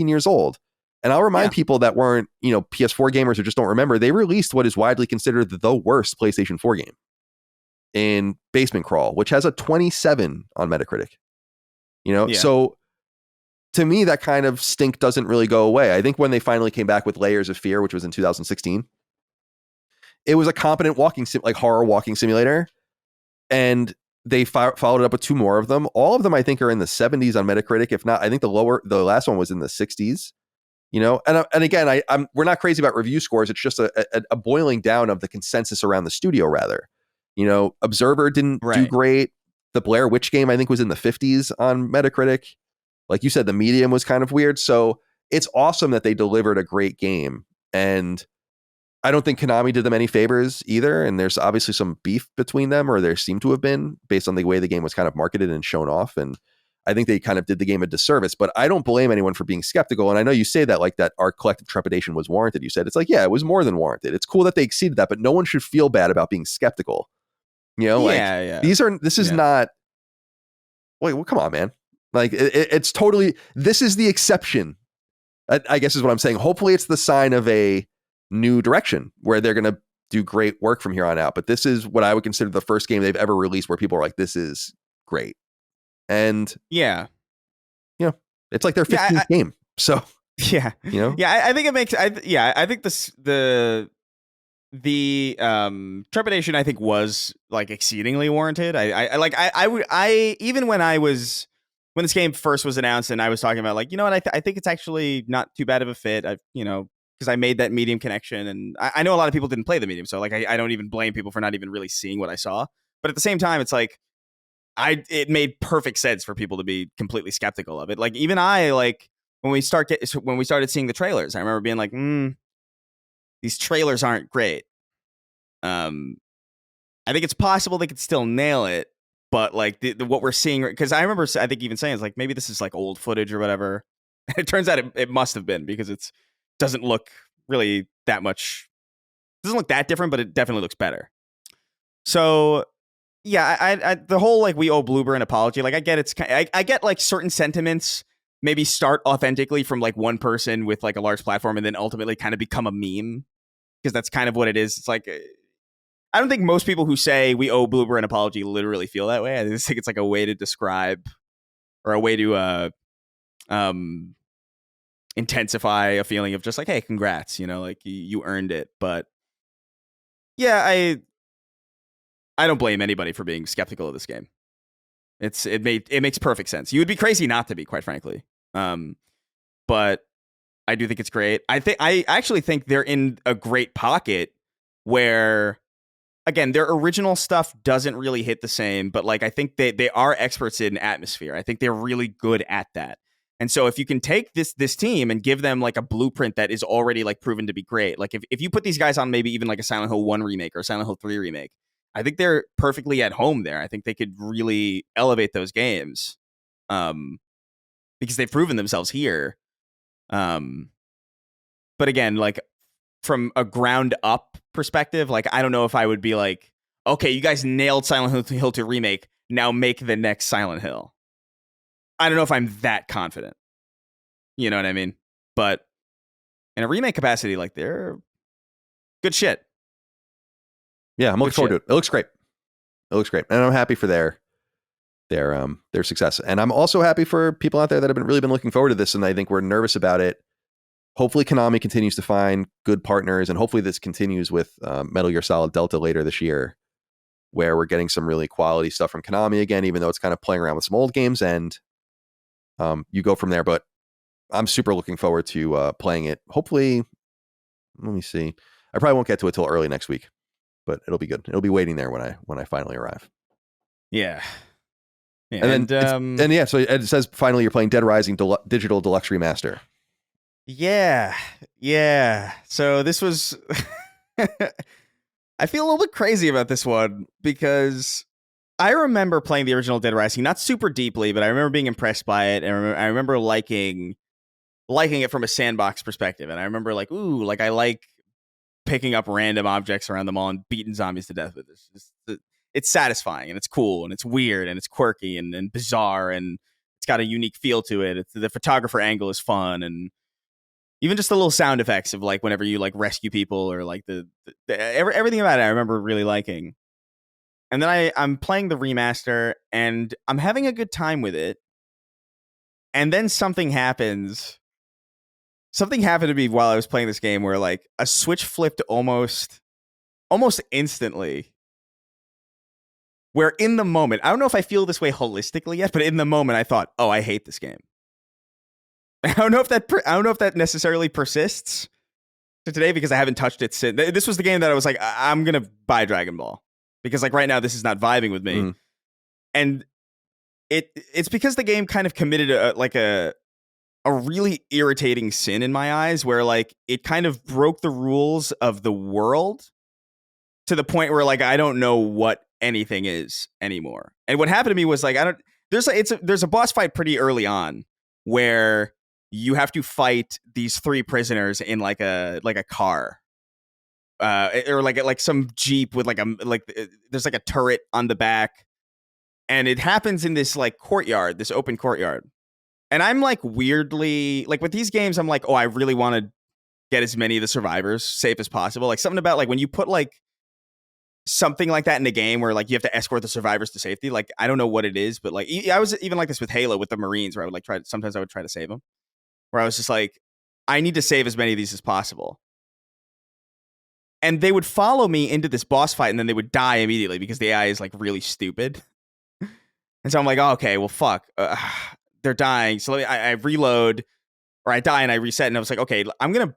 years old. And I'll remind people that weren't, PS4 gamers or just don't remember, they released what is widely considered the worst PlayStation 4 game in Basement Crawl, which has a 27 on Metacritic. So to me, that kind of stink doesn't really go away. I think when they finally came back with Layers of Fear, which was in 2016, it was a competent horror walking simulator. And they followed it up with 2 more of them. All of them, I think, are in the 70s on Metacritic. If not, I think the last one was in the 60s. And again, we're not crazy about review scores. It's just a boiling down of the consensus around the studio, rather. Observer didn't do great. The Blair Witch game, I think, was in the 50s on Metacritic. Like you said, the medium was kind of weird. So it's awesome that they delivered a great game. And I don't think Konami did them any favors either. And there's obviously some beef between them, or there seemed to have been, based on the way the game was kind of marketed and shown off. And I think they kind of did the game a disservice, but I don't blame anyone for being skeptical. And I know you say that, like, that our collective trepidation was warranted. You said, it's like, yeah, it was more than warranted. It's cool that they exceeded that, but no one should feel bad about being skeptical. This is not, wait, well, come on, man. Like, it's totally, this is the exception, I guess is what I'm saying. Hopefully it's the sign of a new direction where they're going to do great work from here on out. But this is what I would consider the first game they've ever released where people are like, this is great. And it's like their 15th game. So I think it makes, I think the trepidation, I think, was like exceedingly warranted. I even when this game first was announced and I was talking about, like, I think it's actually not too bad of a fit. Because I made that medium connection, and I know a lot of people didn't play the medium, so like I don't even blame people for not even really seeing what I saw. But at the same time, it's like it made perfect sense for people to be completely skeptical of it. Like, even when we started seeing the trailers, I remember being like, these trailers aren't great. I think it's possible they could still nail it, but like what we're seeing, because I remember I think even saying, it's like, maybe this is like old footage or whatever. It turns out it must have been, because it doesn't look really that much. It doesn't look that different, but it definitely looks better. So yeah, I the whole, like, we owe Bloober an apology. Like, I get I get, like, certain sentiments maybe start authentically from, like, one person with, like, a large platform and then ultimately kind of become a meme, because that's kind of what it is. It's like, I don't think most people who say we owe Bloober an apology literally feel that way. I just think it's like a way to describe, or a way to intensify a feeling of just like, hey, congrats, like you earned it. But yeah, I don't blame anybody for being skeptical of this game. It makes perfect sense. You would be crazy not to be, quite frankly. But I do think it's great. I actually think they're in a great pocket where, again, their original stuff doesn't really hit the same, but like, I think they are experts in atmosphere. I think they're really good at that. And so if you can take this team and give them like a blueprint that is already like proven to be great, like if you put these guys on maybe even like a Silent Hill 1 remake or a Silent Hill 3 remake, I think they're perfectly at home there. I think they could really elevate those games, because they've proven themselves here. But again, like, from a ground up perspective, like, I don't know if I would be like, okay, you guys nailed Silent Hill 2 remake, now make the next Silent Hill. I don't know if I'm that confident. You know what I mean? But in a remake capacity, like, they're good shit. Yeah, I'm looking forward to it. It looks great. And I'm happy for their success. And I'm also happy for people out there that have really been looking forward to this, and I think we're nervous about it. Hopefully Konami continues to find good partners, and hopefully this continues with Metal Gear Solid Delta later this year, where we're getting some really quality stuff from Konami again, even though it's kind of playing around with some old games, and you go from there. But I'm super looking forward to playing it. Hopefully, let me see. I probably won't get to it till early next week, but it'll be good. It'll be waiting there when I finally arrive. Yeah. Yeah. And yeah, so it says finally you're playing Dead Rising Digital Deluxe Remaster. Yeah. So this was I feel a little bit crazy about this one because I remember playing the original Dead Rising, not super deeply, but I remember being impressed by it, and I remember liking it from a sandbox perspective. And I remember like, ooh, like I like picking up random objects around the mall and beating zombies to death with this. It's satisfying and it's cool and it's weird and it's quirky and bizarre and it's got a unique feel to it. The photographer angle is fun, and even just the little sound effects of like whenever you like rescue people or like everything about it, I remember really liking. And then I'm playing the remaster and I'm having a good time with it. And then something happens. Something happened to me while I was playing this game where like a switch flipped almost instantly. Where in the moment, I don't know if I feel this way holistically yet, but in the moment I thought, "Oh, I hate this game." I don't know if that necessarily persists to today because I haven't touched it since. This was the game that I was like, I'm going to buy Dragon Ball because like right now this is not vibing with me. And it's because the game kind of committed a really irritating sin in my eyes where like it kind of broke the rules of the world to the point where like I don't know what anything is anymore. And what happened to me was like there's a boss fight pretty early on where you have to fight these 3 prisoners in like a car, or like some Jeep with there's like a turret on the back, and it happens in this like courtyard, this open courtyard. And I'm like weirdly like with these games, I'm like, oh, I really want to get as many of the survivors safe as possible. Like something about like when you put like something like that in a game where like you have to escort the survivors to safety. Like I don't know what it is, but like I was even like this with Halo with the Marines, where I would like sometimes I would try to save them. Where I was just like, I need to save as many of these as possible. And they would follow me into this boss fight and then they would die immediately because the AI is like really stupid. And so I'm like, oh, okay, well, fuck. They're dying. So I reload, or I die and I reset. And I was like, okay, I'm going to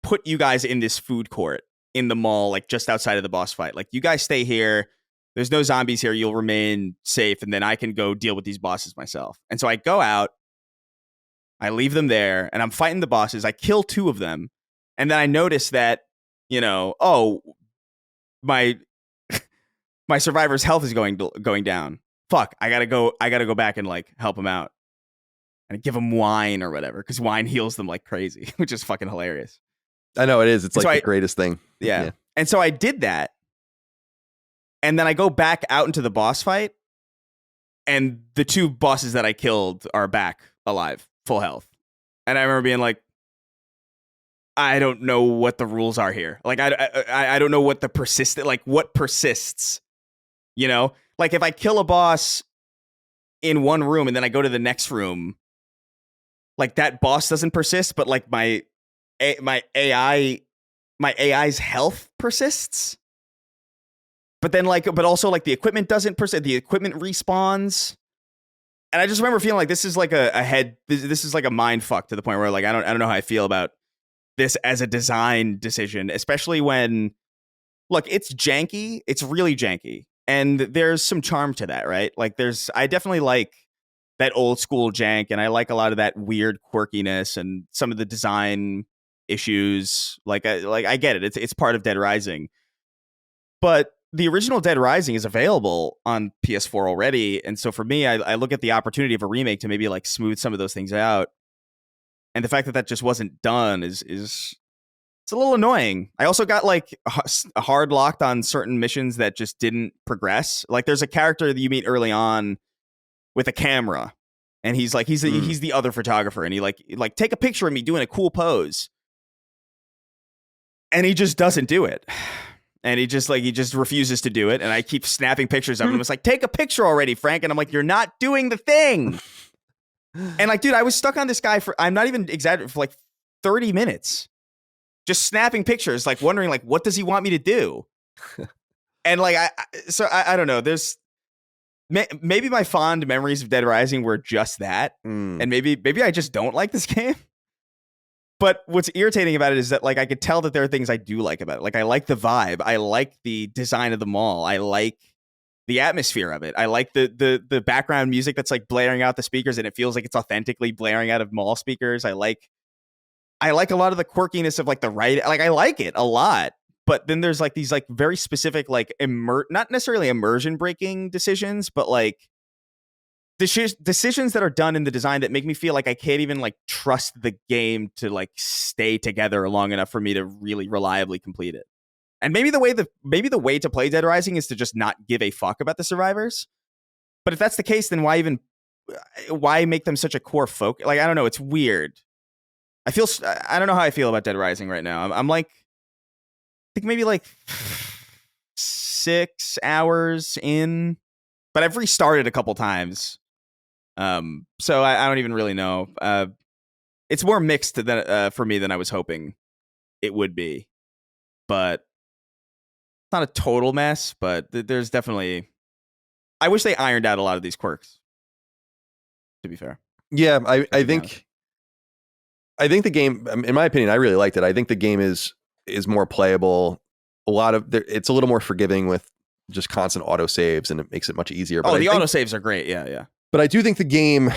put you guys in this food court in the mall, like just outside of the boss fight. Like you guys stay here. There's no zombies here. You'll remain safe. And then I can go deal with these bosses myself. And so I go out. I leave them there, and I'm fighting the bosses. I kill 2 of them, and then I notice that, you know, oh, my survivor's health is going down. Fuck, I gotta go back and like help him out, and give him wine or whatever, because wine heals them like crazy, which is fucking hilarious. I know it is. It's like the greatest thing. Yeah. And so I did that, and then I go back out into the boss fight, and the 2 bosses that I killed are back alive. Full health. And I remember being like, I don't know what the rules are here. Like, I don't know what what persists, you know? Like, if I kill a boss in one room and then I go to the next room, like, that boss doesn't persist, but, like, my AI's health persists. But then, like, but also, like, the equipment doesn't persist. The equipment respawns. And I just remember feeling like this is like this is like a mind fuck to the point where like I don't know how I feel about this as a design decision, especially when look, it's janky, it's really janky, and there's some charm to that, right? Like I definitely like that old school jank, and I like a lot of that weird quirkiness and some of the design issues. Like I get it, it's part of Dead Rising, but the original Dead Rising is available on PS4 already. And so for me, I look at the opportunity of a remake to maybe like smooth some of those things out. And the fact that just wasn't done is it's a little annoying. I also got like a hard locked on certain missions that just didn't progress. Like there's a character that you meet early on with a camera, and he's the other photographer, and he like take a picture of me doing a cool pose. And he just doesn't do it. And he just refuses to do it. And I keep snapping pictures of him. It's like, take a picture already, Frank. And I'm like, you're not doing the thing. And like, dude, I was stuck on this guy I'm not even exaggerating, for like 30 minutes. Just snapping pictures, like wondering like, what does he want me to do? And like, I don't know. maybe my fond memories of Dead Rising were just that, and maybe I just don't like this game. But what's irritating about it is that like I could tell that there are things I do like about it. Like I like the vibe, I like the design of the mall, I like the atmosphere of it, I like the background music that's like blaring out the speakers, and it feels like it's authentically blaring out of mall speakers. I like a lot of the quirkiness of like the right. Like I like it a lot. But then there's like these like very specific like not necessarily immersion breaking decisions, but like decisions that are done in the design that make me feel like I can't even like trust the game to like stay together long enough for me to really reliably complete it. And maybe the way to play Dead Rising is to just not give a fuck about the survivors. But if that's the case, then why make them such a core focus? Like I don't know, it's weird. I don't know how I feel about Dead Rising right now. I'm like, I think maybe like 6 hours in, but I've restarted a couple times. So I don't even really know. It's more mixed than for me than I was hoping it would be, but it's not a total mess. But there's definitely, I wish they ironed out a lot of these quirks. To be fair, yeah, I think the game, in my opinion, I really liked it. I think the game is more playable. It's a little more forgiving with just constant auto saves, and it makes it much easier. But the auto saves are great. Yeah. But I do think the game,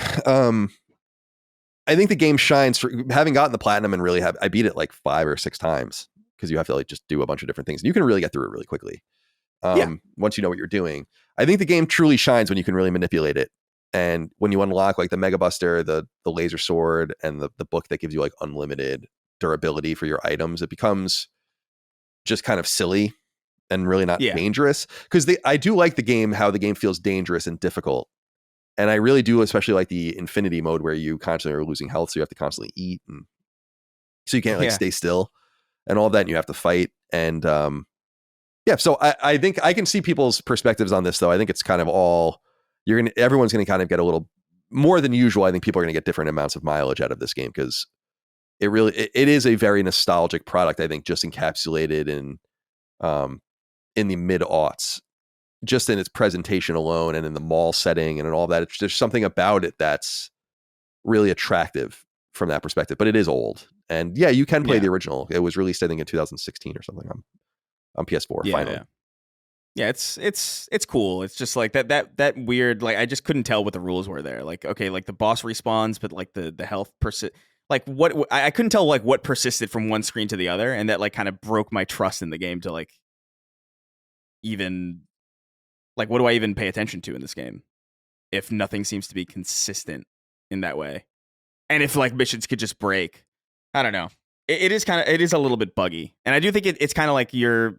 shines for having gotten the platinum and really I beat it like 5 or 6 times because you have to like just do a bunch of different things. And you can really get through it really quickly. Once you know what you're doing. I think the game truly shines when you can really manipulate it. And when you unlock like the Mega Buster, the laser sword, and the book that gives you like unlimited durability for your items, it becomes just kind of silly and really not dangerous. Because I do like the game, how the game feels dangerous and difficult. And I really do, especially like the infinity mode where you constantly are losing health, so you have to constantly eat, and so you can't like stay still and all that, and you have to fight. And so I think I can see people's perspectives on this, though. I think it's kind of all everyone's gonna kind of get a little more than usual. I think people are gonna get different amounts of mileage out of this game because it is a very nostalgic product. I think just encapsulated in the mid-aughts. Just in its presentation alone and in the mall setting and in all that, there's something about it that's really attractive from that perspective, but it is old. And you can play the original. It was released, I think, in 2016 or something on PS4 finally. Yeah, it's cool. It's just like that weird, like I just couldn't tell what the rules were there. Like, okay, like the boss respawns, but like the health like what I couldn't tell like what persisted from one screen to the other, and that like kind of broke my trust in the game to like even like, what do I even pay attention to in this game if nothing seems to be consistent in that way? And if like missions could just break, I don't know. It is a little bit buggy, and I do think it's kind of like your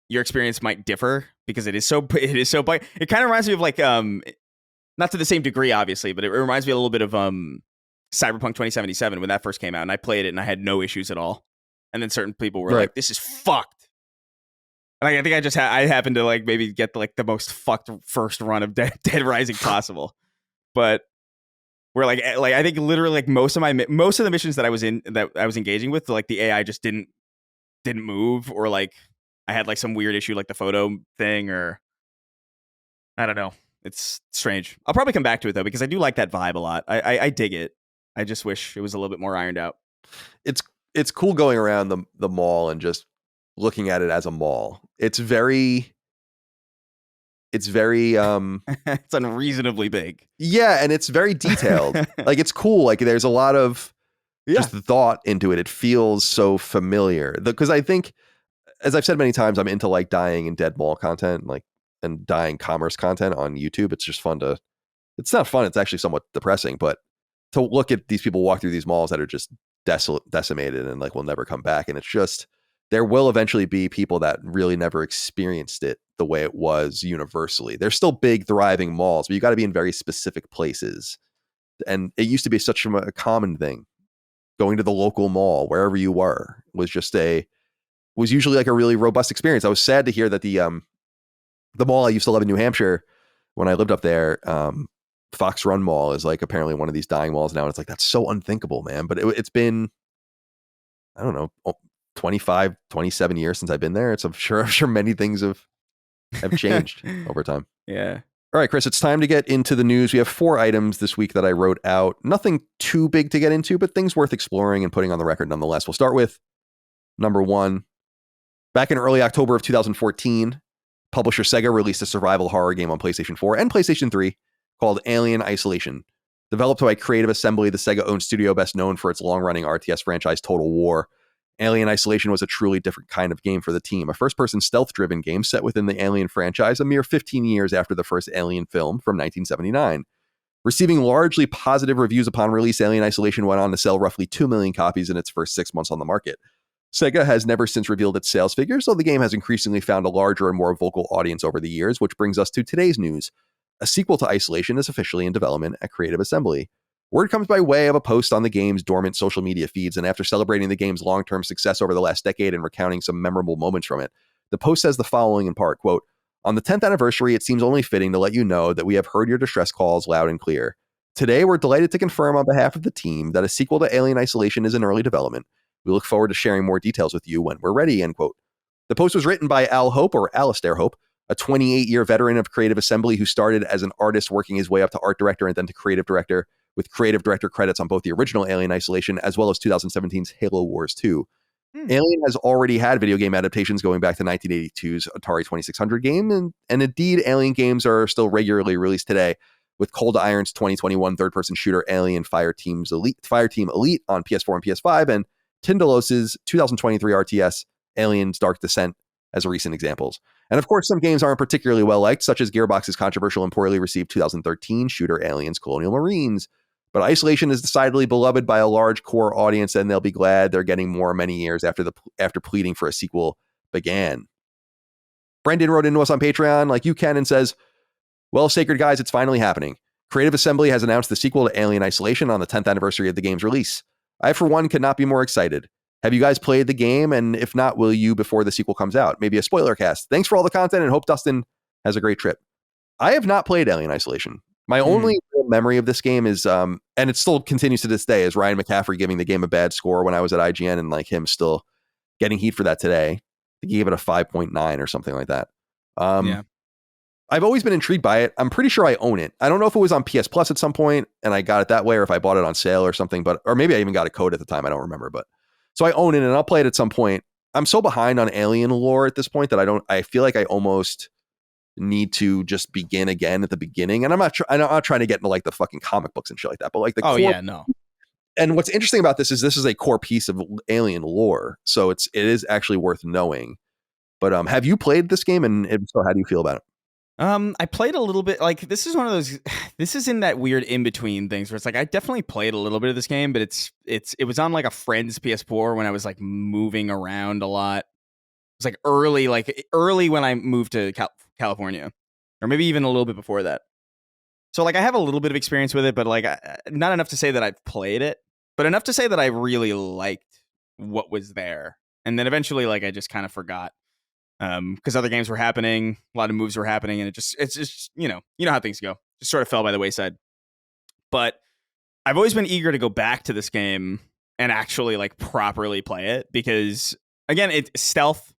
experience might differ because it is so buggy. It kind of reminds me of like not to the same degree obviously, but it reminds me a little bit of Cyberpunk 2077 when that first came out, and I played it and I had no issues at all, and then certain people were like, "This is fucked." Like, I think I happened to like maybe get like the most fucked first run of Dead Rising possible, but we're like I think literally like most of the missions that I was engaging with, like the AI just didn't move, or like I had like some weird issue like the photo thing, or I don't know. It's strange. I'll probably come back to it though because I do like that vibe a lot. I dig it. I just wish it was a little bit more ironed out. It's cool going around the mall and just looking at it as a mall. It's very it's unreasonably big. Yeah, and it's very detailed. Like it's cool. Like there's a lot of just thought into it. It feels so familiar. Because I think, as I've said many times, I'm into like dying and dead mall content, like and dying commerce content on YouTube. It's just fun to. It's not fun. It's actually somewhat depressing, but to look at these people walk through these malls that are just decimated and like will never come back, and it's just. There will eventually be people that really never experienced it the way it was universally. There's still big, thriving malls, but you got to be in very specific places. And it used to be such a common thing. Going to the local mall, wherever you were, was usually like a really robust experience. I was sad to hear that the mall I used to love in New Hampshire when I lived up there, Fox Run Mall, is like apparently one of these dying malls now. And it's like, that's so unthinkable, man. But it's been, I don't know, 25, 27 years since I've been there. I'm sure many things have have changed over time. Yeah. All right, Chris, it's time to get into the news. We have 4 items this week that I wrote out. Nothing too big to get into, but things worth exploring and putting on the record nonetheless. We'll start with number 1. Back in early October of 2014, publisher SEGA released a survival horror game on PlayStation 4 and PlayStation 3 called Alien Isolation. Developed by Creative Assembly, the SEGA-owned studio best known for its long-running RTS franchise Total War, Alien Isolation was a truly different kind of game for the team, a first-person stealth-driven game set within the Alien franchise a mere 15 years after the first Alien film from 1979. Receiving largely positive reviews upon release, Alien Isolation went on to sell roughly 2 million copies in its first 6 months on the market. SEGA has never since revealed its sales figures, though the game has increasingly found a larger and more vocal audience over the years, which brings us to today's news. A sequel to Isolation is officially in development at Creative Assembly. Word comes by way of a post on the game's dormant social media feeds, and after celebrating the game's long-term success over the last decade and recounting some memorable moments from it, the post says the following in part, quote, "On the 10th anniversary, it seems only fitting to let you know that we have heard your distress calls loud and clear. Today, we're delighted to confirm on behalf of the team that a sequel to Alien Isolation is in early development. We look forward to sharing more details with you when we're ready," end quote. The post was written by Al Hope, or Alistair Hope, a 28-year veteran of Creative Assembly who started as an artist working his way up to art director and then to creative director, with creative director credits on both the original Alien Isolation as well as 2017's Halo Wars 2. Alien has already had video game adaptations going back to 1982's Atari 2600 game, and indeed, Alien games are still regularly released today, with Cold Iron's 2021 third-person shooter Alien Fireteam Elite on PS4 and PS5, and Tindalos's 2023 RTS Aliens Dark Descent as recent examples. And of course, some games aren't particularly well-liked, such as Gearbox's controversial and poorly received 2013 shooter Aliens Colonial Marines. But Isolation is decidedly beloved by a large core audience, and they'll be glad they're getting more many years after pleading for a sequel began. Brendan wrote into us on Patreon, like you can, and says, "Well, Sacred Guys, it's finally happening. Creative Assembly has announced the sequel to Alien Isolation on the 10th anniversary of the game's release. I, for one, could not be more excited. Have you guys played the game? And if not, will you before the sequel comes out? Maybe a spoiler cast. Thanks for all the content and hope Dustin has a great trip." I have not played Alien Isolation. My only real memory of this game is, and it still continues to this day, is Ryan McCaffrey giving the game a bad score when I was at IGN, and like him still getting heat for that today. I think he gave it a 5.9 or something like that. Yeah. I've always been intrigued by it. I'm pretty sure I own it. I don't know if it was on PS Plus at some point and I got it that way, or if I bought it on sale or something, or maybe I even got a code at the time. I don't remember, but so I own it and I'll play it at some point. I'm so behind on Alien lore at this point that I feel like I almost need to just begin again at the beginning. And I'm not trying to get into like the fucking comic books and shit like that, but like the core. Yeah, no. And what's interesting about this is a core piece of Alien lore, so it is actually worth knowing. But have you played this game, and if so, how do you feel about it? I played a little bit. Like, this is one of those. This is in that weird in between things where it's like I definitely played a little bit of this game, but it was on like a friend's PS4 when I was like moving around a lot. It was like early when I moved to California, or maybe even a little bit before that. So like I have a little bit of experience with it, but like not enough to say that I've played it, but enough to say that I really liked what was there. And then eventually, like I just kind of forgot. Because other games were happening, a lot of moves were happening, and it's just you know how things go. Just sort of fell by the wayside. But I've always been eager to go back to this game and actually like properly play it, because again, stealth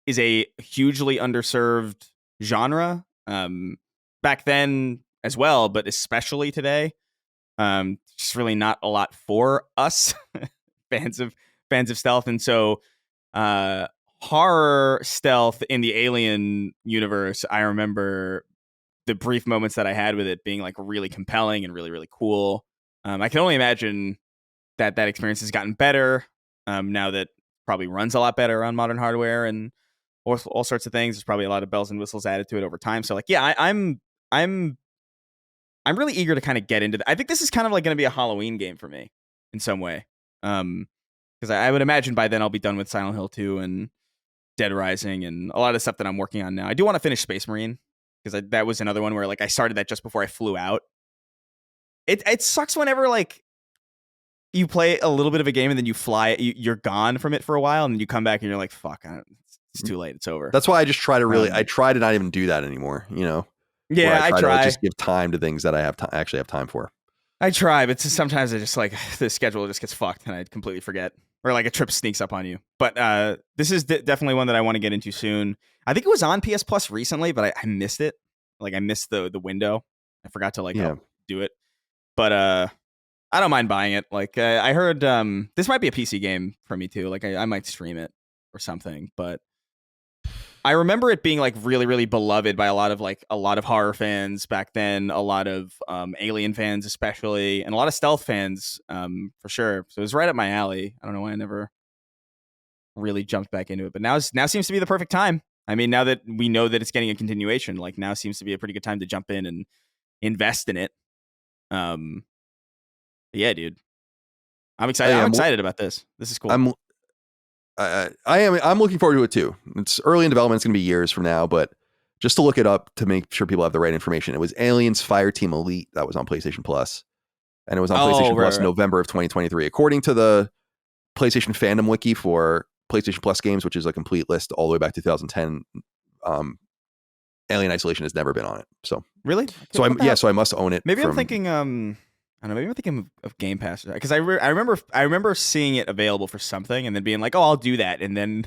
is a hugely underserved genre. Back then as well, but especially today. Just really not a lot for us fans of stealth, and so horror stealth in the Alien universe, I remember the brief moments that I had with it being like really compelling and really, really cool. I can only imagine that experience has gotten better now that it probably runs a lot better on modern hardware and all sorts of things. There's probably a lot of bells and whistles added to it over time. So like, yeah, I'm really eager to kind of get into that. I think this is kind of like going to be a Halloween game for me in some way. Because I would imagine by then I'll be done with Silent Hill 2 and Dead Rising and a lot of stuff that I'm working on now. I do want to finish Space Marine, because that was another one where like I started that just before I flew out. It sucks whenever like you play a little bit of a game and then you fly, you're gone from it for a while, and then you come back and you're like, fuck, it's too late, it's over. That's why I just try to I try to not even do that anymore, you know? Yeah, I try to just give time to things that I actually have time for. I try, but sometimes I just like the schedule just gets fucked and I completely forget. or like a trip sneaks up on you. But this is definitely one that I want to get into soon. I think it was on PS Plus recently, but I missed it. Like I missed the window. I forgot to like do it. But I don't mind buying it. Like I heard this might be a PC game for me too. Like I might stream it or something. But I remember it being like really, really beloved by a lot of horror fans back then, a lot of Alien fans especially, and a lot of stealth fans for sure. So it was right up my alley. I don't know why I never really jumped back into it, but now seems to be the perfect time. I mean, now that we know that it's getting a continuation, like now seems to be a pretty good time to jump in and invest in it. Yeah, dude, I'm excited. I'm excited about this. This is cool. I'm looking forward to it too. It's early in development. It's going to be years from now, but just to look it up to make sure people have the right information. It was Aliens Fireteam Elite that was on PlayStation Plus, and it was on PlayStation Plus November of 2023. According to the PlayStation fandom wiki for PlayStation Plus games, which is a complete list all the way back to 2010, Alien Isolation has never been on it. So really? So I must own it. Maybe I'm thinking I don't know. Maybe I'm thinking of Game Pass because I remember seeing it available for something and then being like, oh, I'll do that, and then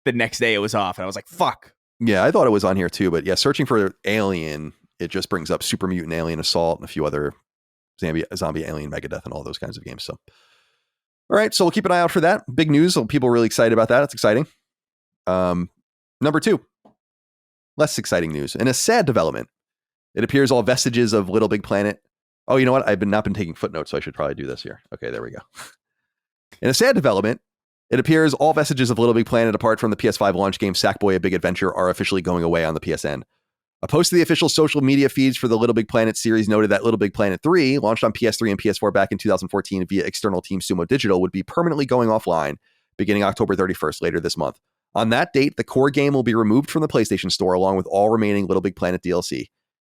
the next day it was off, and I was like, fuck. Yeah, I thought it was on here too, but yeah, searching for Alien, it just brings up Super Mutant Alien Assault and a few other zombie Alien Megadeath and all those kinds of games. So, all right, so we'll keep an eye out for that. Big news. People are really excited about that. It's exciting. Number 2, less exciting news. In a sad development, it appears all vestiges of Little Big Planet. Oh, you know what? I've not been taking footnotes, so I should probably do this here. Okay, there we go. In a sad development, it appears all vestiges of Little Big Planet apart from the PS5 launch game Sackboy: A Big Adventure are officially going away on the PSN. A post to the official social media feeds for the Little Big Planet series noted that Little Big Planet 3, launched on PS3 and PS4 back in 2014 via external team Sumo Digital, would be permanently going offline beginning October 31st later this month. On that date, the core game will be removed from the PlayStation Store along with all remaining Little Big Planet DLC.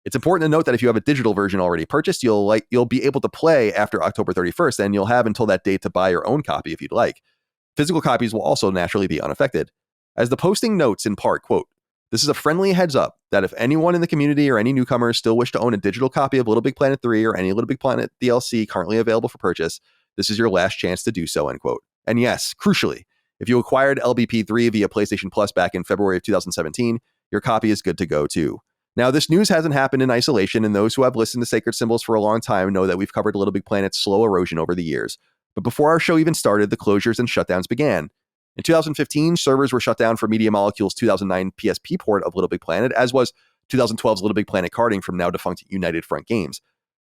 It's important to note that if you have a digital version already purchased, you'll be able to play after October 31st, and you'll have until that date to buy your own copy if you'd like. Physical copies will also naturally be unaffected. As the posting notes in part, quote, "This is a friendly heads up that if anyone in the community or any newcomers still wish to own a digital copy of Little Big Planet 3 or any Little Big Planet DLC currently available for purchase, this is your last chance to do so," end quote. And yes, crucially, if you acquired LBP3 via PlayStation Plus back in February of 2017, your copy is good to go too. Now, this news hasn't happened in isolation, and those who have listened to Sacred Symbols for a long time know that we've covered Little Big Planet's slow erosion over the years. But before our show even started, the closures and shutdowns began. In 2015, servers were shut down for Media Molecule's 2009 PSP port of Little Big Planet, as was 2012's Little Big Planet carding from now defunct United Front Games.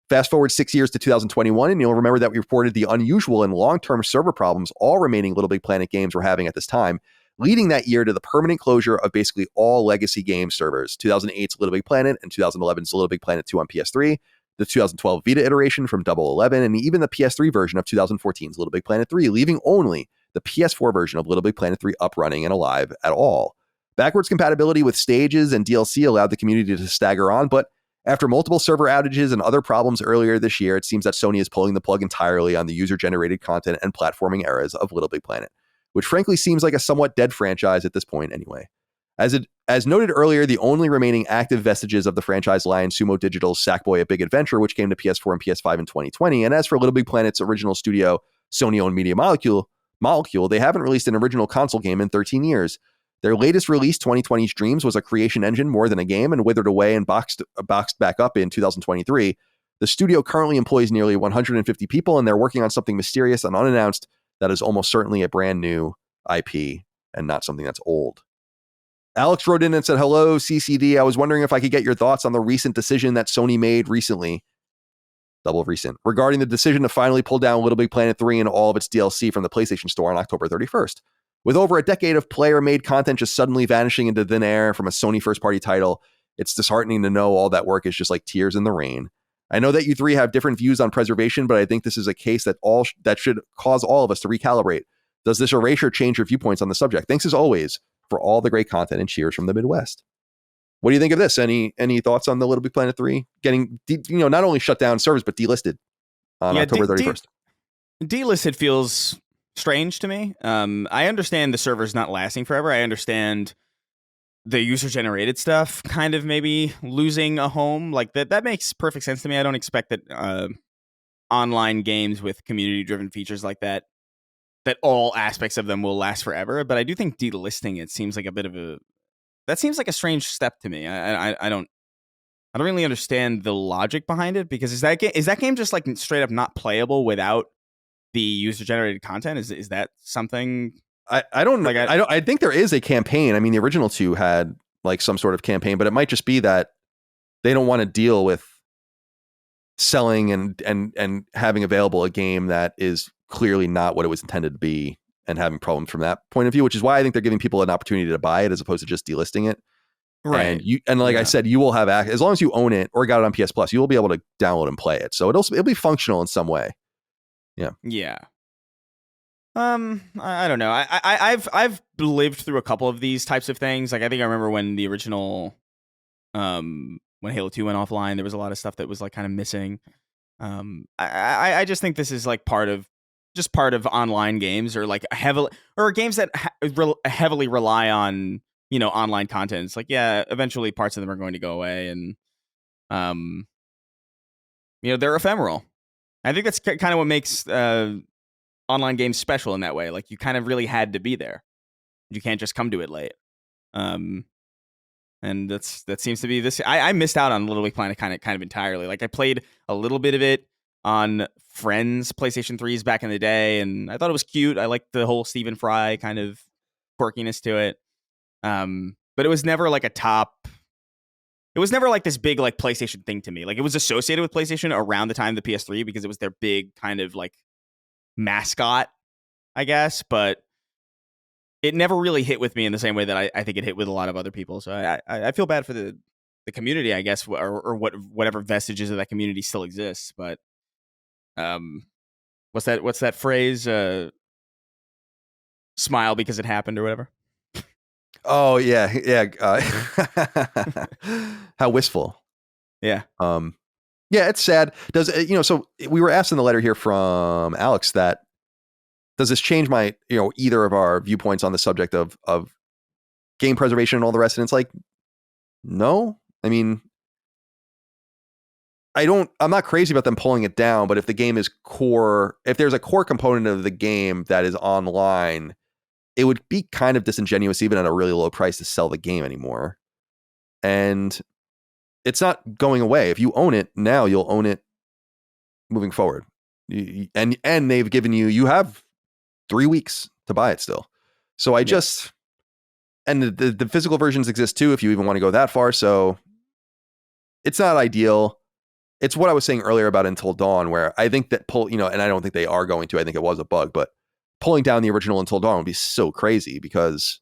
Fast forward 6 years to 2021, and you'll remember that we reported the unusual and long-term server problems all remaining Little Big Planet games were having at this time, leading that year to the permanent closure of basically all legacy game servers, 2008's Little Big Planet and 2011's Little Big Planet 2 on PS3, the 2012 Vita iteration from Double 11, and even the PS3 version of 2014's Little Big Planet 3, leaving only the PS4 version of Little Big Planet 3 up running and alive at all. Backwards compatibility with stages and DLC allowed the community to stagger on, but after multiple server outages and other problems earlier this year, it seems that Sony is pulling the plug entirely on the user-generated content and platforming eras of Little Big Planet, which frankly seems like a somewhat dead franchise at this point anyway. As noted earlier, the only remaining active vestiges of the franchise lie in Sumo Digital's Sackboy: A Big Adventure, which came to PS4 and PS5 in 2020. And as for Little Big Planet's original studio, Sony-owned Media Molecule, they haven't released an original console game in 13 years. Their latest release, 2020's Dreams, was a creation engine more than a game and withered away and boxed back up in 2023. The studio currently employs nearly 150 people, and they're working on something mysterious and unannounced that is almost certainly a brand new IP and not something that's old. Alex wrote in and said, "Hello, CCD. I was wondering if I could get your thoughts on the recent decision that Sony made recently, double recent, regarding the decision to finally pull down Little Big Planet 3 and all of its DLC from the PlayStation Store on October 31st. With over a decade of player-made content just suddenly vanishing into thin air from a Sony first-party title, it's disheartening to know all that work is just like tears in the rain. I know that you three have different views on preservation, but I think this is a case that should cause all of us to recalibrate. Does this erasure change your viewpoints on the subject? Thanks as always for all the great content and cheers from the Midwest." What do you think of this? Any thoughts on the Little Big Planet 3 getting not only shut down servers but delisted on October 31st? Delisted feels strange to me. I understand the server's not lasting forever. I understand the user-generated stuff kind of maybe losing a home. Like that makes perfect sense to me. I don't expect that online games with community-driven features like that that all aspects of them will last forever. But I do think delisting it seems like that seems like a strange step to me. I don't really understand the logic behind it, because is that game just like straight up not playable without the user generated content? Is that something? I don't like. I think there is a campaign. I mean, the original 2 had like some sort of campaign, but it might just be that they don't want to deal with selling and having available a game that is clearly not what it was intended to be, and having problems from that point of view, which is why I think they're giving people an opportunity to buy it as opposed to just delisting it. Right. And I said, you will have as long as you own it or got it on PS Plus, you will be able to download and play it. So it'll be functional in some way. Yeah. Yeah. I don't know. I've lived through a couple of these types of things. Like, I think I remember when the original, when Halo 2 went offline, there was a lot of stuff that was like kind of missing. I just think this is like part of online games, or like games that heavily rely on, online content. It's like, yeah, eventually parts of them are going to go away, and they're ephemeral. I think that's kind of what makes online games special in that way. Like, you kind of really had to be there. You can't just come to it late. And that seems to be this. I missed out on Little Big Planet kind of entirely. Like, I played a little bit of it on friends' PlayStation 3s back in the day, and I thought it was cute. I liked the whole Stephen Fry kind of quirkiness to it. But it was never like it was never like this big like PlayStation thing to me. Like, it was associated with PlayStation around the time of the PS3 because it was their big kind of like mascot, I guess, but it never really hit with me in the same way that I think it hit with a lot of other people. So I feel bad for the community, I guess, or whatever vestiges of that community still exists. But what's that phrase? Smile because it happened, or whatever. Oh yeah. How wistful. Yeah. Yeah, it's sad. Does so we were asked in the letter here from Alex that does this change my either of our viewpoints on the subject of game preservation and all the rest? And it's like, no. I mean, I'm not crazy about them pulling it down, but if the game is if there's a core component of the game that is online, it would be kind of disingenuous even at a really low price to sell the game anymore. And it's not going away. If you own it now, you'll own it moving forward. And they've given you have 3 weeks to buy it still. So and the physical versions exist too, if you even want to go that far. So it's not ideal. It's what I was saying earlier about Until Dawn, where I think that and I don't think they are going to, I think it was a bug, but pulling down the original Until Dawn would be so crazy because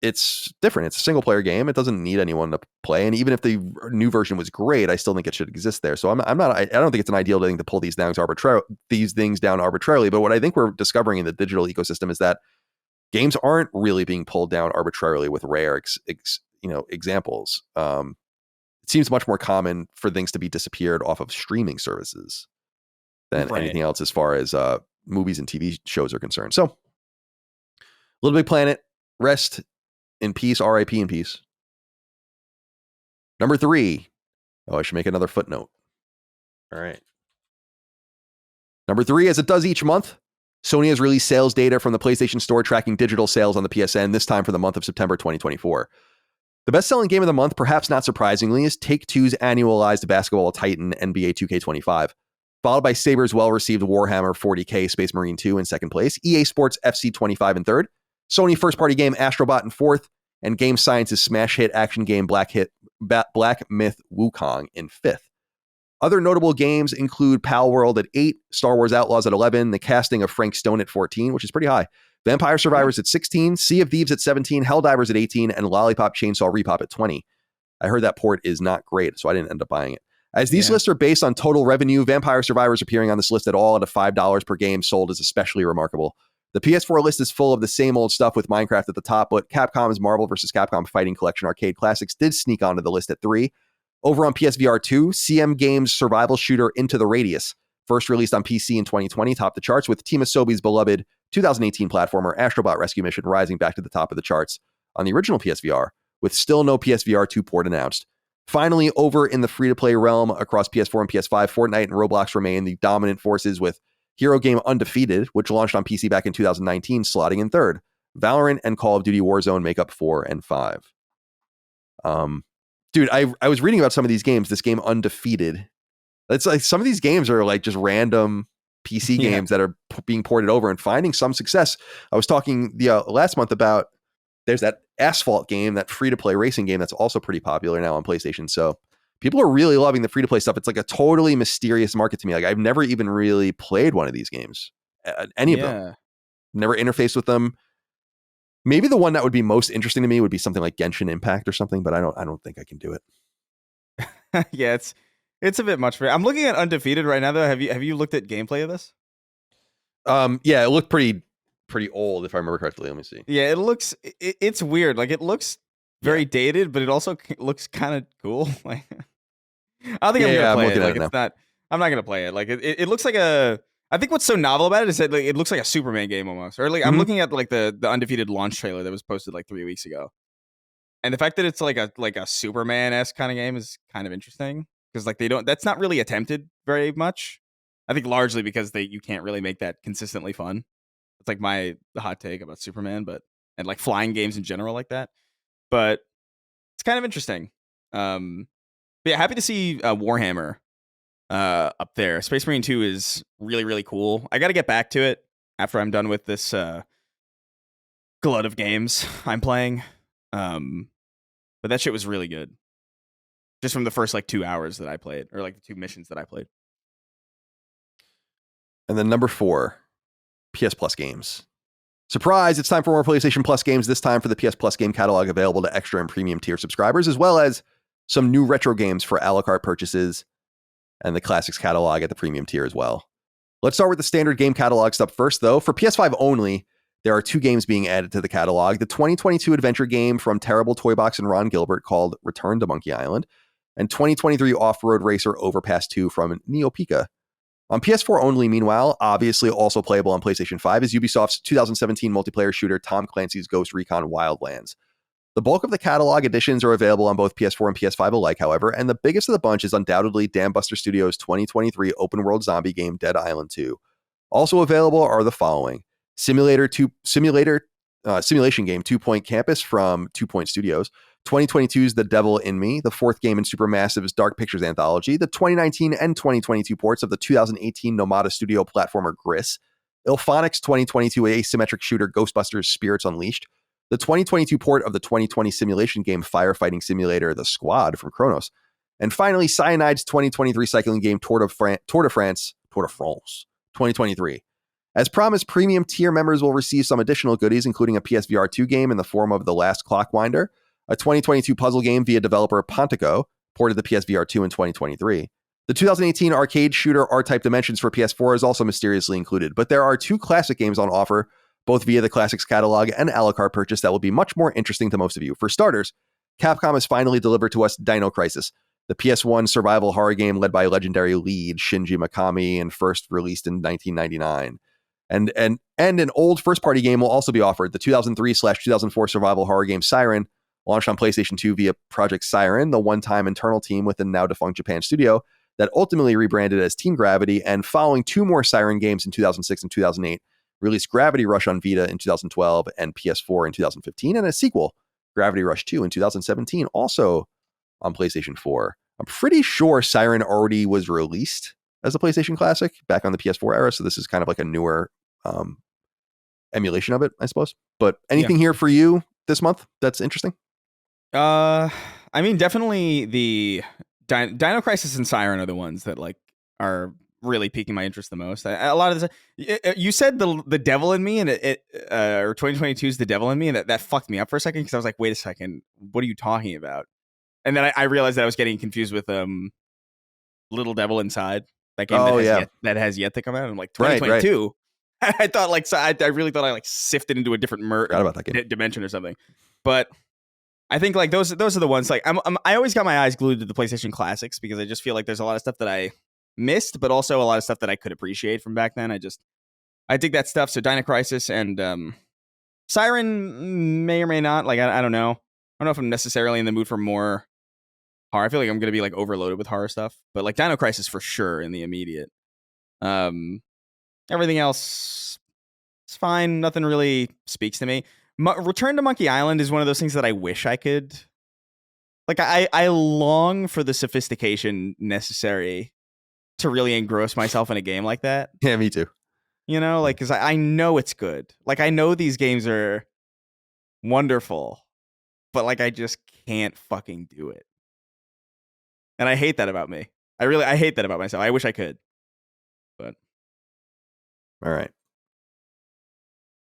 it's different. It's a single player game. It doesn't need anyone to play. And even if the new version was great, I still think it should exist there. So I don't think it's an ideal thing to pull these things down arbitrarily. But what I think we're discovering in the digital ecosystem is that games aren't really being pulled down arbitrarily with rare examples. It seems much more common for things to be disappeared off of streaming services than anything else as far as movies and TV shows are concerned. So Little Big Planet, rest in peace, RIP in peace. Number 3. Oh, I should make another footnote. All right. Number 3, as it does each month, Sony has released sales data from the PlayStation Store tracking digital sales on the PSN, this time for the month of September 2024. The best-selling game of the month, perhaps not surprisingly, is Take-Two's annualized basketball titan NBA 2K25, followed by Saber's well-received Warhammer 40K Space Marine 2 in second place, EA Sports FC 25 in third, Sony first-party game Astrobot in fourth, and Game Science's smash hit action game Black Myth Wukong in fifth. Other notable games include Pal World at 8, Star Wars Outlaws at 11, the casting of Frank Stone at 14, which is pretty high, Vampire Survivors at 16, Sea of Thieves at 17, Helldivers at 18, and Lollipop Chainsaw Repop at 20. I heard that port is not great, so I didn't end up buying it. As these lists are based on total revenue, Vampire Survivors appearing on this list at all at a $5 per game sold is especially remarkable. The PS4 list is full of the same old stuff with Minecraft at the top, but Capcom's Marvel vs. Capcom Fighting Collection Arcade Classics did sneak onto the list at 3. Over on PSVR 2, CM Games' survival shooter Into the Radius, first released on PC in 2020, topped the charts, with Team Asobi's beloved 2018 platformer Astrobot Rescue Mission rising back to the top of the charts on the original PSVR, with still no PSVR 2 port announced. Finally, over in the free-to-play realm across PS4 and PS5, Fortnite and Roblox remain the dominant forces, with hero game Undefeated, which launched on PC back in 2019, slotting in third. Valorant and Call of Duty Warzone make up 4 and 5. Dude, I was reading about some of these games. This game Undefeated, it's like some of these games are like just random PC games that are being ported over and finding some success. I was talking the last month about there's that Asphalt game, that free-to-play racing game that's also pretty popular now on PlayStation. So people are really loving the free-to-play stuff. It's like a totally mysterious market to me. Like I've never even really played one of these games, any of them. Never interfaced with them. Maybe the one that would be most interesting to me would be something like Genshin Impact or something, but I don't think I can do it. Yeah, it's a bit much for me. I'm looking at Undefeated right now though. Have you looked at gameplay of this? Yeah, it looked pretty old if I remember correctly. Let me see. Yeah, it's weird. Like it looks very dated, but it also looks kind of cool. Like I don't think I'm gonna play it. Like it's not. I'm not gonna play it. Like it looks like a. I think what's so novel about it is that like, it looks like a Superman game almost. Or like I'm looking at like the Undefeated launch trailer that was posted like 3 weeks ago, and the fact that it's like a Superman-esque kind of game is kind of interesting because like that's not really attempted very much. I think largely because you can't really make that consistently fun. It's like my hot take about Superman, and like flying games in general like that. But it's kind of interesting. But yeah, happy to see Warhammer up there. Space Marine 2 is really, really cool. I got to get back to it after I'm done with this glut of games I'm playing. But that shit was really good. Just from the first like 2 hours that I played, or like the 2 missions that I played. And then number 4, PS Plus games. Surprise, it's time for more PlayStation Plus games, this time for the PS Plus game catalog available to extra and premium tier subscribers, as well as some new retro games for a la carte purchases and the classics catalog at the premium tier as well. Let's start with the standard game catalog stuff first, though. For PS5 only, there are 2 games being added to the catalog. The 2022 adventure game from Terrible Toybox and Ron Gilbert called Return to Monkey Island, and 2023 off-road racer Overpass 2 from Neopika. On PS4 only, meanwhile, obviously also playable on PlayStation 5, is Ubisoft's 2017 multiplayer shooter Tom Clancy's Ghost Recon Wildlands. The bulk of the catalog editions are available on both PS4 and PS5 alike, however, and the biggest of the bunch is undoubtedly Dambuster Studios' 2023 open-world zombie game Dead Island 2. Also available are the following: Simulation game 2 Point Campus from 2 Point Studios, 2022's The Devil in Me, the 4th game in Supermassive's Dark Pictures anthology, the 2019 and 2022 ports of the 2018 Nomada Studio platformer Gris, Ilphonic's 2022 asymmetric shooter Ghostbusters Spirits Unleashed, the 2022 port of the 2020 simulation game Firefighting Simulator The Squad from Kronos, and finally Cyanide's 2023 cycling game Tour de France 2023. As promised, premium tier members will receive some additional goodies, including a PSVR 2 game in the form of The Last Clockwinder, a 2022 puzzle game via developer Pontico, ported to PSVR 2 in 2023. The 2018 arcade shooter R-Type Dimensions for PS4 is also mysteriously included, but there are 2 classic games on offer, both via the Classics catalog and a la carte purchase, that will be much more interesting to most of you. For starters, Capcom has finally delivered to us Dino Crisis, the PS1 survival horror game led by legendary lead Shinji Mikami and first released in 1999. And an old first-party game will also be offered, the 2003/2004 survival horror game Siren, launched on PlayStation 2 via Project Siren, the one-time internal team within now-defunct Japan studio that ultimately rebranded as Team Gravity, and following 2 more Siren games in 2006 and 2008, released Gravity Rush on Vita in 2012 and PS4 in 2015, and a sequel, Gravity Rush 2 in 2017, also on PlayStation 4. I'm pretty sure Siren already was released as a PlayStation classic back on the PS4 era, so this is kind of like a newer emulation of it, I suppose. But anything here for you this month that's interesting? I mean, definitely the Dino Crisis and Siren are the ones that like are really piquing my interest the most. A lot of this, you said the Devil in Me, and or 2022's The Devil in Me, and that fucked me up for a second because I was like, wait a second, what are you talking about? And then I realized that I was getting confused with Little Devil Inside, that game that has yet to come out. I'm like 2022. Right. I thought like I really thought I like sifted into a different dimension or something. But I think like those are the ones like I always got my eyes glued to the PlayStation Classics because I just feel like there's a lot of stuff that I missed, but also a lot of stuff that I could appreciate from back then. I dig that stuff. So Dino Crisis and Siren may or may not. Like I don't know. I don't know if I'm necessarily in the mood for more horror. I feel like I'm gonna be like overloaded with horror stuff. But like Dino Crisis for sure in the immediate. Everything else is fine. Nothing really speaks to me. Return to Monkey Island is one of those things that I wish I could. Like, I long for the sophistication necessary to really engross myself in a game like that. Yeah, me too. You know, like, because I know it's good. Like, I know these games are wonderful, but, like, I just can't fucking do it. And I hate that about me. I hate that about myself. I wish I could. But All right.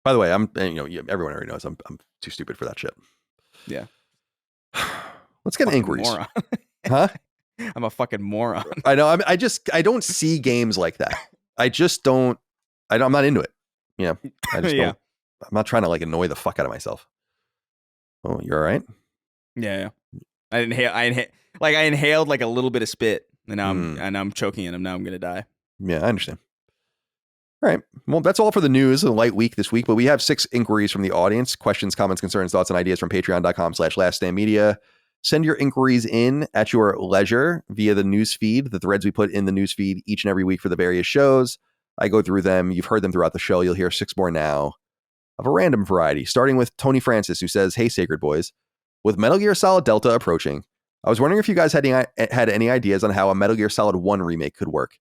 By the way, everyone already knows I'm too stupid for that shit. Yeah. Let's get inquiries. Moron. Huh? I'm a fucking moron. I know. I don't see games like that. I just don't. I'm not into it. Yeah. I just don't. I'm not trying to like annoy the fuck out of myself. Oh, you're all right? Yeah. I inhaled like a little bit of spit, and now I'm choking and now I'm gonna die. Yeah, I understand. All right. Well, that's all for the news. A light week this week, but we have 6 inquiries from the audience. Questions, comments, concerns, thoughts, and ideas from patreon.com/laststandmedia. Send your inquiries in at your leisure via the news feed, the threads we put in the news feed each and every week for the various shows. I go through them. You've heard them throughout the show. You'll hear 6 more now of a random variety, starting with Tony Francis, who says, "Hey, Sacred Boys, with Metal Gear Solid Delta approaching, I was wondering if you guys had any ideas on how a Metal Gear Solid 1 remake could work.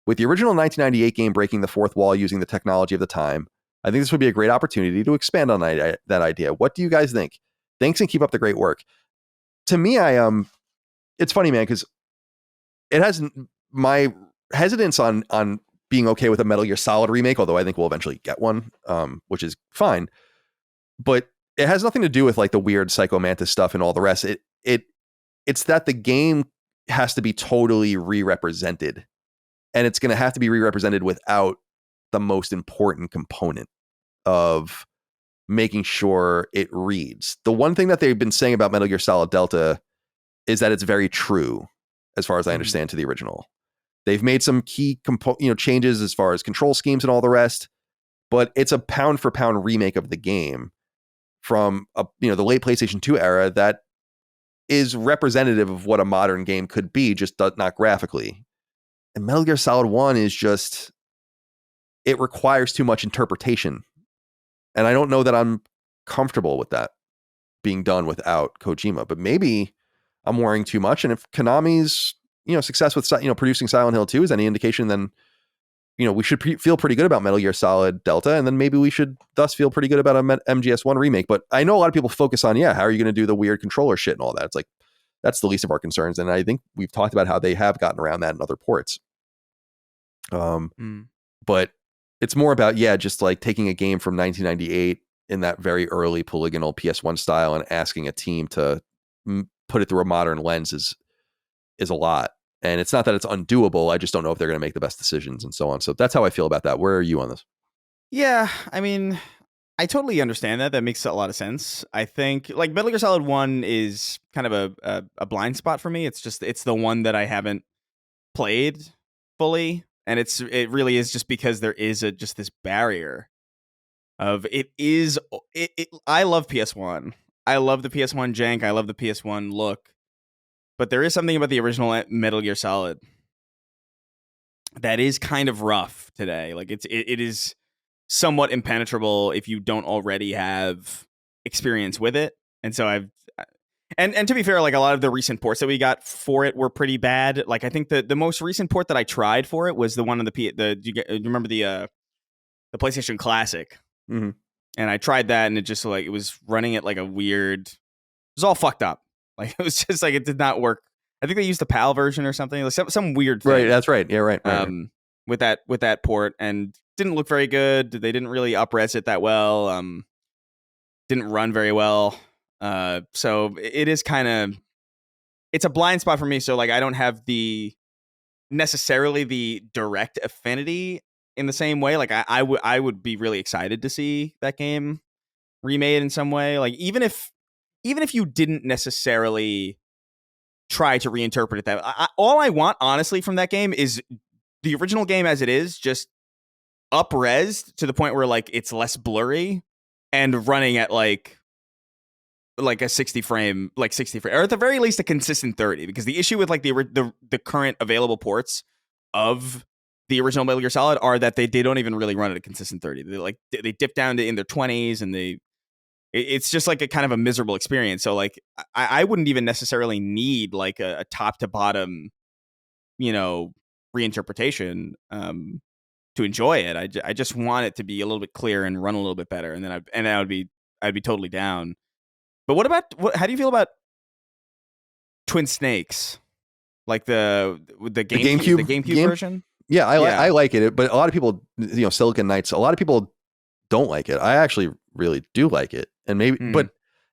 With the original 1998 game breaking the fourth wall using the technology of the time, I think this would be a great opportunity to expand on that idea. What do you guys think? Thanks and keep up the great work." To me, it's funny, man, because it has my hesitance on being okay with a Metal Gear Solid remake, although I think we'll eventually get one, which is fine. But it has nothing to do with like the weird Psycho Mantis stuff and all the rest. It's that the game has to be totally re-represented. And it's going to have to be re-represented without the most important component of making sure it reads. The one thing that they've been saying about Metal Gear Solid Delta is that it's very true, as far as I understand, to the original. They've made some key changes as far as control schemes and all the rest, but it's a pound for pound remake of the game from the late PlayStation 2 era that is representative of what a modern game could be, just not graphically. And Metal Gear Solid 1 is just, it requires too much interpretation. And I don't know that I'm comfortable with that being done without Kojima, but maybe I'm worrying too much. And if Konami's, success with, producing Silent Hill 2 is any indication, then, we should feel pretty good about Metal Gear Solid Delta. And then maybe we should thus feel pretty good about a MGS1 remake. But I know a lot of people focus on, how are you going to do the weird controller shit and all that? It's like, that's the least of our concerns. And I think we've talked about how they have gotten around that in other ports. But it's more about, just like taking a game from 1998 in that very early polygonal PS1 style and asking a team to put it through a modern lens is a lot. And it's not that it's undoable. I just don't know if they're going to make the best decisions and so on. So that's how I feel about that. Where are you on this? Yeah, I mean, I totally understand that. That makes a lot of sense. I think like Metal Gear Solid 1 is kind of a blind spot for me. It's the one that I haven't played fully. And it really is just because there is just this barrier of I love PS1. I love the PS1 jank. I love the PS1 look. But there is something about the original Metal Gear Solid that is kind of rough today. Like it is somewhat impenetrable if you don't already have experience with it. And so and to be fair, like a lot of the recent ports that we got for it were pretty bad. Like I think the most recent port that I tried for it was the one on do you remember the PlayStation Classic? Mm-hmm. And I tried that, and it was running at like a weird. It was all fucked up. Like it was just like it did not work. I think they used the PAL version or something, like some weird thing. Right, that's right. Yeah, right. With that port, and didn't look very good. They didn't really up-res it that well. Didn't run very well. So it is kind of, it's a blind spot for me. So like I don't have necessarily the direct affinity in the same way. Like I would be really excited to see that game remade in some way. Like even if you didn't necessarily try to reinterpret it that all I want honestly from that game is the original game as it is, just up-resed to the point where like it's less blurry and running at like a 60 frame, or at the very least a consistent 30, because the issue with like the current available ports of the original Metal Gear Solid are that they don't even really run at a consistent 30. They dip down to in their 20s, and it's just like a kind of a miserable experience. So like I wouldn't even necessarily need like a top to bottom, reinterpretation to enjoy it. I just want it to be a little bit clearer and run a little bit better, and then I'd be totally down. But how do you feel about Twin Snakes? Like the GameCube version? Yeah, I like it, but a lot of people, Silicon Knights, a lot of people don't like it. I actually really do like it, and maybe, but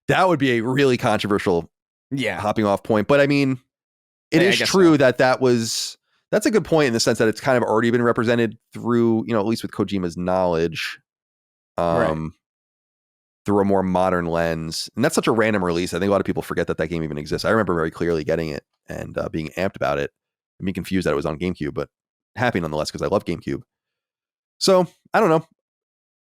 that would be a really controversial, hopping off point. But I mean, it is true that that's a good point in the sense that it's kind of already been represented through, at least with Kojima's knowledge, through a more modern lens. And that's such a random release. I think a lot of people forget that game even exists. I remember very clearly getting it and being amped about it and being confused that it was on GameCube, but happy nonetheless because I love GameCube. So I don't know.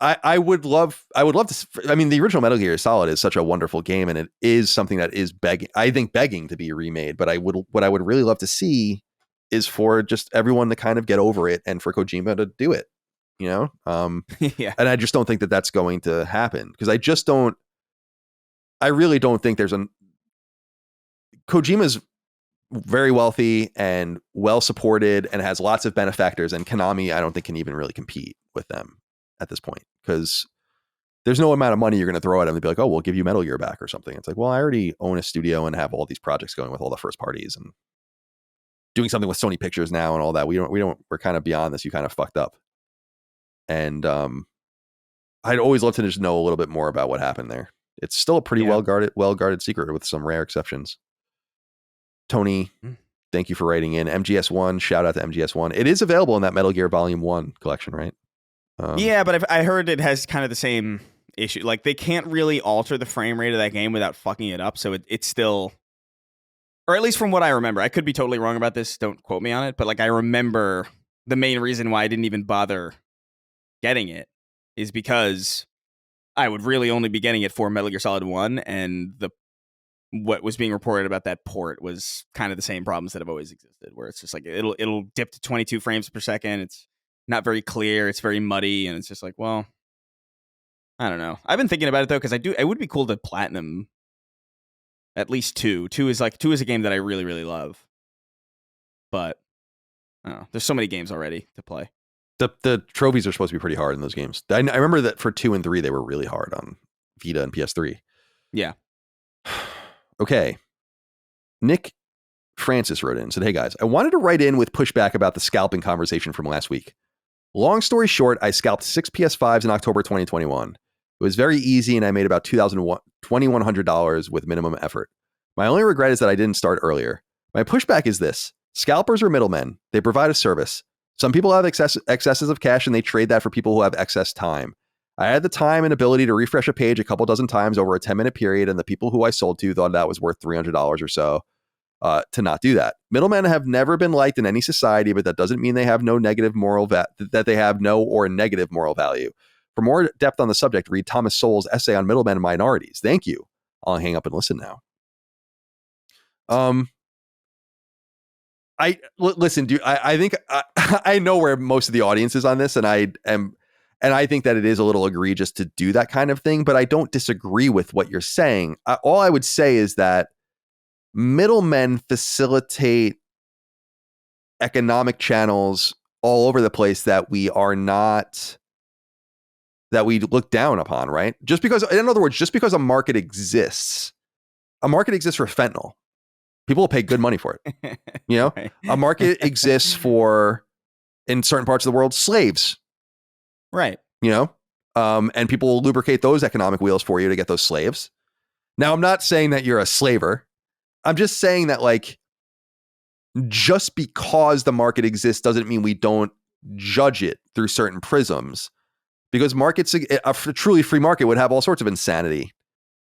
I would love to. I mean, the original Metal Gear Solid is such a wonderful game, and it is something that is begging to be remade. But what I would really love to see is for just everyone to kind of get over it, and for Kojima to do it. Yeah. And I just don't think that that's going to happen because I really don't think Kojima's very wealthy and well supported and has lots of benefactors, and Konami I don't think can even really compete with them at this point because there's no amount of money you're going to throw at them to be like, oh, we'll give you Metal Gear back or something. It's like, well, I already own a studio and have all these projects going with all the first parties and doing something with Sony Pictures now and all that. We're kind of beyond this. You kind of fucked up. And I'd always love to just know a little bit more about what happened there. It's still a pretty well guarded secret with some rare exceptions. Tony, thank you for writing in. MGS1, shout out to MGS1. It is available in that Metal Gear Volume 1 collection, right? Yeah, but I heard it has kind of the same issue. Like, they can't really alter the frame rate of that game without fucking it up. So it's still, or at least from what I remember, I could be totally wrong about this. Don't quote me on it. But like, I remember the main reason why I didn't even bother getting it is because I would really only be getting it for Metal Gear Solid 1, and what was being reported about that port was kind of the same problems that have always existed, where it's just like it'll dip to 22 frames per second. It's not very clear. It's very muddy, and it's just like, well, I don't know. I've been thinking about it though, because it would be cool to platinum at least 2. 2 is a game that I really, really love, but I don't know. There's so many games already to play. The trophies are supposed to be pretty hard in those games. I remember that for 2 and 3 they were really hard on Vita and PS3. Yeah. Okay. Nick Francis wrote in and said, hey guys, I wanted to write in with pushback about the scalping conversation from last week. Long story short, I scalped 6 PS5s in October 2021. It was very easy and I made about $2,100 with minimum effort. My only regret is that I didn't start earlier. My pushback is this. Scalpers are middlemen. They provide a service. Some people have excesses of cash and they trade that for people who have excess time. I had the time and ability to refresh a page a couple dozen times over a 10-minute period, and the people who I sold to thought that was worth $300 or so to not do that. Middlemen have never been liked in any society, but that doesn't mean they have no negative moral that they have no or negative moral value. For more depth on the subject, read Thomas Sowell's essay on middlemen and minorities. Thank you. I'll hang up and listen now. Listen, dude. I think I know where most of the audience is on this, and I think that it is a little egregious to do that kind of thing. But I don't disagree with what you're saying. All I would say is that middlemen facilitate economic channels all over the place that we look down upon. Right? Just because, in other words, just because a market exists for fentanyl. People will pay good money for it. Right. A market exists for, in certain parts of the world, slaves. Right. And people will lubricate those economic wheels for you to get those slaves. Now, I'm not saying that you're a slaver. I'm just saying that, like, just because the market exists doesn't mean we don't judge it through certain prisms. Because markets, a truly free market would have all sorts of insanity,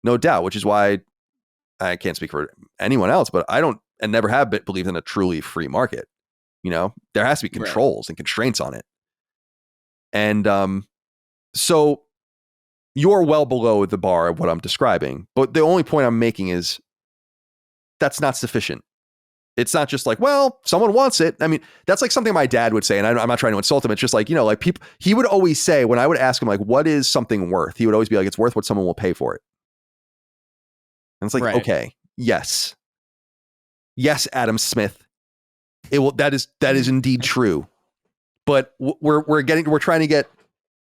no doubt, which is why I can't speak for anyone else, but I don't and never have believed in a truly free market. There has to be controls and constraints on it. And so you're well below the bar of what I'm describing. But the only point I'm making is that's not sufficient. It's not just like, well, someone wants it. I mean, that's like something my dad would say, and I'm not trying to insult him. It's just like, like people, he would always say, when I would ask him, like, what is something worth? He would always be like, it's worth what someone will pay for it. And it's like, Right. okay, yes, Adam Smith. It will. That is indeed true. But we're trying to get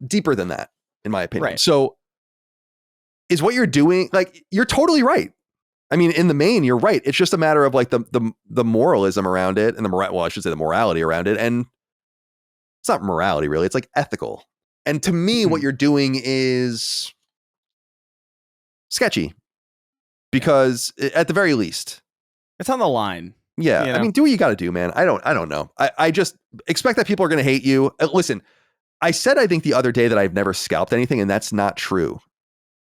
deeper than that, in my opinion. Right. So is what you're doing, like, you're totally right. I mean, in the main, you're right. It's just a matter of like the moralism around it and I should say the morality around it. And it's not morality, really. It's like ethical. And to me, what you're doing is sketchy, because at the very least, it's on the line. Yeah. I mean, do what you got to do, man. I don't know. I just expect that people are going to hate you. Listen, I said, I think the other day that I've never scalped anything, and that's not true.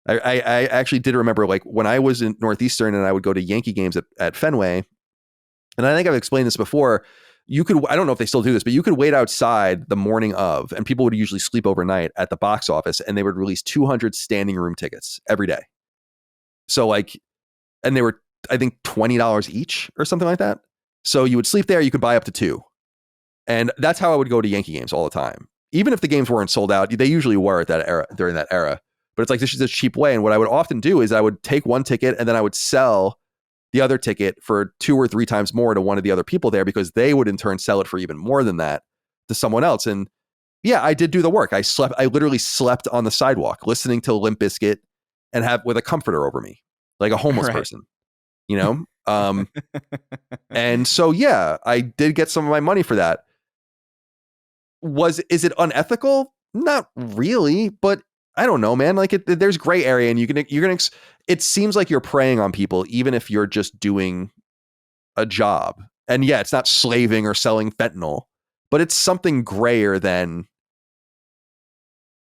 I actually did remember, like, when I was in Northeastern and I would go to Yankee games at Fenway, and I think I've explained this before, I don't know if they still do this, but you could wait outside the morning of, and people would usually sleep overnight at the box office, and they would release 200 standing room tickets every day. So like, and they were, I think, $20 each or something like that. So you would sleep there, you could buy up to 2. And that's how I would go to Yankee games all the time. Even if the games weren't sold out, they usually were at that era, during that era. But it's like, this is a cheap way. And what I would often do is I would take one ticket and then I would sell the other ticket for 2 or 3 times more to one of the other people there, because they would in turn sell it for even more than that to someone else. And yeah, I did do the work. I literally slept on the sidewalk listening to Limp Bizkit and with a comforter over me, like a homeless person, and so, yeah, I did get some of my money for that. Is it unethical? Not really, but I don't know, man. Like, there's gray area, and it seems like you're preying on people, even if you're just doing a job. And yeah, it's not slaving or selling fentanyl, but it's something grayer than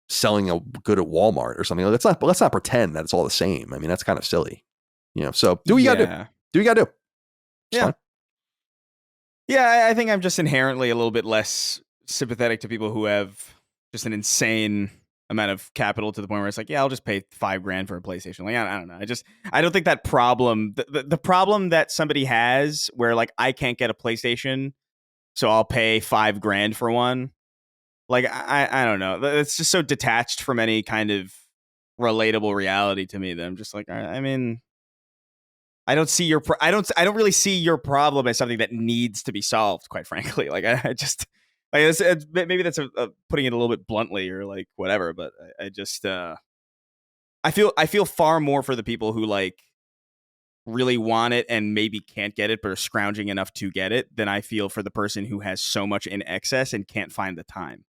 selling a good at Walmart or something. Let's not pretend that it's all the same. I mean, that's kind of silly, so do what you gotta do. Do what you gotta do. It's fine. Yeah, I think I'm just inherently a little bit less sympathetic to people who have just an insane amount of capital, to the point where it's like, yeah, I'll just pay $5,000 for a PlayStation. Like, I don't know. I don't think that problem, the problem that somebody has where, like, I can't get a PlayStation, so I'll pay $5,000 for one. Like, I don't know. It's just so detached from any kind of relatable reality to me that I'm just like, I mean, I don't see I don't really see your problem as something that needs to be solved, quite frankly. Like, I just, like, it's maybe that's putting it a little bit bluntly or like whatever, but I just I feel far more for the people who, like, really want it and maybe can't get it but are scrounging enough to get it, than I feel for the person who has so much in excess and can't find the time.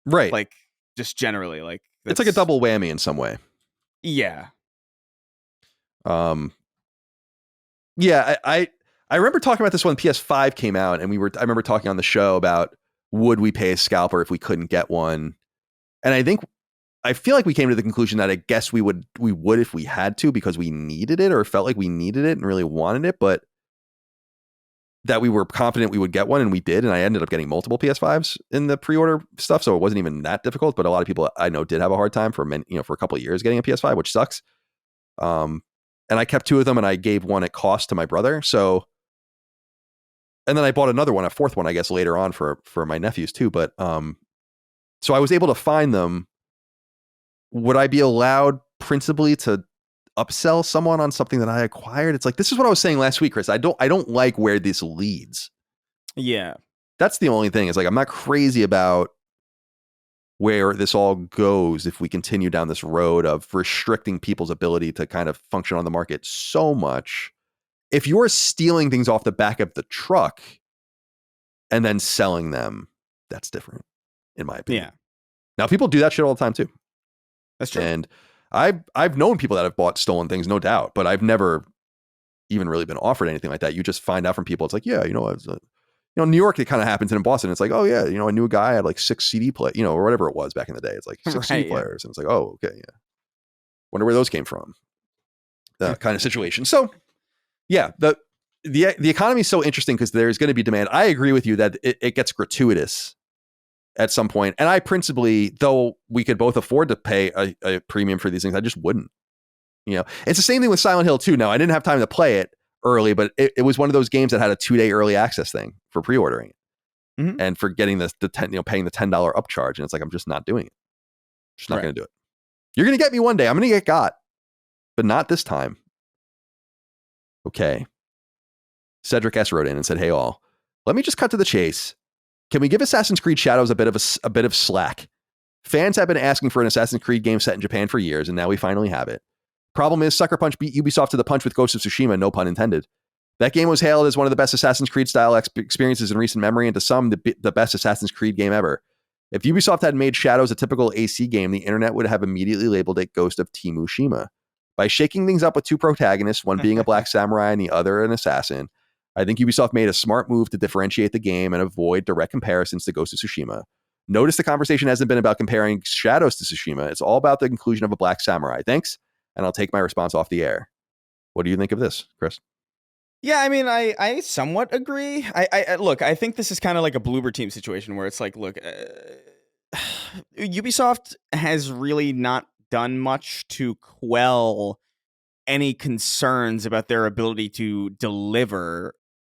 Right. Like, just generally, like, it's like a double whammy in some way. Yeah. Yeah, I remember talking about this when PS5 came out, and I remember talking on the show about, would we pay a scalper if we couldn't get one? And I feel like we came to the conclusion that I guess we would if we had to, because we needed it or felt like we needed it and really wanted it, but that we were confident we would get one, and we did. And I ended up getting multiple PS5s in the pre-order stuff, so it wasn't even that difficult. But a lot of people I know did have a hard time for a couple of years getting a PS5, which sucks. And I kept 2 of them, and I gave one at cost to my brother. So, and then I bought another one, a 4th one, I guess, later on for my nephews too. But so I was able to find them. Would I be allowed principally to upsell someone on something that I acquired? It's like, this is what I was saying last week, Chris. I don't like where this leads. Yeah. That's the only thing. It's like, I'm not crazy about where this all goes if we continue down this road of restricting people's ability to kind of function on the market so much. If you're stealing things off the back of the truck and then selling them, that's different, in my opinion. Yeah. Now, people do that shit all the time too. That's true. And I've known people that have bought stolen things, no doubt, but I've never even really been offered anything like that. You just find out from people. It's like, yeah, New York, it kind of happens, and in Boston, it's like, oh yeah, I knew a guy had like 6 CD play, or whatever it was back in the day. It's like 6 CD players, and it's like, oh, okay, yeah. Wonder where those came from. Kind of situation. So, yeah, the economy is so interesting because there's going to be demand. I agree with you that it gets gratuitous at some point, and I principally, though we could both afford to pay a premium for these things, I just wouldn't. It's the same thing with Silent Hill 2. Now, I didn't have time to play it. early, but it was one of those games that had a 2-day early access thing for pre-ordering it Mhm. and for getting the 10, paying the $10 upcharge. And it's like, I'm just not doing it. Just not going to do it. You're going to get me one day. I'm going to get got, but not this time. Okay. Cedric S wrote in and said, "Hey all, let me just cut to the chase. Can we give Assassin's Creed Shadows a bit of slack? Fans have been asking for an Assassin's Creed game set in Japan for years, and now we finally have it. Problem is, Sucker Punch beat Ubisoft to the punch with Ghost of Tsushima, no pun intended. That game was hailed as one of the best Assassin's Creed style experiences in recent memory, and to some, the best Assassin's Creed game ever. If Ubisoft had made Shadows a typical AC game, the internet would have immediately labeled it Ghost of Tsushima. By shaking things up with two protagonists, one being a black samurai and the other an assassin, I think Ubisoft made a smart move to differentiate the game and avoid direct comparisons to Ghost of Tsushima. Notice the conversation hasn't been about comparing Shadows to Tsushima. It's all about the inclusion of a black samurai. Thanks, and I'll take my response off the air." What do you think of this, Chris? Yeah, I mean, I somewhat agree. I look, I think this is kind of like a Bloober Team situation where it's like, look, Ubisoft has really not done much to quell any concerns about their ability to deliver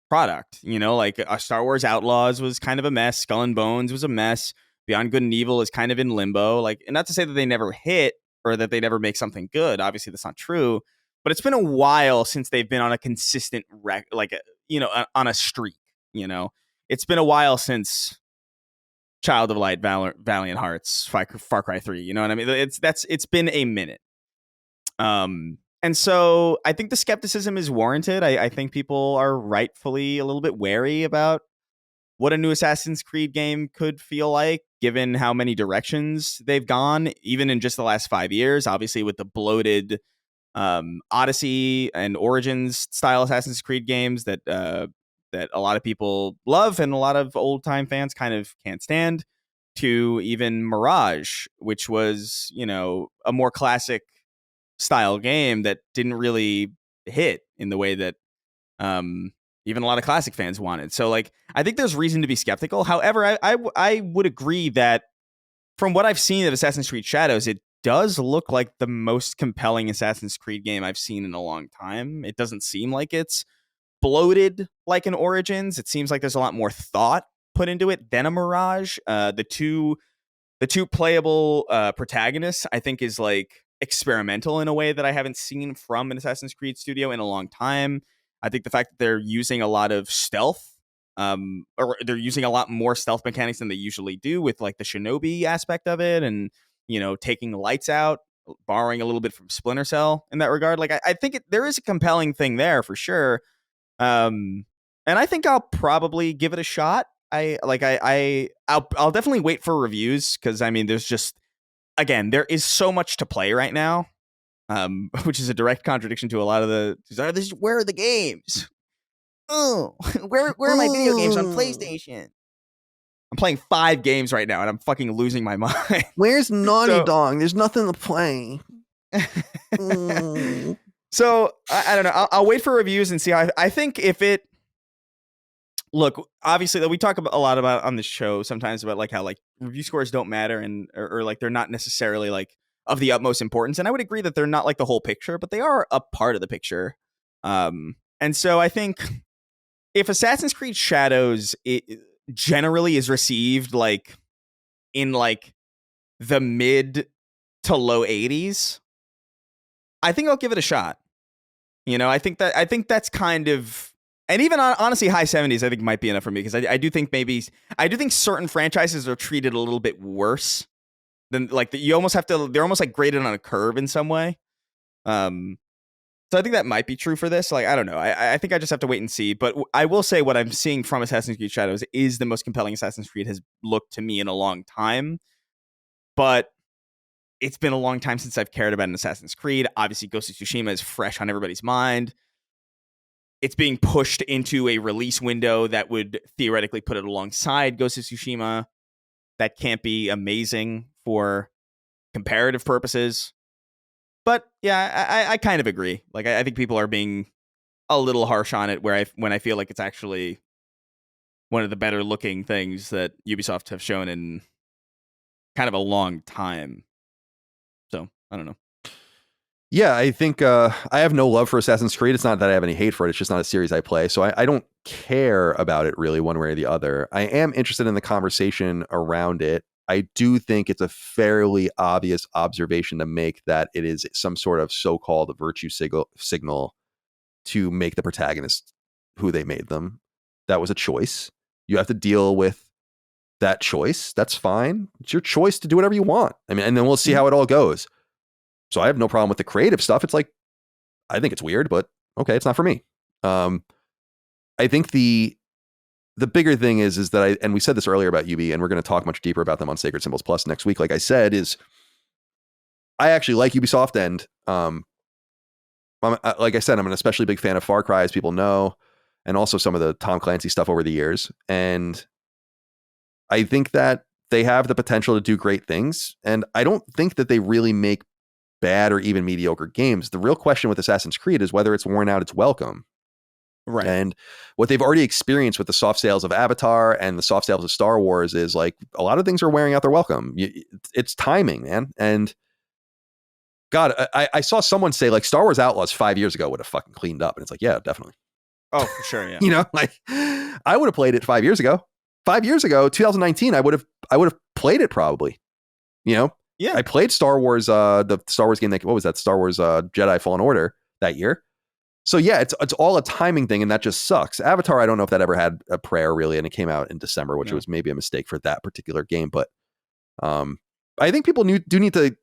product. You know, like Star Wars Outlaws was kind of a mess. Skull and Bones was a mess. Beyond Good and Evil is kind of in limbo. Like, and not to say that they never hit or that they never make something good. Obviously, that's not true. But it's been a while since they've been on a consistent on a streak. You know, it's been a while since Child of Light, Valiant Hearts, Far Cry 3. You know what I mean? It's been a minute. And so I think the skepticism is warranted. I think people are rightfully a little bit wary about what a new Assassin's Creed game could feel like, given how many directions they've gone, even in just the last 5 years. Obviously, with the bloated Odyssey and Origins style Assassin's Creed games that a lot of people love and a lot of old time fans kind of can't stand, to even Mirage, which was, you know, a more classic style game that didn't really hit in the way that even a lot of classic fans wanted. So, like, I think there's reason to be skeptical. However, I would agree that from what I've seen of Assassin's Creed Shadows, it does look like the most compelling Assassin's Creed game I've seen in a long time. It doesn't seem like it's bloated like an Origins. It seems like there's a lot more thought put into it than a Mirage. The two playable protagonists, I think, is like experimental in a way that I haven't seen from an Assassin's Creed studio in a long time. I think the fact that they're using a lot of stealth, or they're using a lot more stealth mechanics than they usually do, with like the Shinobi aspect of it, and, you know, taking the lights out, borrowing a little bit from Splinter Cell in that regard. Like, I think there is a compelling thing there for sure. And I think I'll probably give it a shot. I'll definitely wait for reviews, because I mean, there's just, again, there is so much to play right now, which is a direct contradiction to a lot of where are the games? Oh, where are my video games on PlayStation? I'm playing 5 games right now, and I'm fucking losing my mind. Where's Naughty Dog? There's nothing to play. So I don't know. I'll wait for reviews and see how. I think if it. Look, obviously, we talk a lot about on this show sometimes about like how like review scores don't matter, and or like they're not necessarily like of the utmost importance. And I would agree that they're not like the whole picture, but they are a part of the picture. And so I think if Assassin's Creed Shadows generally is received like in like the mid to low 80s, I think I'll give it a shot. You know, I think that's kind of. And even honestly, high 70s, I think might be enough for me, because I do think certain franchises are treated a little bit worse than like you almost have to. They're almost like graded on a curve in some way. So I think that might be true for this. Like, I don't know. I think I just have to wait and see. But I will say what I'm seeing from Assassin's Creed Shadows is the most compelling Assassin's Creed has looked to me in a long time. But it's been a long time since I've cared about an Assassin's Creed. Obviously, Ghost of Tsushima is fresh on everybody's mind. It's being pushed into a release window that would theoretically put it alongside Ghost of Tsushima. That can't be amazing for comparative purposes. But yeah, I kind of agree. Like, I think people are being a little harsh on it, when I feel like it's actually one of the better looking things that Ubisoft have shown in kind of a long time. So I don't know. Yeah, I think I have no love for Assassin's Creed. It's not that I have any hate for it. It's just not a series I play. So I don't care about it really one way or the other. I am interested in the conversation around it. I do think it's a fairly obvious observation to make that it is some sort of so-called virtue signal to make the protagonist who they made them. That was a choice. You have to deal with that choice. That's fine. It's your choice to do whatever you want. I mean, and then we'll see how it all goes. So I have no problem with the creative stuff. It's like, I think it's weird, but okay, it's not for me. I think the bigger thing is that and we said this earlier about Ubi, and we're going to talk much deeper about them on Sacred Symbols Plus next week. Like I said, is I actually like Ubisoft, and like I said, I'm an especially big fan of Far Cry, as people know, and also some of the Tom Clancy stuff over the years. And I think that they have the potential to do great things, and I don't think that they really make bad or even mediocre games. The real question with Assassin's Creed is whether it's worn out its welcome. Right. And what they've already experienced with the soft sales of Avatar and the soft sales of Star Wars is like a lot of things are wearing out their welcome. It's timing, man. And God, I saw someone say like Star Wars Outlaws 5 years ago would have fucking cleaned up. And it's like, yeah, definitely. Oh, for sure. Yeah. You know, like I would have played it 5 years ago. 5 years ago, 2019, I would have played it probably. You know, yeah. I played Star Wars, the Star Wars game. What was that? Star Wars Jedi Fallen Order that year. So yeah, it's all a timing thing, and that just sucks. Avatar, I don't know if that ever had a prayer really, and it came out in December, which was maybe a mistake for that particular game. But I think people do need to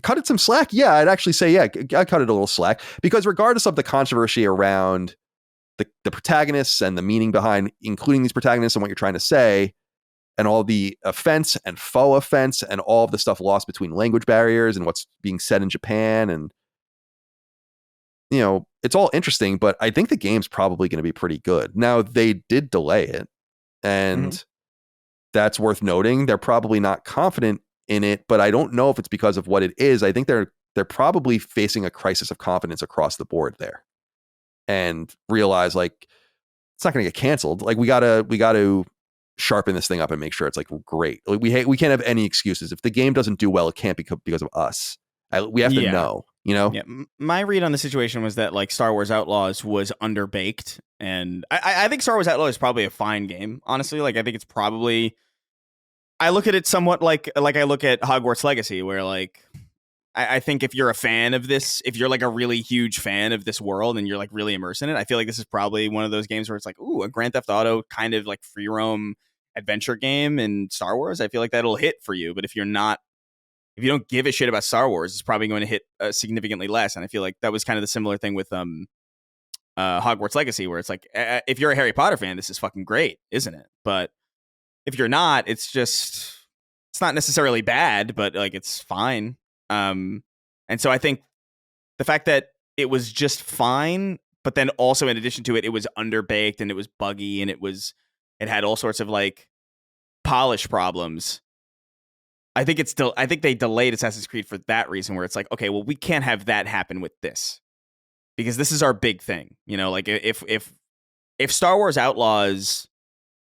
cut it some slack. Yeah, I'd actually say I cut it a little slack, because regardless of the controversy around the protagonists and the meaning behind including these protagonists and what you're trying to say, and all the offense and faux offense and all of the stuff lost between language barriers and what's being said in Japan, and you know, it's all interesting, but I think the game's probably going to be pretty good. Now, they did delay it, and that's worth noting. They're probably not confident in it, but I don't know if it's because of what it is. I think they're probably facing a crisis of confidence across the board there, and realize like it's not going to get canceled. Like we gotta sharpen this thing up and make sure it's like great. Like, we can't have any excuses. If the game doesn't do well, it can't be because of us. We have to know. You know? Yeah. My read on the situation was that like Star Wars Outlaws was underbaked, and I think Star Wars Outlaws is probably a fine game. Honestly, like I think it's probably. I look at it somewhat like I look at Hogwarts Legacy, where like I think if you're a fan of this, if you're like a really huge fan of this world and you're like really immersed in it, I feel like this is probably one of those games where it's like, ooh, a Grand Theft Auto kind of like free roam adventure game in Star Wars. I feel like that'll hit for you, but if you don't give a shit about Star Wars, it's probably going to hit significantly less. And I feel like that was kind of the similar thing with Hogwarts Legacy, where it's like, if you're a Harry Potter fan, this is fucking great, isn't it? But if you're not, it's not necessarily bad, but like it's fine. And so I think the fact that it was just fine, but then also in addition to it, it was underbaked and it was buggy and it had all sorts of like polish problems. I think they delayed Assassin's Creed for that reason, where it's like, okay, well, we can't have that happen with this because this is our big thing. You know, like if Star Wars Outlaws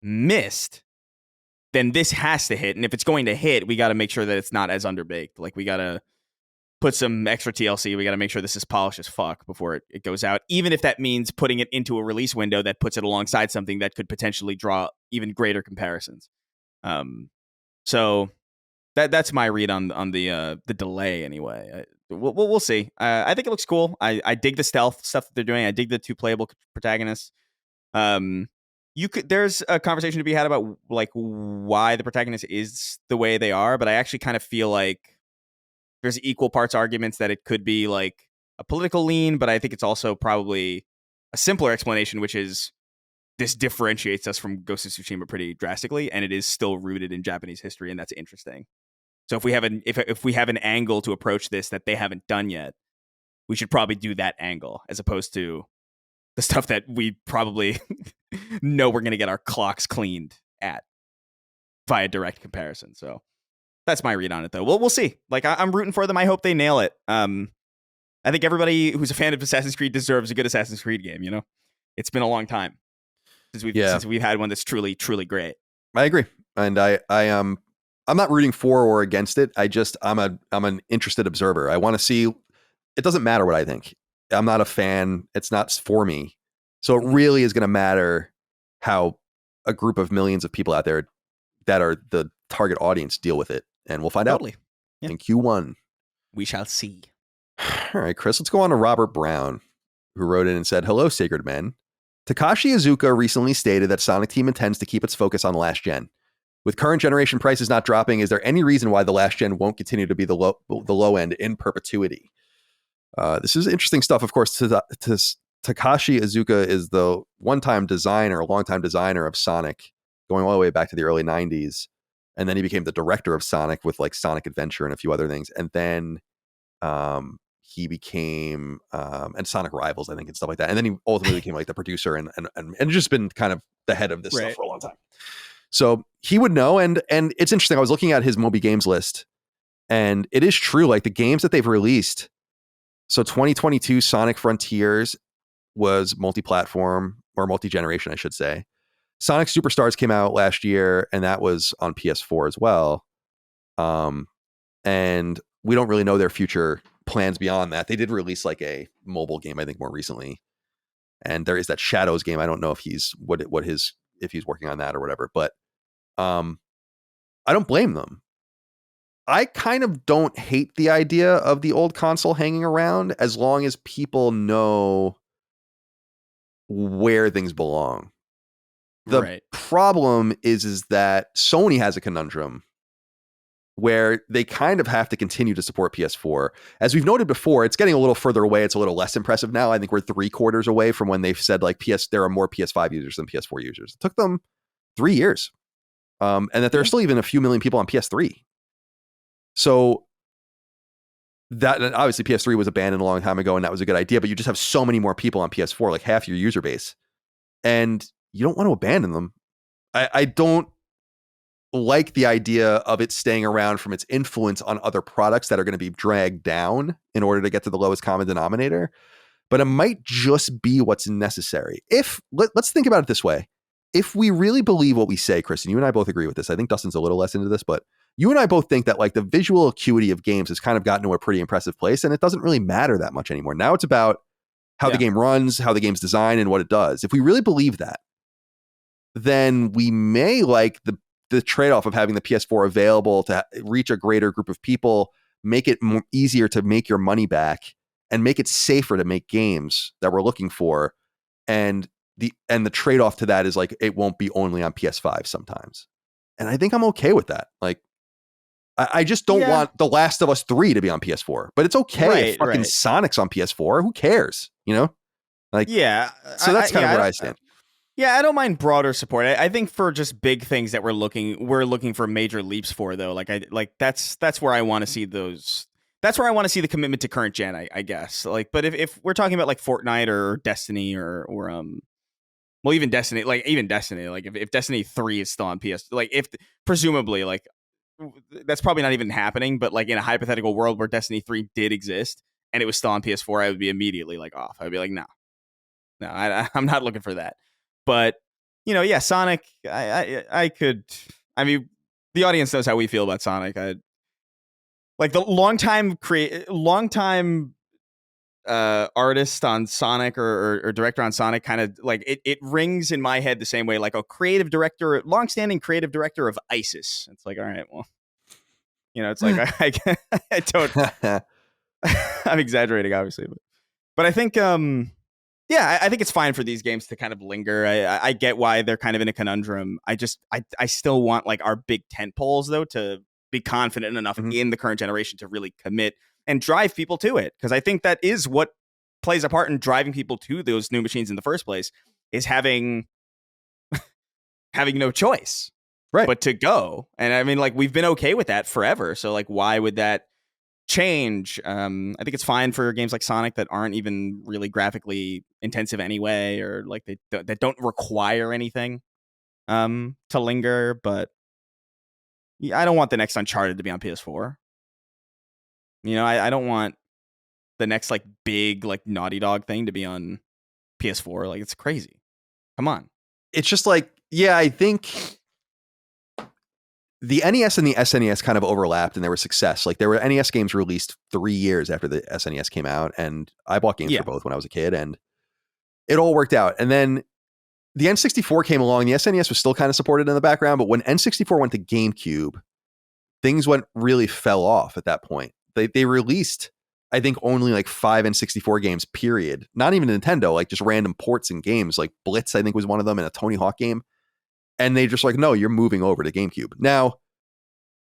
missed, then this has to hit. And if it's going to hit, we got to make sure that it's not as underbaked. Like we got to put some extra TLC. We got to make sure this is polished as fuck before it goes out, even if that means putting it into a release window that puts it alongside something that could potentially draw even greater comparisons. So that's my read on the delay anyway. We'll see. I think it looks cool. I dig the stealth stuff that they're doing. I dig the two playable protagonists. There's a conversation to be had about like why the protagonist is the way they are, but I actually kind of feel like there's equal parts arguments that it could be like a political lean, but I think it's also probably a simpler explanation, which is this differentiates us from Ghost of Tsushima pretty drastically, and it is still rooted in Japanese history, and that's interesting. So if we have an angle to approach this that they haven't done yet, we should probably do that angle as opposed to the stuff that we probably know we're going to get our clocks cleaned at via direct comparison. So that's my read on it, though. We'll see. Like I'm rooting for them. I hope they nail it. I think everybody who's a fan of Assassin's Creed deserves a good Assassin's Creed game. You know, it's been a long time since we've had one that's truly, truly great. I agree, and I'm not rooting for or against it. I'm an interested observer. I want to see it doesn't matter what I think. I'm not a fan. It's not for me. So it really is going to matter how a group of millions of people out there that are the target audience deal with it. And we'll find out in Q1. We shall see. All right, Chris, let's go on to Robert Brown, who wrote in and said, "Hello, Sacred Men. Takashi Iizuka recently stated that Sonic Team intends to keep its focus on last gen. With current generation prices not dropping, is there any reason why the last gen won't continue to be the low end in perpetuity?" This is interesting stuff. Of course, Takashi Iizuka is the longtime designer of Sonic, going all the way back to the early 90s. And then he became the director of Sonic with like Sonic Adventure and a few other things. And then he became and Sonic Rivals, I think, and stuff like that. And then he ultimately became like the producer and just been kind of the head of this stuff for a long time. So he would know. And it's interesting. I was looking at his Moby Games list, and it is true. Like the games that they've released. So 2022 Sonic Frontiers was multi-platform or multi-generation, I should say. Sonic Superstars came out last year, and that was on PS4 as well. And we don't really know their future plans beyond that. They did release like a mobile game, I think, more recently. And there is that Shadows game. I don't know if he's if he's working on that or whatever, but I don't blame them. I kind of don't hate the idea of the old console hanging around as long as people know where things belong. The problem is that Sony has a conundrum where they kind of have to continue to support PS4. As we've noted before, it's getting a little further away. It's a little less impressive now. I think we're 3/4 away from when they've said like there are more PS5 users than PS4 users. It took them 3 years. And that there are still even a few million people on PS3. So that, and obviously PS3 was abandoned a long time ago, and that was a good idea, but you just have so many more people on PS4, like half your user base, and you don't want to abandon them. I don't like the idea of it staying around from its influence on other products that are going to be dragged down in order to get to the lowest common denominator, but it might just be what's necessary. Let's think about it this way. If we really believe what we say, Chris, and you and I both agree with this, I think Dustin's a little less into this, but you and I both think that like the visual acuity of games has kind of gotten to a pretty impressive place, and it doesn't really matter that much anymore. Now it's about how the game runs, how the game's designed, and what it does. If we really believe that, then we may like the trade-off of having the PS4 available to reach a greater group of people, make it easier to make your money back, and make it safer to make games that we're looking for. And the trade-off to that is like it won't be only on PS5 sometimes. And I think I'm okay with that. Like I just don't want The Last of Us 3 to be on PS4, but it's okay if fucking Sonic's on PS4. Who cares? You know? Like, so that's kind of where I stand. Yeah, I don't mind broader support. I think for just big things that we're looking for major leaps for, though. That's where I want to see those. That's where I want to see the commitment to current gen, I guess. Like, but if we're talking about like Fortnite or Destiny or well, even Destiny, like if Destiny 3 is still on PS, like if presumably like that's probably not even happening, but like in a hypothetical world where Destiny 3 did exist and it was still on PS4, I would be immediately like off. I'd be like, no, I'm not looking for that. But Sonic, I mean, the audience knows how we feel about Sonic. Like the longtime artist on Sonic or director on Sonic, kind of like it rings in my head the same way like a longstanding creative director of ISIS. It's like, all right, well, it's like I don't. I'm exaggerating, obviously, but I think I think it's fine for these games to kind of linger. I get why they're kind of in a conundrum. I still want like our big tent poles though to be confident enough in the current generation to really commit and drive people to it, because I think that is what plays a part in driving people to those new machines in the first place, is having no choice but to go. And I mean, like, we've been okay with that forever, so like why would that change? I think it's fine for games like Sonic that aren't even really graphically intensive anyway, or like that don't require anything to linger. But I don't want the next Uncharted to be on PS4. I don't want the next like big like Naughty Dog thing to be on PS4. Like, it's crazy. Come on. It's just like, I think the NES and the SNES kind of overlapped, and there was success. Like there were NES games released 3 years after the SNES came out, and I bought games for both when I was a kid, and it all worked out. And then the N64 came along. The SNES was still kind of supported in the background, but when N64 went to GameCube, things really fell off at that point. They released, I think, only like 5 N64 games, period. Not even Nintendo, like just random ports and games. Like Blitz, I think, was one of them, and a Tony Hawk game. And they just like, no, you're moving over to GameCube. Now,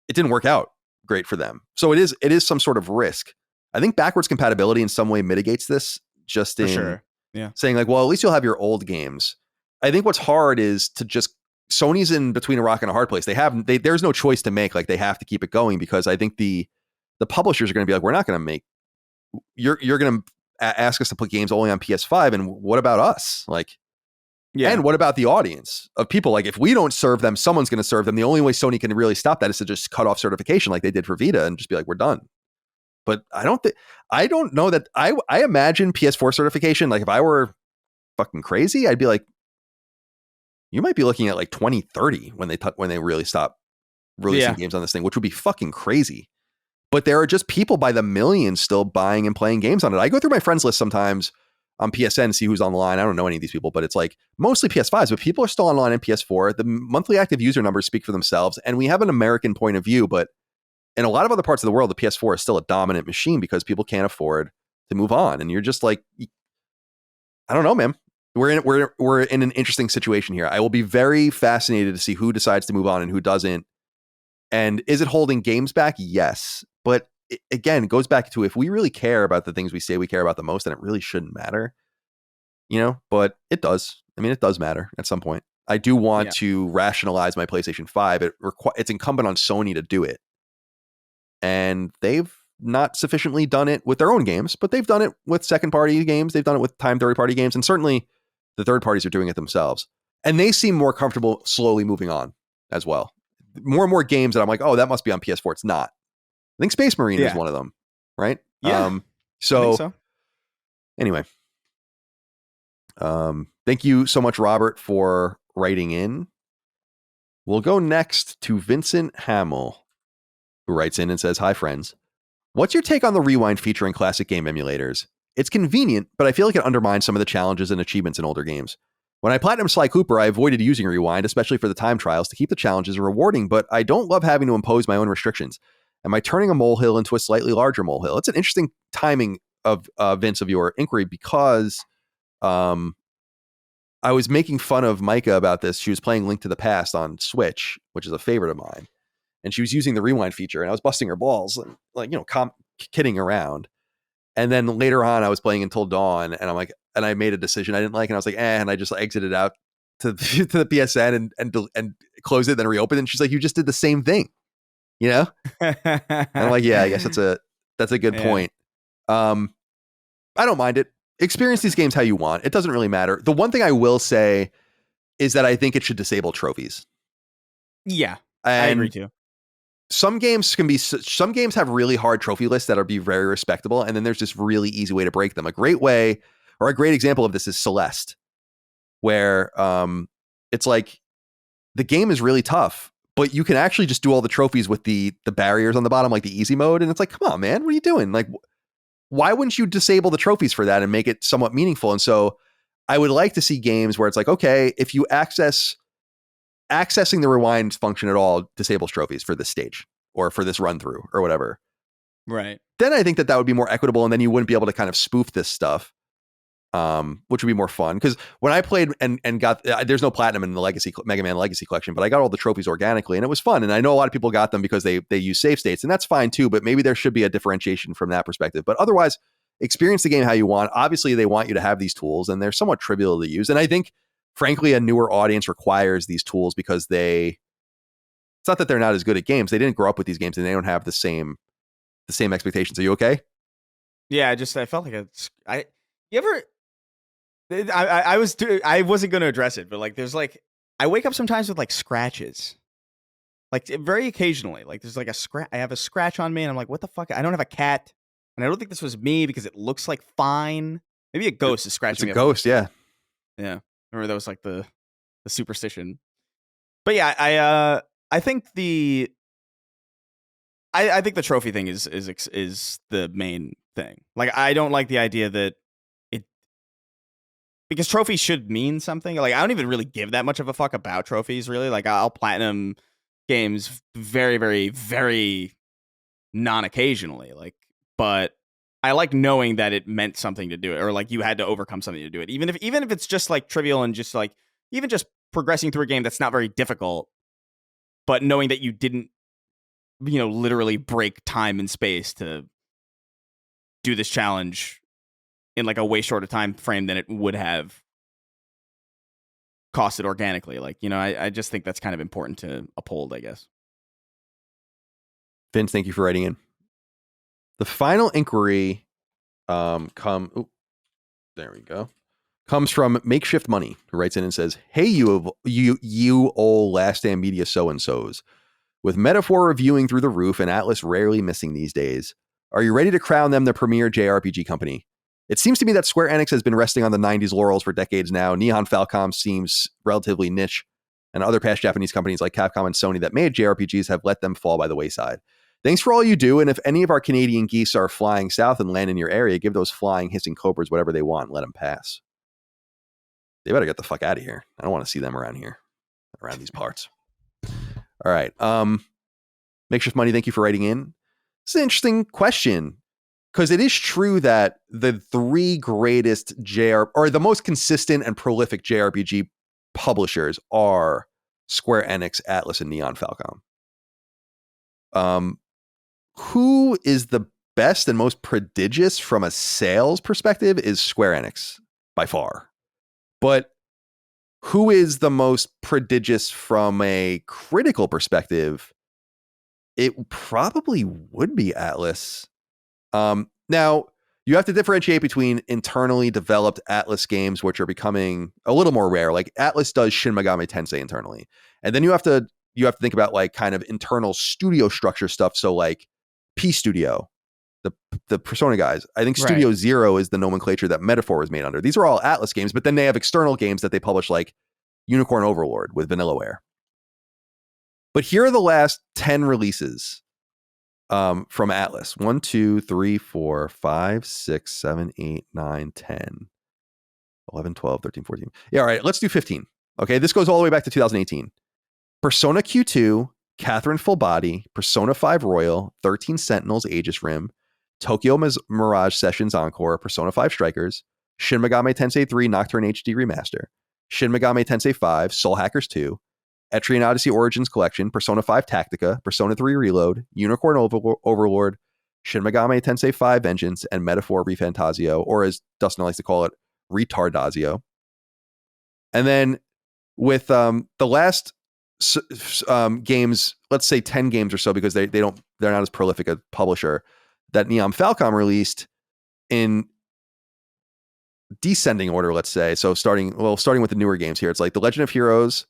it didn't work out great for them. So it is some sort of risk. I think backwards compatibility in some way mitigates this, just in saying like, well, at least you'll have your old games. I think what's hard is to just, Sony's in between a rock and a hard place. There's no choice to make. Like they have to keep it going, because I think the publishers are going to be like, we're not going to make, you're going to ask us to put games only on PS5. And what about us? Like, and what about the audience of people? Like if we don't serve them, someone's going to serve them. The only way Sony can really stop that is to just cut off certification like they did for Vita and just be like, we're done. But I don't know that I imagine PS4 certification. Like if I were fucking crazy, I'd be like, you might be looking at like 2030 when they really stop releasing games on this thing, which would be fucking crazy. But there are just people by the millions still buying and playing games on it. I go through my friends list sometimes on PSN to see who's online. I don't know any of these people, but it's like mostly PS5s, but people are still online in PS4. The monthly active user numbers speak for themselves, and we have an American point of view, but in a lot of other parts of the world, the PS4 is still a dominant machine because people can't afford to move on. And you're just like, I don't know, man. We're in an interesting situation here. I will be very fascinated to see who decides to move on and who doesn't. And is it holding games back? Yes. But again, it goes back to, if we really care about the things we say we care about the most, then it really shouldn't matter, but it does. I mean, it does matter at some point. I do want to rationalize my PlayStation 5. It's incumbent on Sony to do it. And they've not sufficiently done it with their own games, but they've done it with second party games. They've done it with third party games. And certainly the third parties are doing it themselves. And they seem more comfortable slowly moving on as well. More and more games that I'm like, oh, that must be on PS4. It's not. I think Space Marine is one of them, right? Yeah. I think so. Anyway, thank you so much, Robert, for writing in. We'll go next to Vincent Hamill, who writes in and says, hi, friends. What's your take on the rewind feature in classic game emulators? It's convenient, but I feel like it undermines some of the challenges and achievements in older games. When I platinum Sly Cooper, I avoided using rewind, especially for the time trials, to keep the challenges rewarding, but I don't love having to impose my own restrictions. Am I turning a molehill into a slightly larger molehill? It's an interesting timing of Vince, of your inquiry, because I was making fun of Micah about this. She was playing Link to the Past on Switch, which is a favorite of mine, and she was using the rewind feature, and I was busting her balls, and kidding around. And then later on, I was playing Until Dawn, and I'm like, and I made a decision I didn't like, and I was like, and I just exited out to the PSN and closed it, then reopened, and she's like, you just did the same thing, And I'm like, yeah, I guess that's a good point. I don't mind it. Experience these games how you want. It doesn't really matter. The one thing I will say is that I think it should disable trophies. Yeah, and I agree too. Some games have really hard trophy lists that are be very respectable, and then there's this really easy way to break them. A great way, or a great example of this, is Celeste, where it's like the game is really tough, but you can actually just do all the trophies with the barriers on the bottom, like the easy mode, and it's like, come on, man, what are you doing? Like, why wouldn't you disable the trophies for that and make it somewhat meaningful? And so I would like to see games where it's like, okay, if you accessing the rewind function at all disables trophies for this stage or for this run through or whatever. Right. Then I think that would be more equitable, and then you wouldn't be able to kind of spoof this stuff, which would be more fun. Because when I played and got, there's no platinum in the Mega Man Legacy Collection, but I got all the trophies organically, and it was fun. And I know a lot of people got them because they use save states, and that's fine too. But maybe there should be a differentiation from that perspective. But otherwise, experience the game how you want. Obviously, they want you to have these tools, and they're somewhat trivial to use. And I think, frankly, a newer audience requires these tools because it's not that they're not as good at games. They didn't grow up with these games, and they don't have the same expectations. Are you okay? Yeah, I felt like I wasn't going to address it, but like there's like I wake up sometimes with like scratches. Like very occasionally. Like there's like I have a scratch on me, and I'm like, what the fuck? I don't have a cat. And I don't think this was me because it looks like fine. Maybe a ghost is scratching me. It's a ghost, yeah. Yeah. Remember that was like the superstition. But yeah, I think I think the trophy thing is the main thing. Like, I don't like the idea that because trophies should mean something. Like, I don't even really give that much of a fuck about trophies, really. Like, I'll platinum games very, very, very non-occasionally. Like, but I like knowing that it meant something to do it, or like you had to overcome something to do it. Even if it's just like trivial and just like even just progressing through a game that's not very difficult, but knowing that you didn't, literally break time and space to do this challenge in like a way shorter time frame than it would have costed organically. Like, I just think that's kind of important to uphold, I guess. Vince, thank you for writing in. The final inquiry there we go. Comes from Makeshift Money, who writes in and says, "Hey, you old Last Stand Media so-and-sos. With Metaphor reviewing through the roof and Atlas rarely missing these days, are you ready to crown them the premier JRPG company? It seems to me that Square Enix has been resting on the 90s laurels for decades now. Nihon Falcom seems relatively niche, and other past Japanese companies like Capcom and Sony that made JRPGs have let them fall by the wayside. Thanks for all you do, and if any of our Canadian geese are flying south and land in your area, give those flying, hissing cobras whatever they want and let them pass. They better get the fuck out of here. I don't want to see them around here, around these parts." All right. Makeshift Money, thank you for writing in. It's an interesting question, because it is true that the three greatest or the most consistent and prolific JRPG publishers are Square Enix, Atlas, and Nihon Falcom. Who is the best and most prodigious from a sales perspective is Square Enix by far. But who is the most prodigious from a critical perspective? It probably would be Atlas. Now, you have to differentiate between internally developed Atlas games, which are becoming a little more rare. Like Atlas does Shin Megami Tensei internally. And then you have to think about like kind of internal studio structure stuff. So like P Studio, the Persona guys. I think Studio Zero is the nomenclature that Metaphor was made under. These are all Atlas games, but then they have external games that they publish like Unicorn Overlord with Vanillaware. But here are the last 10 releases from Atlas. 1, 2, 3, 4, 5, 6, 7, 8, 9, 10, 11, 12, 13, 14. Yeah, all right, let's do 15. Okay, this goes all the way back to 2018. Persona Q2, Catherine Full Body, Persona 5 Royal, 13 Sentinels, Aegis Rim, Tokyo Mirage Sessions Encore, Persona 5 Strikers, Shin Megami Tensei 3 Nocturne HD Remaster, Shin Megami Tensei 5, Soul Hackers 2, Etrian Odyssey Origins Collection, Persona 5 Tactica, Persona 3 Reload, Unicorn Overlord, Shin Megami Tensei 5 Vengeance, and Metaphor Refantasio, or as Dustin likes to call it, Retardazio. And then with the last games, let's say 10 games or so, because they're not as prolific a publisher, that Nihon Falcom released in descending order, let's say. So starting with the newer games here, it's like The Legend of Heroes,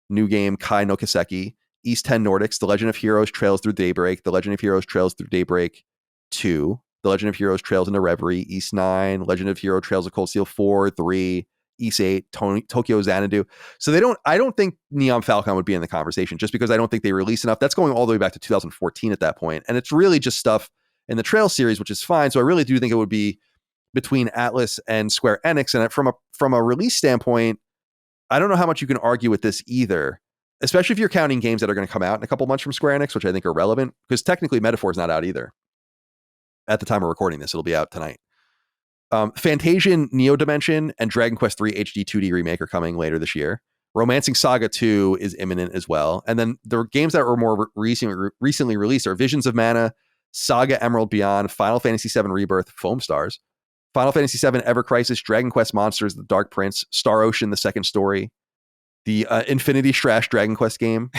new game, Kai no Kiseki, East 10 Nordics, The Legend of Heroes Trails Through Daybreak, The Legend of Heroes Trails Through Daybreak 2, The Legend of Heroes Trails into Reverie, East 9, Legend of Heroes Trails of Cold Steel 4, 3, East 8, Tokyo Xanadu. So I don't think Nihon Falcom would be in the conversation, just because I don't think they release enough. That's going all the way back to 2014 at that point. And it's really just stuff in the Trail series, which is fine. So I really do think it would be between Atlas and Square Enix. And from a release standpoint, I don't know how much you can argue with this either, especially if you're counting games that are going to come out in a couple months from Square Enix, which I think are relevant, because technically Metaphor is not out either. At the time of recording this, it'll be out tonight. Fantasian Neo Dimension and Dragon Quest III HD 2D Remake are coming later this year. Romancing Saga 2 is imminent as well. And then the games that were more recently released are Visions of Mana, Saga Emerald Beyond, Final Fantasy VII Rebirth, Foam Stars, Final Fantasy VII Ever Crisis, Dragon Quest Monsters, The Dark Prince, Star Ocean, The Second Story, the Infinity Strash Dragon Quest game,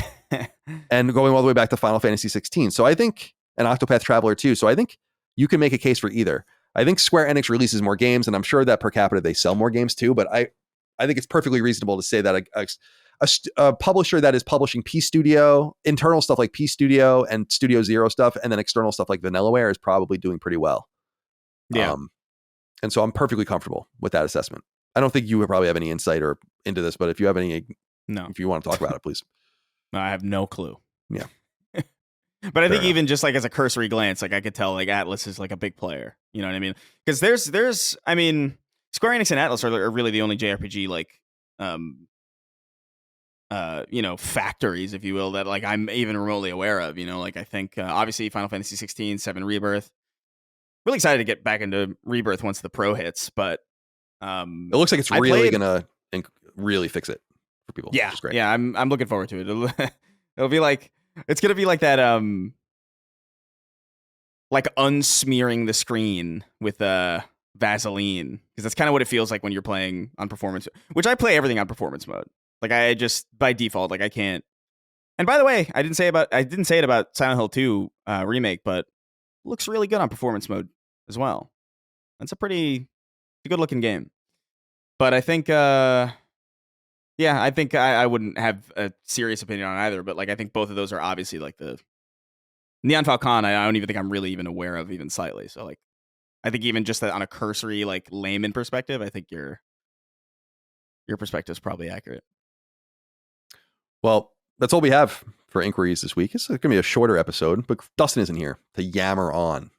and going all the way back to Final Fantasy 16. So I think, and Octopath Traveler 2. So I think you can make a case for either. I think Square Enix releases more games, and I'm sure that per capita they sell more games too, but I think it's perfectly reasonable to say that a publisher that is publishing P Studio, internal stuff like P Studio and Studio Zero stuff, and then external stuff like Vanillaware is probably doing pretty well. Yeah. And so I'm perfectly comfortable with that assessment. I don't think you would probably have any insight or into this, but if you have any, no, if you want to talk about it, please. I have no clue. Yeah. But I think enough. even just like as a cursory glance, like I could tell like Atlas is like a big player. You know what I mean? Because there's I mean, Square Enix and Atlas are really the only JRPG like factories, if you will, that like I'm even remotely aware of. You know, like I think obviously Final Fantasy 16, 7 Rebirth. Really excited to get back into Rebirth once the Pro hits, but it looks like it's really gonna really fix it for people. Yeah, which is great. Yeah, I'm looking forward to it. It'll be like it's gonna be like that like unsmearing the screen with Vaseline, because that's kind of what it feels like when you're playing on performance, which I play everything on performance mode. Like I just by default, like I can't. And by the way, I didn't say it about Silent Hill 2 remake, but it looks really good on performance mode as well. It's a good looking game. But I think I think I wouldn't have a serious opinion on either, but like I think both of those are obviously like the Neon Falcon. I don't even think I'm really even aware of even slightly. So like I think even just that on a cursory like layman perspective, I think your perspective is probably accurate. Well, that's all we have for inquiries this week. It's going to be a shorter episode, but Dustin isn't here to yammer on.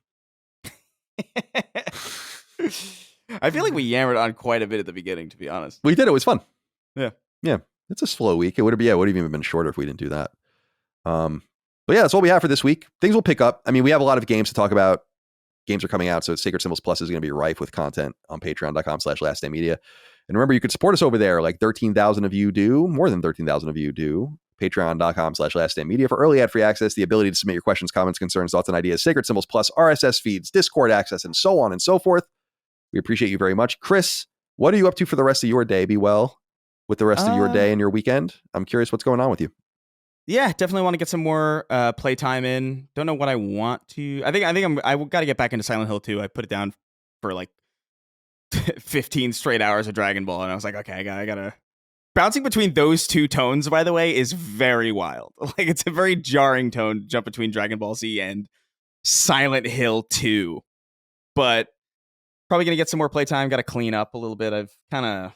I feel like we yammered on quite a bit at the beginning, to be honest. We did. It was fun. Yeah. It's a slow week. It would have even been shorter if we didn't do that. But yeah, that's all we have for this week. Things will pick up. I mean, we have a lot of games to talk about. Games are coming out, so Sacred Symbols Plus is going to be rife with content on patreon.com/lastdaymedia. And remember, you could support us over there, like 13,000 of you do, more than 13,000 of you do. Patreon.com/lastdaymedia for early ad-free access, the ability to submit your questions, comments, concerns, thoughts, and ideas, Sacred Symbols Plus, RSS feeds, Discord access, and so on and so forth. We appreciate you very much. Chris, what are you up to for the rest of your day? Be well with the rest of your day and your weekend. I'm curious what's going on with you. Yeah, definitely want to get some more playtime in. Don't know what I want to. I think I got to get back into Silent Hill 2. I put it down for like 15 straight hours of Dragon Ball, and I was like, okay, I gotta. Bouncing between those two tones, by the way, is very wild. Like it's a very jarring tone to jump between Dragon Ball Z and Silent Hill 2. But probably gonna get some more playtime. Got to clean up a little bit. I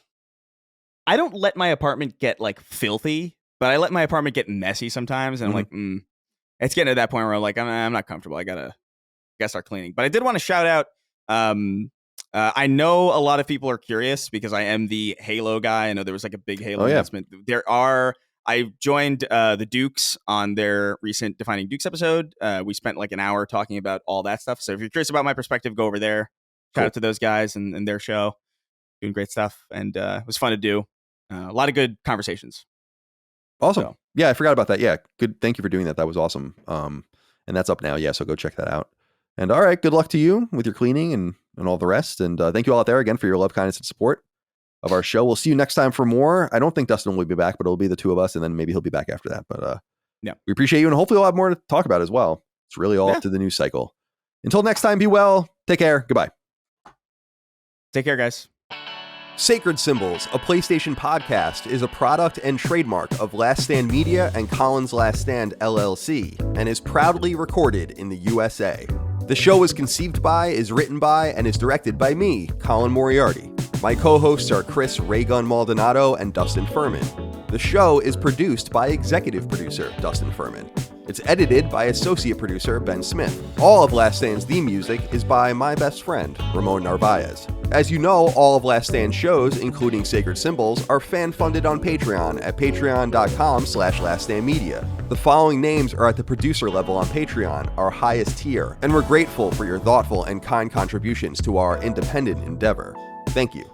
don't let my apartment get like filthy, but I let my apartment get messy sometimes, and I'm like, it's getting to that point where I'm like, I'm not comfortable. I gotta start cleaning. But I did want to shout out. I know a lot of people are curious because I am the Halo guy. I know there was like a big Halo announcement. I joined the Dukes on their recent Defining Dukes episode. We spent like an hour talking about all that stuff. So if you're curious about my perspective, go over there. Shout out to those guys and their show. Doing great stuff. And it was fun to do. A lot of good conversations. Awesome. So. Yeah, I forgot about that. Yeah, good. Thank you for doing that. That was awesome. And that's up now. Yeah, so go check that out. And all right, good luck to you with your cleaning and all the rest. And thank you all out there again for your love, kindness, and support of our show. We'll see you next time for more. I don't think Dustin will be back, but it'll be the two of us, and then maybe he'll be back after that. But yeah, we appreciate you, and hopefully we'll have more to talk about as well. It's really all up to the news cycle. Until next time, be well. Take care. Goodbye. Take care, guys. Sacred Symbols, a PlayStation podcast, is a product and trademark of Last Stand Media and Collins Last Stand LLC, and is proudly recorded in the USA. The show is conceived by, is written by, and is directed by me, Colin Moriarty. My co-hosts are Chris Raygun Maldonado and Dustin Furman. The show is produced by executive producer Dustin Furman. It's edited by associate producer Ben Smith. All of Last Stand's theme music is by my best friend, Ramon Narvaez. As you know, all of Last Stand's shows, including Sacred Symbols, are fan-funded on Patreon at patreon.com/laststandmedia. The following names are at the producer level on Patreon, our highest tier, and we're grateful for your thoughtful and kind contributions to our independent endeavor. Thank you.